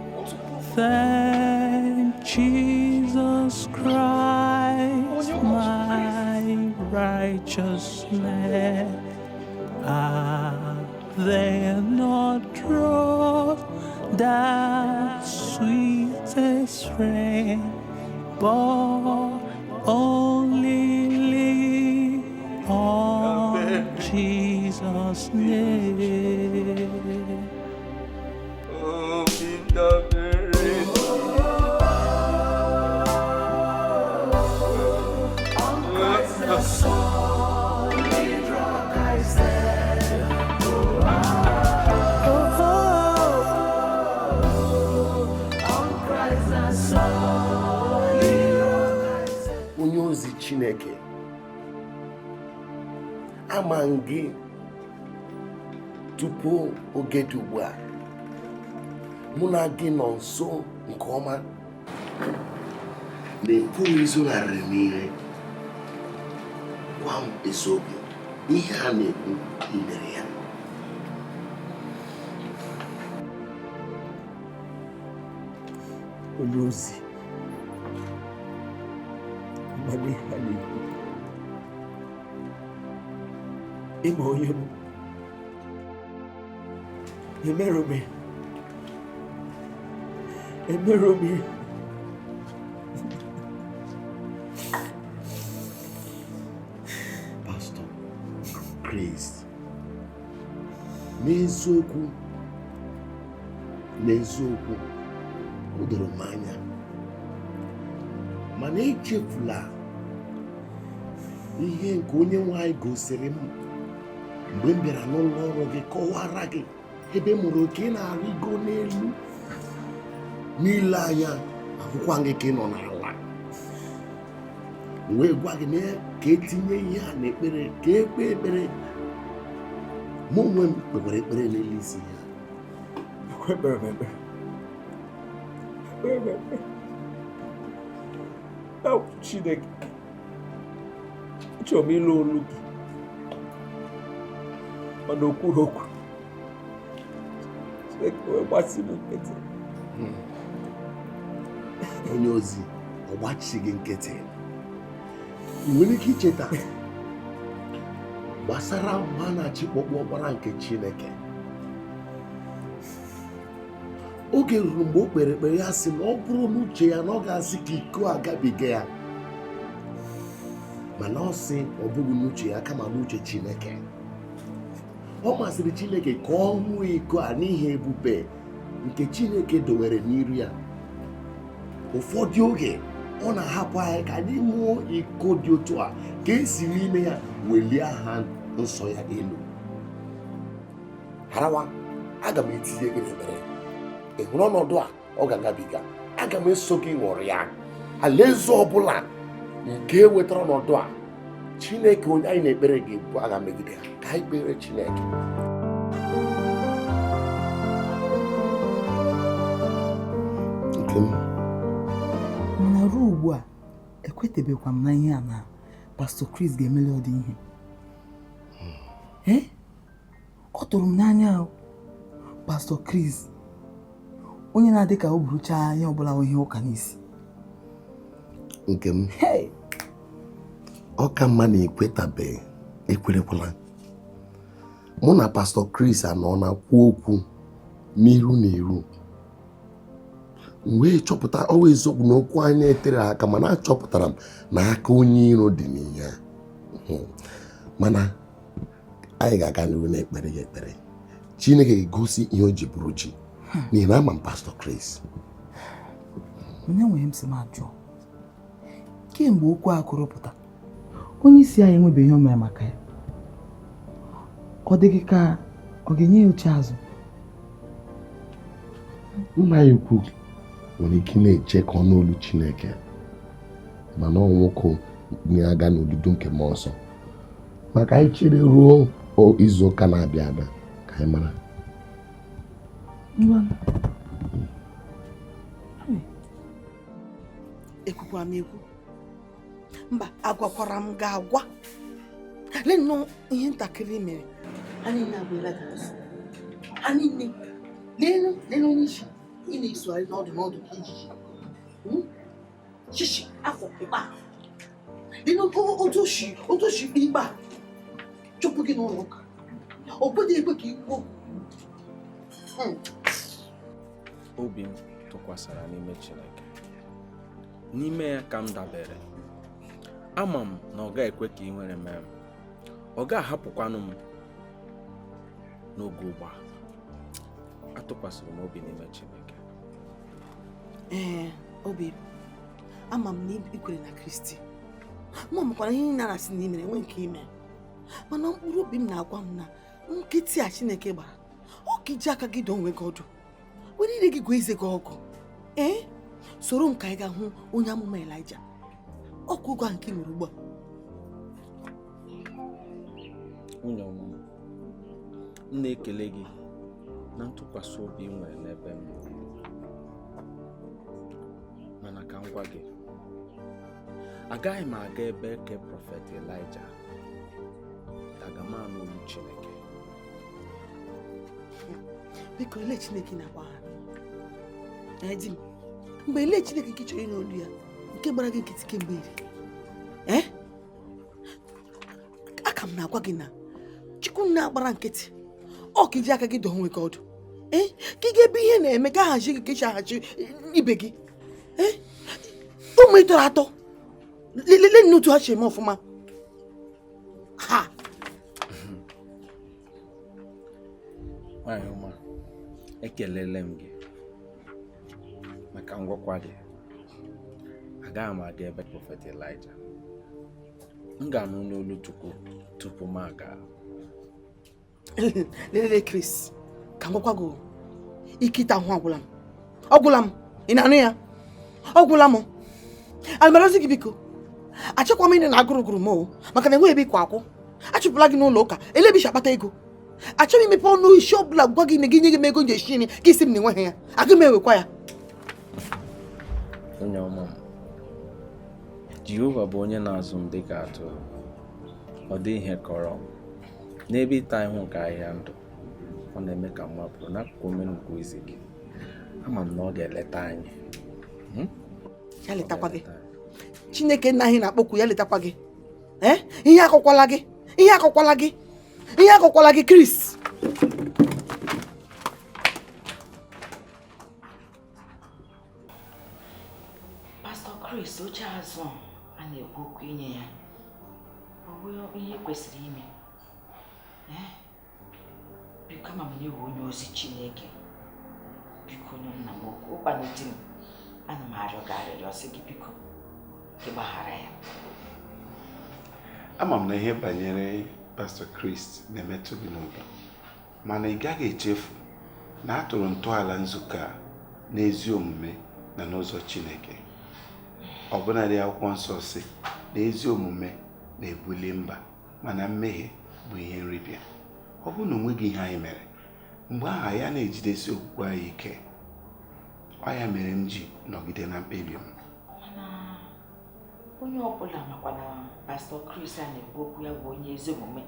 than Jesus Christ, my righteousness. They not draw that sweetest rain, but only live on Jesus' name. Oh, ozi Chineke, ama m gị tupu oge dị ugbu a, mụ na gị nọ nso nke ọma, na ịpụghị izonarị m ihe. Gwa m eziokwu, ihe a na-ekwu imere ya. Onye ozi, mmadụ ihe a na-ekwu, ịma onye m emerụ m Pastor Chris, n'eziokwu o doro m anya, mana echefula ihe nke onye nwe anyị gosiri m mgbe m bịara n'ụlọ ọrụ gị kọwara gị ebe mụrụ oke na-arịgo n'elu, n'ile anya akwụkwọ gị ka ị nọ n'ala, wee gwa gị na ka etinye ihe a n'ekpere, ka ekpe ekpere. Mụ onwe m kpekwara ekpere n'elu isi ya. Chineke, achọrọ m ịlụ olu gị, mana o kwuru okwu. Chineke wee gbasi m nkịtị. Onye ozi, ọ gbachighị gị nkịtị. Ị nwere ike icheta gbasara mgbe a na-achịkpọkpọ ọkpara nke Chineke. Oge ruru mgbe o kpere ekpere ya sị na ọ bụrụ n'uche ya na ọ ga-asị ka iko agabiga ya, mana ọ sị ọ bụghị n'uche ya kama n'uche Chineke. Ọ masịrị Chineke ka ọ ṅụọ iko a n'ihi ebube nke Chineke dowere n'iru ya. Ụfọdụ oge ọ na-ahapụ anyị ka anyị ṅụọ iko dị otu a, ka esi n'ime ya welie aha nsọ ya elu. Harawa, aga m etinye gị n'ekpere. Ị hụrụ ọnọdụ a ọ ga-agabiga, aga m eso gị ṅụrụ ya. Alaeze ọbụla nke wetara ọnọdụ a, Chineke onye anyị na-ekpere gị bụ agha megide ya. Ka anyị kpere Chineke. Nke m, mana ruo ugbu a ekwetebekwa m na ihe a na Pastor Chris ga-emeli ọdị ihe. Ọ tụrụ m n'anya Pastor Chris, onye na-adị ka o burucha ihe ọbụla ihe ụka n'isi. Nke m, ọ ka mma na ekwetabeghị, ekwerekwala. Mụ na Pastor Chris anọ na-akwu okwu n'iru n'iru, wee chọpụta ọwa eziokwu na okwu anya etere aka, mana achọpụtara m na aka onye iro dị n'ihe. Mana anyị ga-aga n'ihu na-ekpere ya ekpere. Chineke ga-egosi ihe o ji bụrụ chi, n'ihi na ama m Pastor Chris. Onye nwere m si m ajụọ, kemgbe okwu a kụrụpụta, onye isi anyị enwebeghị ihe o mere maka ya. Ọ dịghị ka ọ ga-enye ya uche azụ. Nna ya ukwu nwere ike na-eche ka ọ n'olu Chineke, mana ọ nwoke na-aga n'odudu nke mmụọ nsọ. Maka anyị chere ruo izu ụka na-abịa abịa ka anyị mara. Ekwukwa m ekwu, mba, agwakwara m ga-agwa. Lee nnọọ ihe ntakịrị mere. Anyị na-agwela gị, anyị lee onye isi ị na-esogharị n'ọdụ ka ijiji shishi afọ ịkpa. Lee otu oshi ikpe a chụpụ gị n'ụlọ ụka, ọ bụghị ekwe ka ikwu. Obi m tụkwasara n'ime Chineke, n'ime ya ka m dabere. Ama m na ọ ga-ekwe ka ị nwere mee m, ọ ga-ahapụkwanụ m n'oge ụgba. Atụkwasịrị m obi n'ime Chineke. Obi, ama m na ikwere na Kristi, ma mụkwara ihe na-arasị na imere enwe nke ime, mana mkpụrụ obi m na-agwa m na nkịtị a Chineke gbara, ọ ka iji aka gị doo onwe gị ọdụ, were ire gị gwa ize gị ọgụ. Soro m ka anyị ga hụ onye amụma Elijah. ọkụ ụgwọ nke nwere ugbu a. Nwunye ọma, m na-ekele gị na ntụkwasị obi ị nwere n'ebe m nọ. Mana ka m gwa gị, agaghị m aga ebe eke prọfet Elija daga m anụ olu Chineke. Biko ele Chineke na-agba ha. Di m, mgbe ele Chineke nke chọrọ ịnụ olu ya nke gbara gị nkịtị kemgbe iri, aka m na-agwa gị na Chukwu na-agbara nkịtị ọ ka iji aka gị dọọ onwe gị ọdụ, ka ị ga-ebe ihe na-eme ka ahazi gị ka esi aghachi ibe gị. Ụmụ ịtọrọ atọ lele n'otu ha si eme ọfụma ha. Nwanyị ọma, ekelele m gị maka ngwakwa gị. Agaghị m aga ebe prọfet Elija. M ga-anụ n'olu Chukwu tupu m aga. Lele Chris, ka ngwakwa gị ike ịta ahụ ọgwụla m ị na-anụ ya? Ọgwụla m. Almarozi gị biko, achọkwa m ịnị na agụrụgụrụ m maka na enweghị ebe ịkwa akwụ. Achụpụla gị n'ụlọ ụka, elebishi akpata ego. Achọghị imepe ọnụ isi ọbụla gwa gị na gị nye gị m ego nji esi nri ka isi m na enweghị ya. Aga m ewekwa ya. Onye ọma m, Jehova bụ onye na-azụ m dịka atụrụ. Ọ dị ihe kọrọ m n'ebe ịta ihu nke ahịhịa ndụ. Ọ na-eme ka m mapụrụ n'akụkụ omenukwu isi gị. Ama m na ọ ga-eleta anyị. Ya letakwa gị. Chineke nna anyị na-akpọkwu ya letakwa gị. Ihe akọkwala gị. Ihe akọkwala gị. Ihe akọkwala gị Chris. Pastor Chris, oche azụ a na-ekwu okwu inye ya ọ bụ ihe kwesịrị ime. Biko ama m na iwu onye ozi Chineke. Biko onye nna m ụkwa na di m, ana m arịọ gị arịrịọ sị gị biko gị gbaghara ya. Ama m na ihe banyere Pastor Chris na-emetụ gị n'obi, mana ị gaghị echefu na a tụrụ ntọala nzukọ a n'ezi omume na n'ụzọ Chineke. Ọbụnadị akwụkwọ nsọ si na ezi omume na-ebuli mba, mana mmehie bụ ihe nripịa. Ọ bụ na onweghị ihe anyị mere, mgbe aha ya na-ejidesi okwukwe anyị ike. Ọ ya mere m ji nọgide na mkpebi m. Mana onye ọbụla makwa na Pastor Chris a na-ekwu okwu ya bụ onye ezi omume.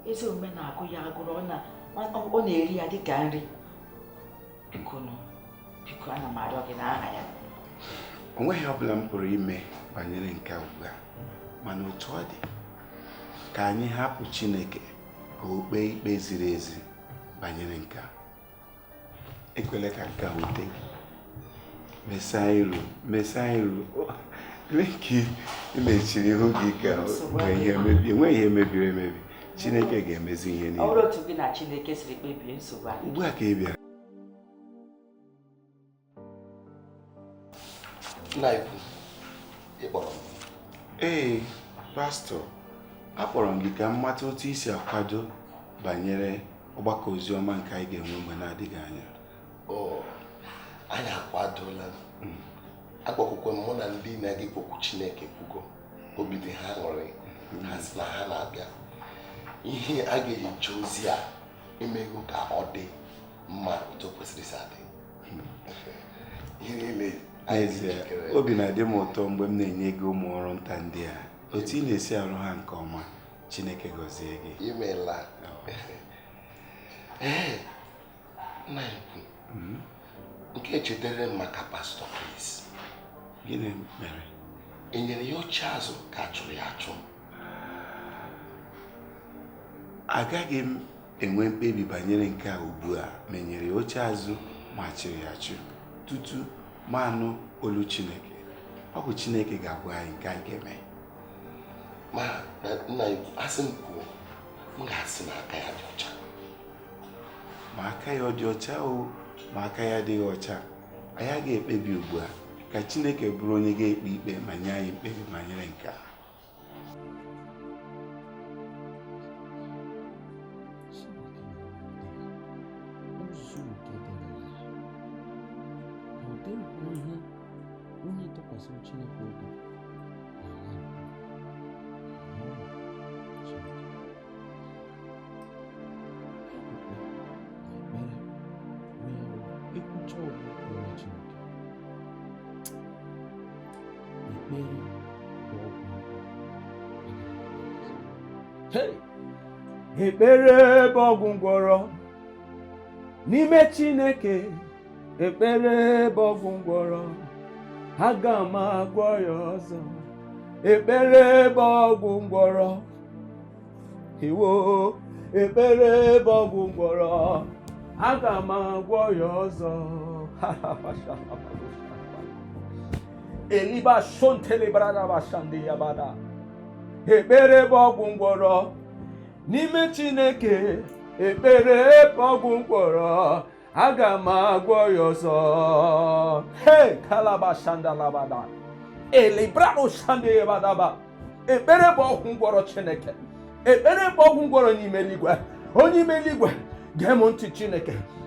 Ezi omume na-agụ ya agụrụ, ọ na-eri ya dịka nri. Biko ana m arịọ gị n'aha ya. O nweghị ọbụla m pụrụ ime banyere nke ugbu a, mana otu ọ dị, ka anyị hapụ Chineke ka o kpee ikpe ziri ezi banyere nke a. Ekwela ka nke a wute gị. Mesaa iru nke imechiri ihu gị ka enweghị ihe mebiri emebi. Chineke ga-emezi ihe niile. Ọ bụrụ otu gị na Chineke siri kpebie nsogbu a. Ugbu a ka ị bịara. Ee, pastọ, akpọrọ m gị ka m mata otu isi akwado banyere ọgbakọ oziọma nke anyị ga-enwe mgbe na-adịghị anya. Anyị akwadola. Akpọkwukwe m mụ na ndị na-aga ikpokwu Chineke kwugo. Obi dị ha ṅụrị, ha sị na ha na-abịa. Ihe a ga-eji jee ozi a emego ka ọ dị mma otu kwesịrị isi adị. Ihe niile obi na-adị m ụtọ mgbe m na-enye gị ụmụ ọrụ nta ndị a. Otu ị na-esi arụ ha nke ọma, Chineke gọzie gị. Imeela. Nna ikwu, nke chetara m maka Pastor Chris. Gịnị mere? E nyere ya oche azụ ka a chụrụ ya achụ. Agaghị m enwe mkpebi banyere nke a ugbu a ma enyere ya oche azụ ma chịrị ya achụ tutu ma anụ olu Chineke. Ọ bụ Chineke ga-agwa anyị nke anyị ga-eme. Ma nna ikwu, asị m kwuo, m ga-asị na aka ya dị ọcha. Ma aka ya ọ dị ọcha o ma aka ya adịghị ọcha, anyị ga-ekpebi ugbu a ka Chineke bụrụ onye ga-ekpe ikpe ma nye anyị mkpebi banyere nke a. Onye tụkwasịrị Chineke obi ekpere bụ ọgwụ ngwọrọ n'ime Chineke, ekpere bụ ọgwụ ngwọrọ, aga m agwọ ya ọzọ. Ekpere bụ ọgwụ ngwọrọ, iwo ekpere bụ ọgwụ ngwọrọ, aga m agwọ ya ọzọ. Eliba shontele brada bashande yabada. Ekpere bụ ọgwụ ngwọrọ n'ime Chineke, ekpere bụ ọgwụ ngwọrọ, aga m agwọ ya ọzọ. Hey, kalabashanda labada. Elibrado shande yabadaba. Ekpere bụ ọgwụ ngwọrọ Chineke, ekpere bụ ọgwụ ngwọrọ n'ime eluigwe. Onye ime eluigwe gee m ntị.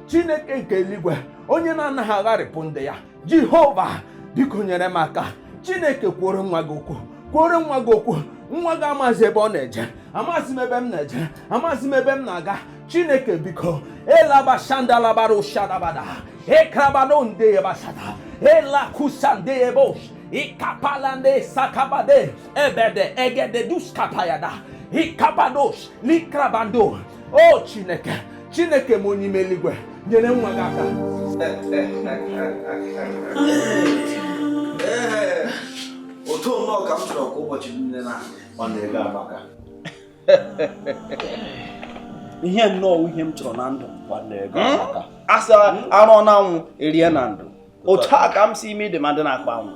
Chineke nke eluigwe, onye na-anaghị agharịpụ ndị ya, Jehova biko nyere m aka. Chineke kwuoro nwa gị okwu, kwuoro nwa gị okwu. Nwa gị amazi ebe ọ na-eje, amazi m ebe m na-eje, amazi m ebe m na-aga. Chineke biko, elabashanda labaro shadabada, ekrabado nde yabashada, elakusande yebosh, ikapalande sakabade, ebede egede duskapayada, ikabadosh likrabando. Oh Chineke m onye ime eluigwe, nyere nwa gị aka. Otu nnọọ ka m chọrọ ka ụbọchị niile na ọ na-ega amaka. Ihe nnọọ ihe m chọrọ na ndụ asị arụ na anwụ erie na ndụ. Otu a ka m si ime dị ma dị na-akpa anwụ.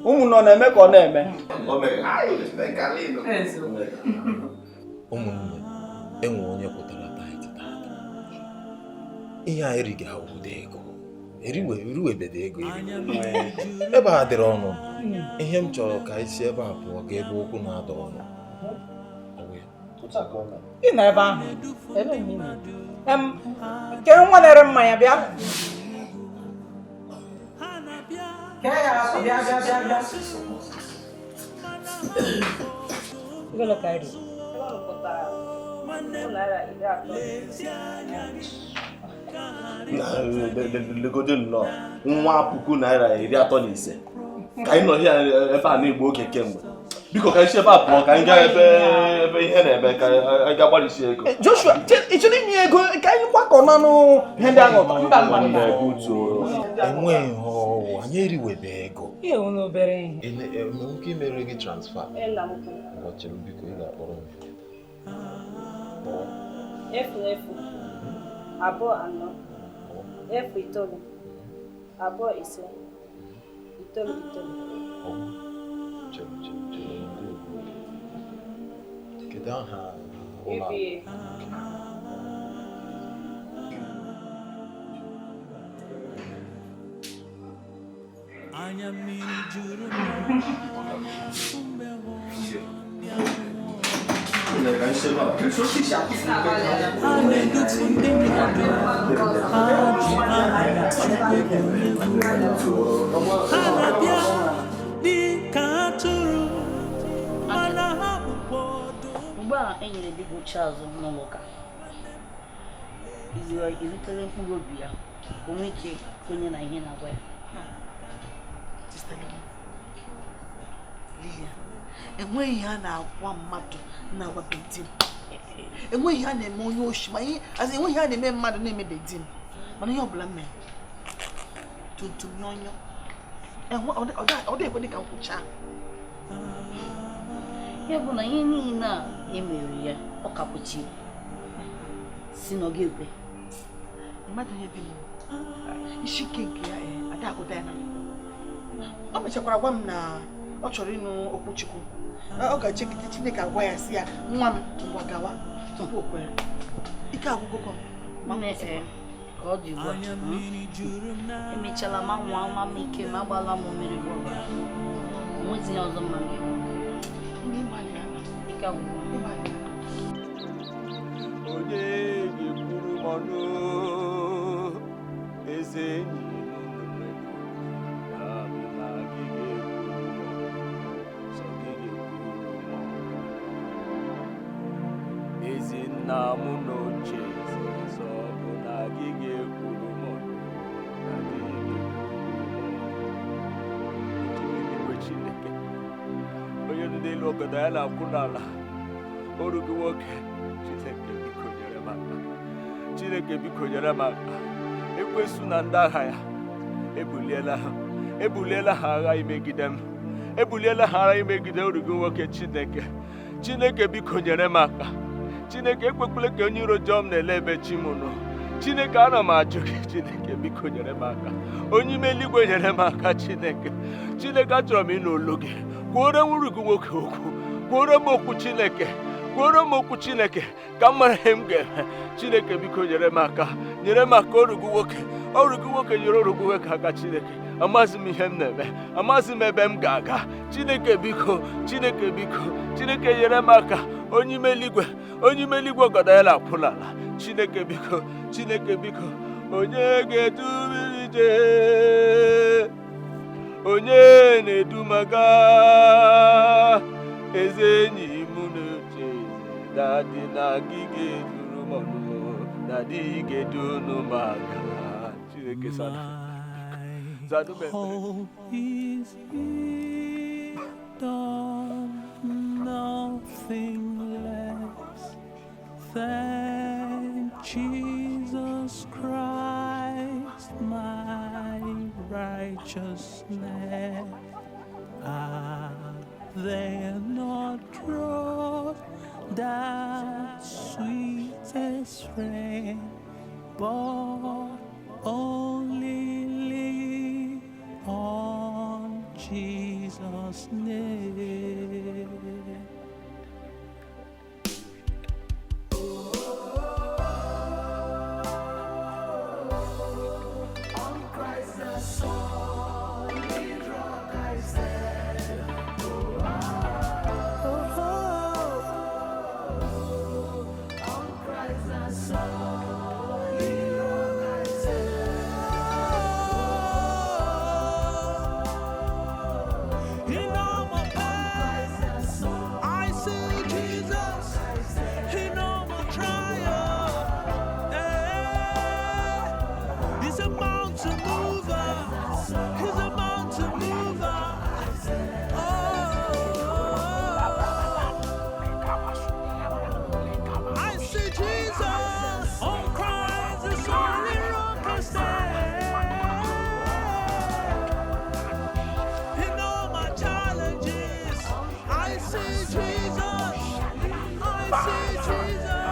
Ụmụnọ na-eme ka ọ na-eme. Ụmụnne, enwe onye pụtara taịtị taata. Ihe a erighị awụda ego, eriwebede ego ebe a dịrị ọnụ. Ihe m chọrọ ka isi ebe a pụọ ga ebe okwu na-adọ ọnụ. Ị nọ ebe ahụ nke nwa na-ere mmanya bịa. Legodo nnọọ nwa puku naira 35 ka anyị nọ ebe a na-egbu oge kemgbe. Biko ka isi ebe a pụọ ka anyị gaa ebe ihe na-ebe ka anyị ga-agbalịsi ego. Joshua, ị chọrọ inye ego ka anyị gbakọ n'anụ ihe ndị ahụ? Enweghị ọwụ, anyị eriwebe ego. Ihe nwere obere ihe. Enweghị imere gị transfa. Ụbọchị m biko ị ga-akpọrọ m. 002 4 2 Kedu aha ụlọ? Anya mmiri juru Ugbu a enyere di gị oche azụ n'ụlọ ụka, izitere mkpụrụ obi ya ka o nwee ike kwenye na ihe na-agwa ya. Enweghị ihe a na-agwa mmadụ na-agwa di m. Enweghị ihe a na-eme onye oshi, ma enweghị ihe a na-eme mmadụ na-emebe di m. Mana ihe ọbụla m mere tuntun n'ọnyọ, ọ dị-ekwe dị ka nkwụcha. Ya bụ na ihe niile a emere ya ọ kapụchi si n'oge ekwe. Mmadụ ihe bi isi ike nke ya ada agụda ya na o mechakwara gwa m na ọ chọrọ ịnụ okwu Chukwu. Ọ ga-echekịta Chineke agwa ya si ya nwa m ngwa gawa tupu o kwere. Ike agwụgwọ ka ọ dị ugbu a emechala ma nwa nwa m ike ma agbala m mmiri bụ ọbara onwezi ihe ọzọ mma gị ike agwụgwọ. Onye ga-ekwuru m ọnụ eze enyi nna m n'oche ọzọ bụ na gị ga-ekwuru m Chineke onye nọ n'elu ọgọdọ ya na-akwụ n'ala ọrụ gị nwoke Chineke biko nyere m aka Chineke biko nyere m aka ekwensu na ndị agha ya ebuliela ha agha imegide m ebuliela ha agha imegide ọrụ gị nwoke Chineke biko nyere m aka Chineke ekwekwele ka onye iro jọọ m na-ele ebe chi m nọ Chineke ana m ajụ gị Chineke biko nyere m aka onye ime eluigwe nyere m aka Chineke achọrọ m ịnụ olu gị kwuoro m uru gị nwoke okwu kwuoro m okwu Chineke ka m mara ihe m ga-eme Chineke biko nyere m aka ọrụ gị nwoke nyere ọrụ gị nwoke aka Chineke amaghịzi m ihe m na-eme amaghịzi m ebe m ga-aga Chineke biko nyere m aka onye ime eluigwe ọgọdọ ya na-akwụ n'ala Chineke biko onye ga-edubiri ije onye na-edumaga eze enyi m na-eche dadị na gị ga-eduru m ọnụ dadị ga-edunu m aga Chineke hope is done nothing less than Jesus Christ my righteousness. They not trust that sweetest friend, but only lean on Jesus' name. On Christ the solid rock I stand. On Christ the solid rock I stand. In all my path, I see Jesus. In all my trial, He's a mountain mover. He's a mountain mover. I see Jesus on Christ, the solid rock I stand. In all my challenges, I see Jesus. I see Jesus.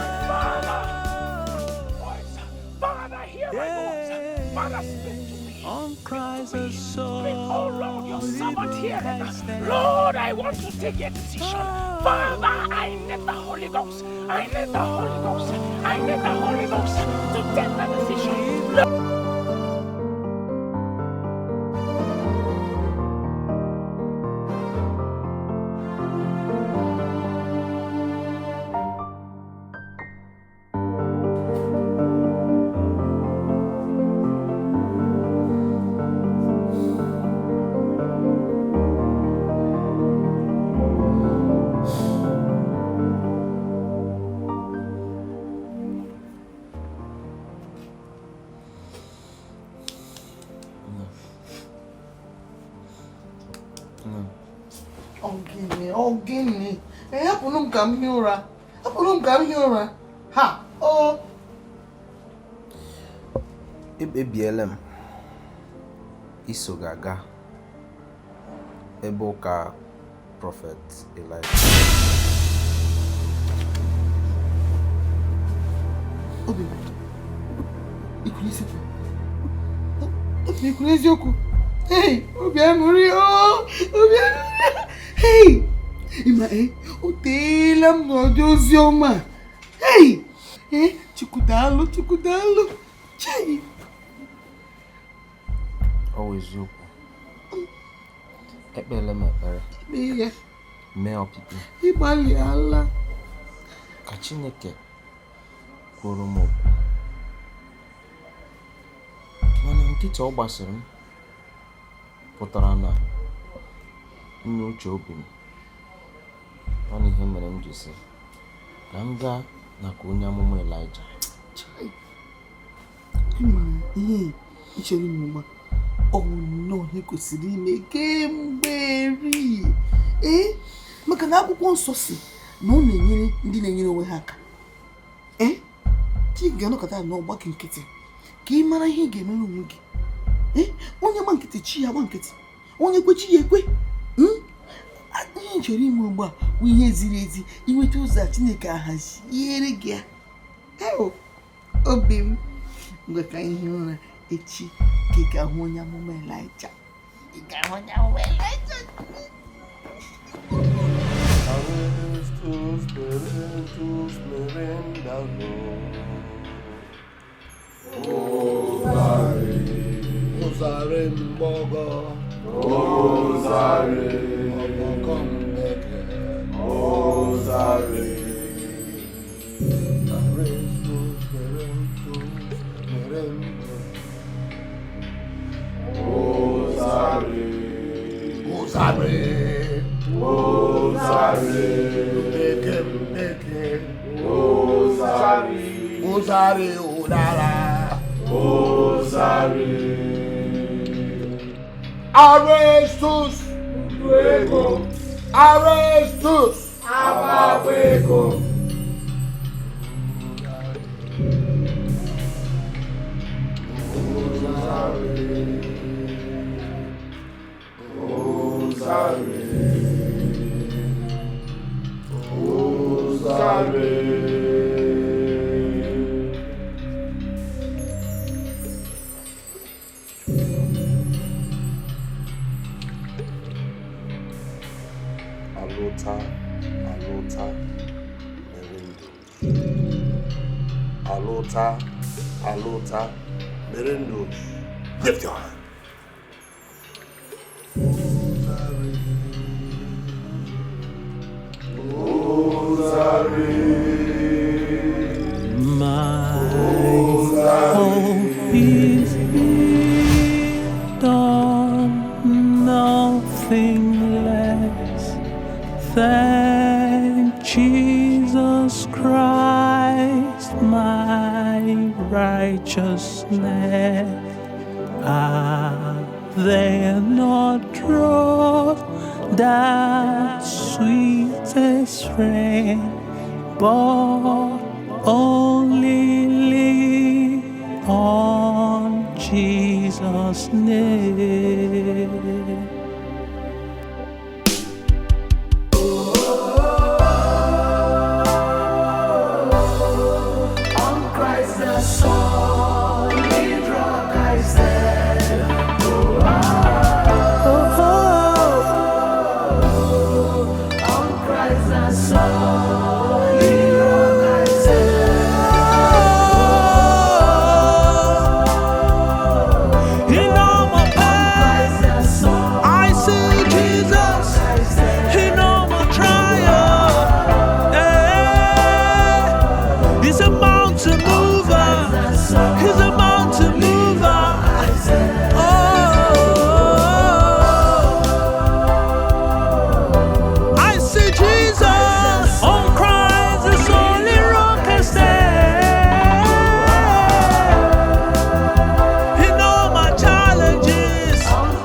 Father, hear my voice. Father, speak to me. On Christ the soul. Oh Lord, your servant here. Lord, I want to take a decision. Father, I need the Holy Ghost. I need the Holy Ghost. I need the Holy Ghost to take the decision. Ogini. Hapụrụ m ka m hie ụra. Ha! O! Ekpebiela m iso ga-aga ebe ụka Prophet Elijah. Obi, ikwuru eziokwu. Hey, obi amụrụ obi amụrụ. Hey! Ima o teela m n'ọdị ozi ọma. Hey! Chukwudalụ. Chai! Ọ bụ eziokwu. Ekpere m ekpere. Mee ya. Mee ọpịpị. Ịgbalịala. Ka Chineke kwuru m okwu. Mana nkịta ọ gbasịrị m pụtara na nye uche obi m. Ọ na ihe mere m ji sị ka m gaa nakwa onye amụma Elijah. Ịmara ihe ịchọrọ ime ụgba no, he could see me kemgbe maka na akwụkwọ nsọ si na ọ na-enyere ndị na-enyere onwe ha aka. Chi ga-anọkọta n'ọgbakọ nkịtị ka ị mara ihe ị ga-emere onwe gị. Onye gba nkịtị chi ya gba nkịtị, onye kwe chi ya ekwe. Ihe chere ime ugbu a bụ ihe ziri ezi inweta ụzọ Chineke ahaziere gị ya. Obi m mgbe ka ihe ụra echi ka ị ga-ahụ onye amụma Elaịja. Ị ga-ahụ onye amụma Elaịja. Ozare mbogo, Ozare, mbogo mbeke, Ozare, Ozare, Ozare, mbeke mbeke, Ozare, Ozare udara, Ozare, Arestus, Luego, Arestus, Ababuego, Alota, Alota, Merindo. Alota, Alota, Merindo. Lift your hand. My hope is on nothing less than Jesus Christ, my righteousness. They not draw that sweetest rain, but only lean on Jesus' name. On Christ the solid rock I stand. On Christ the solid rock I stand. In all my path, I see Jesus. In all my trial, He's a mountain mover. He's a mountain mover. I see Jesus on Christ, the solid rock I stand. In all my challenges,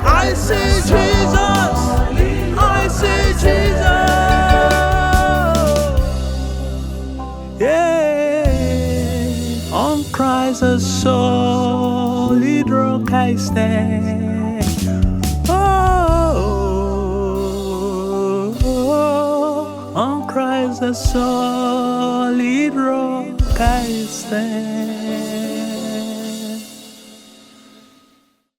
I see Jesus. I see Jesus. Yeah, on Christ, the solid rock I stand. On Christ, the solid rock I stand.